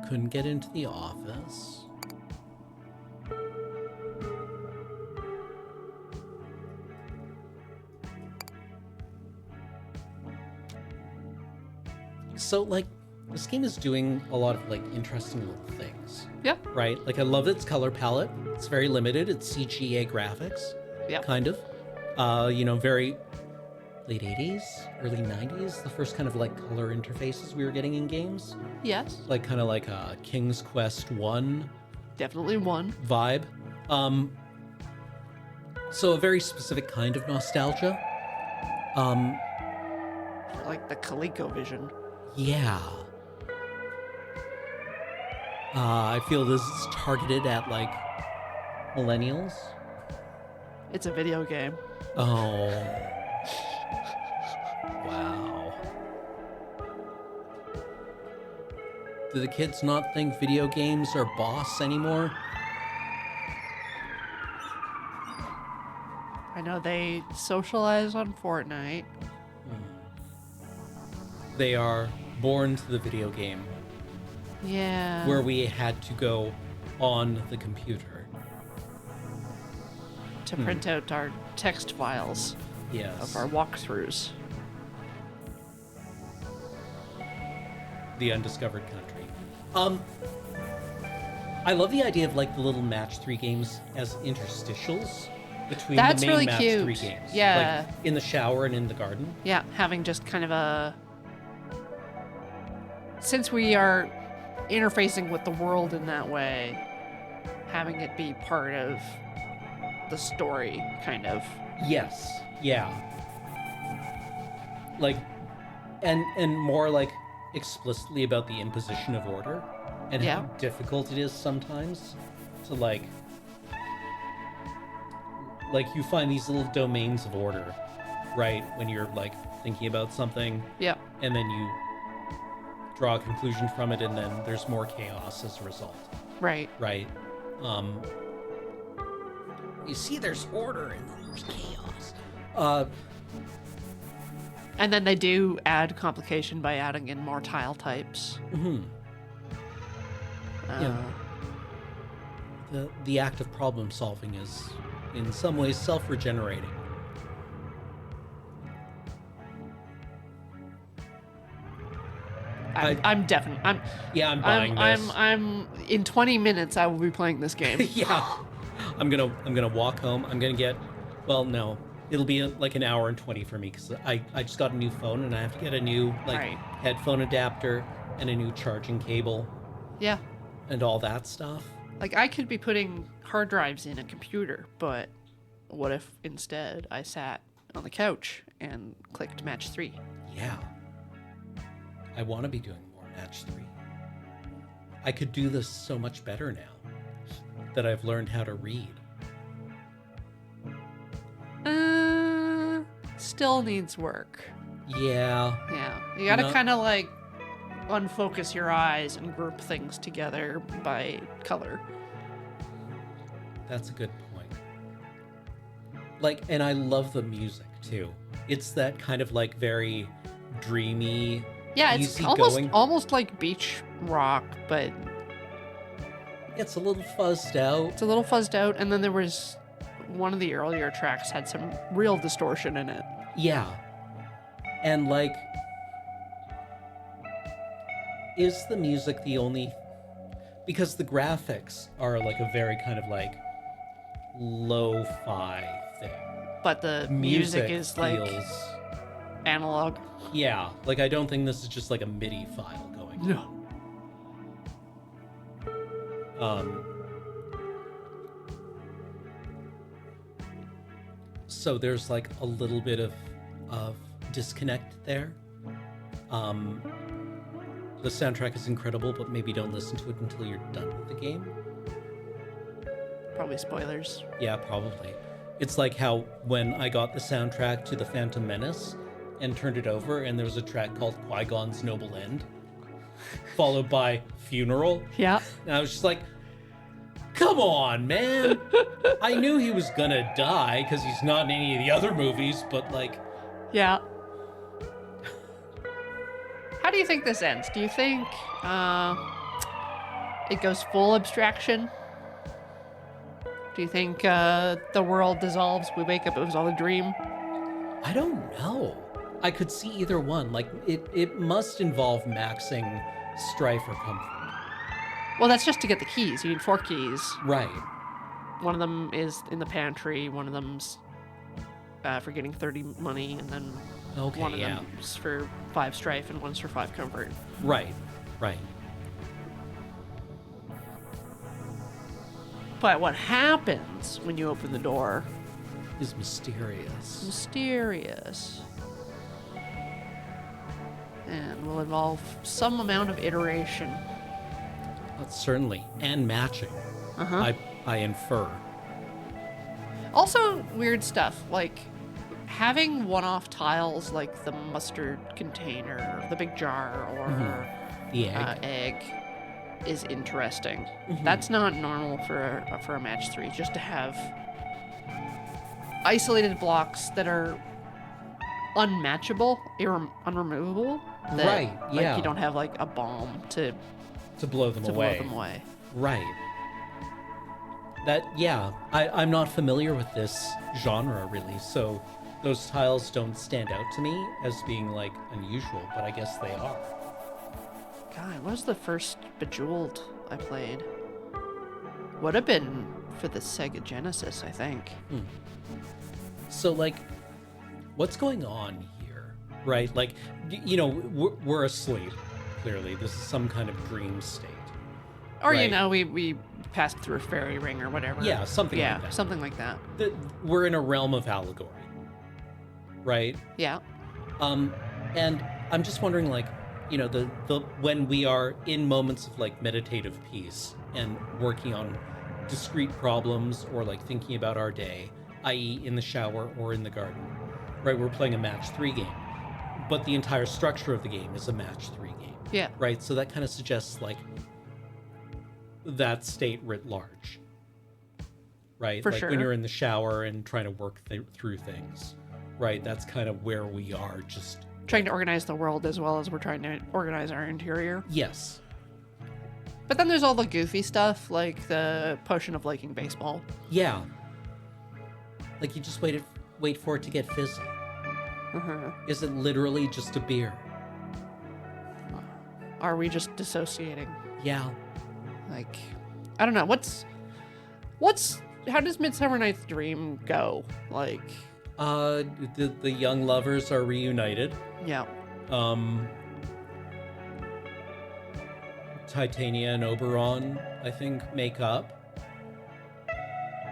Couldn't get into the office. So, this game is doing a lot of, interesting little things. Yeah. Right? I love its color palette. It's very limited. It's CGA graphics. Yeah. Kind of. Very late 80s, early 90s, the first kind of, color interfaces we were getting in games. Yes. Kind of like a King's Quest 1 Definitely one. vibe. So a very specific kind of nostalgia. Like the ColecoVision. Yeah. I feel this is targeted at millennials. It's a video game. Oh. Wow. Do the kids not think video games are boss anymore? I know they socialize on Fortnite. They are born to the video game Yeah. where we had to go on the computer. To print out our text files Yes. of our walkthroughs. The undiscovered country. I love the idea of the little match 3 games as interstitials between That's the main really match cute. 3 games. Yeah. In the shower and in the garden. Yeah, having just kind of a... Since we are interfacing with the world in that way, having it be part of the story, kind of. Yes. Yeah. And more explicitly about the imposition of order and Yeah. how difficult it is sometimes to you find these little domains of order, right? When you're thinking about something Yeah. and then you draw a conclusion from it and then there's more chaos as a result, Right. right? You see there's order and then there's chaos. And then they do add complication by adding in more tile types. Yeah. The act of problem solving is in some ways self-regenerating. I'm definitely. I'm buying this. I'm in 20 minutes. I will be playing this game. Yeah. I'm gonna walk home. I'm gonna get, well, no, it'll be like an hour and 20 for me because I just got a new phone and I have to get a new Right. headphone adapter and a new charging cable Yeah. and all that stuff. Like I could be putting hard drives in a computer, but what if instead I sat on the couch and clicked match 3? Yeah. I want to be doing more match 3. I could do this so much better now that I've learned how to read. Still needs work. Yeah. Yeah. You gotta Not- kind of like unfocus your eyes and group things together by color. That's a good point. Like, and I love the music too. It's that kind of like very dreamy, Yeah, it's easygoing. almost like beach rock, but It's a little fuzzed out. it's a little fuzzed out. And then there was one of the earlier tracks had some real distortion in it. Yeah. And like, is the music the only, because the graphics are like a very kind of like lo-fi thing. But the music is like feels, analog. yeah, like I don't think this is just like a MIDI file going. No. So there's like a little bit of disconnect there. The soundtrack is incredible, but maybe don't listen to it until you're done with the game. Probably spoilers. Yeah, probably. It's like how when I got the soundtrack to The Phantom Menace and turned it over, and there was a track called Qui-Gon's Noble End, followed by Funeral. Yeah. And I was just like, come on, man. I knew he was gonna die because he's not in any of the other movies, but like, Yeah. How do you think this ends? Do you think it goes full abstraction? Do you think the world dissolves? We wake up, it was all a dream? I don't know. I could see either one. Like, it must involve maxing strife or comfort. Well, that's just to get the keys. You need 4 keys. Right. One of them is in the pantry. One of them's for getting 30 money, and then Okay, one of yeah. them's for 5 strife, and one's for 5 comfort. Right. Right. But what happens when you open the door? Is mysterious. Mysterious. And will involve some amount of iteration. Certainly. And matching. Uh-huh. I infer. Also, weird stuff, like having one-off tiles like the mustard container, or the big jar, or The egg. egg is interesting. That's not normal for a match 3, just to have isolated blocks that are unmatchable, unremovable. That, Right, yeah. Like you don't have like a bomb to blow them away. blow them away. Right. That, yeah. I'm not familiar with this genre, really, so those tiles don't stand out to me as being, like, unusual, but I guess they are. God, what was the first Bejeweled I played? Would have been for the Sega Genesis, I think. So, like, what's going on here, right? Like, you know, we're asleep, clearly. This is some kind of dream state. Or, you Right. know, we passed through a fairy ring or whatever. Yeah, something Yeah, like that. something like that. We're in a realm of allegory, right? Yeah. And I'm just wondering, like, you know, the when we are in moments of like meditative peace and working on discrete problems or like thinking about our day, i.e., in the shower or in the garden, right? We're playing a match 3 game, but the entire structure of the game is a match 3 game, Yeah. right? So that kind of suggests like that state writ large, right? For like sure. when you're in the shower and trying to work through things, right? That's kind of where we are. Just Trying to organize the world as well as we're trying to organize our interior. yes. But then there's all the goofy stuff, like the potion of liking baseball. Yeah. Like you just wait for it to get fizzy. Uh-huh. Is it literally just a beer? are we just dissociating? Yeah. Like, I don't know. How does Midsummer Night's Dream go? Like, The young lovers are reunited. yeah. Titania and Oberon, I think, make up.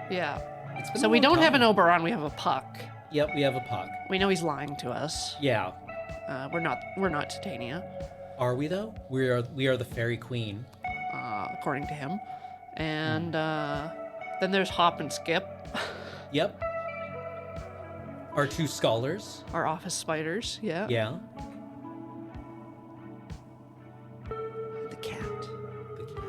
Yeah. It's been So a we long don't have an time. Oberon, we have a Puck. Yep, we have a Puck. We know he's lying to us. Yeah. We're not Titania, Are we though? We are the fairy queen. according to him. And then there's Hop and Skip, Yep. Our two scholars. our office spiders. Yeah. Yeah. The cat. The cat. I'm a kitty cat.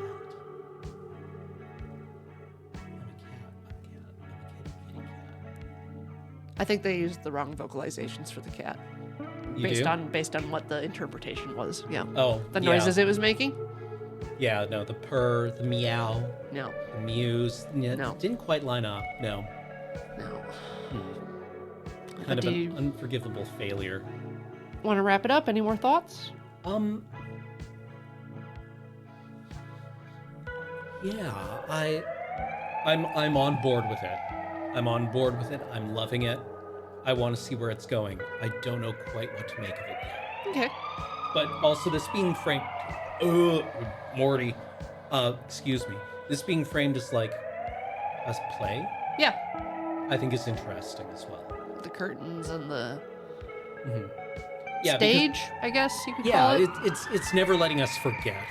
I think they used the wrong vocalizations for the cat. You based do? on what the interpretation was. Yeah. Oh, The yeah. noises it was making? Yeah, no, the purr, the meow, No. the mews. Yeah, No. didn't quite line up. No. No. Kind of Do an you unforgivable failure. want to wrap it up? Any more thoughts? Yeah, I'm on board with it. I'm on board with it. I'm loving it. I want to see where it's going. I don't know quite what to make of it yet. Okay. But also this being framed Morty. Excuse me. This being framed as like as play, Yeah. I think is interesting as well. The curtains and the Yeah, because- stage, I guess you could yeah, call it. it's never letting us forget,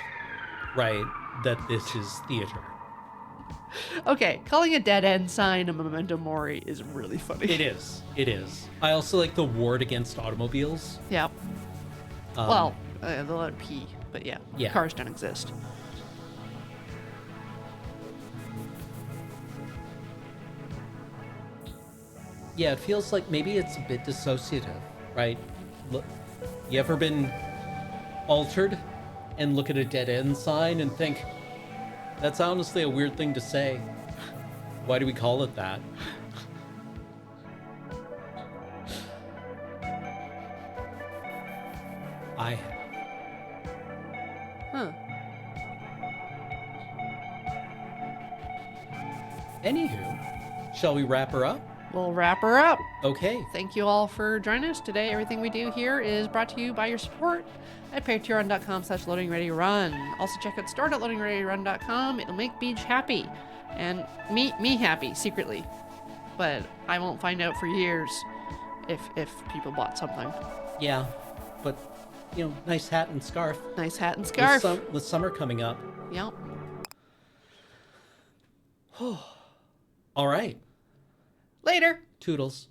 right, that this is theater. Okay, calling a dead end sign a memento mori is really funny. It is. It is. I also like the ward against automobiles. Yeah. Um, The letter P, but yeah. Yeah. Cars don't exist. Yeah, it feels like maybe it's a bit dissociative, right? Look, you ever been altered and look at a dead end sign and think, that's honestly a weird thing to say. Why do we call it that? I have. Huh. Anywho, shall we wrap her up? We'll wrap her up. Okay. Thank you all for joining us today. Everything we do here is brought to you by your support at patreon.com/loadingreadyrun. Also check out store.loadingreadyrun.com. It'll make Beach happy and me happy secretly, but I won't find out for years if people bought something. Yeah, but nice hat and scarf. Nice hat and With scarf. with summer coming up. Yep. All right. Later. Toodles.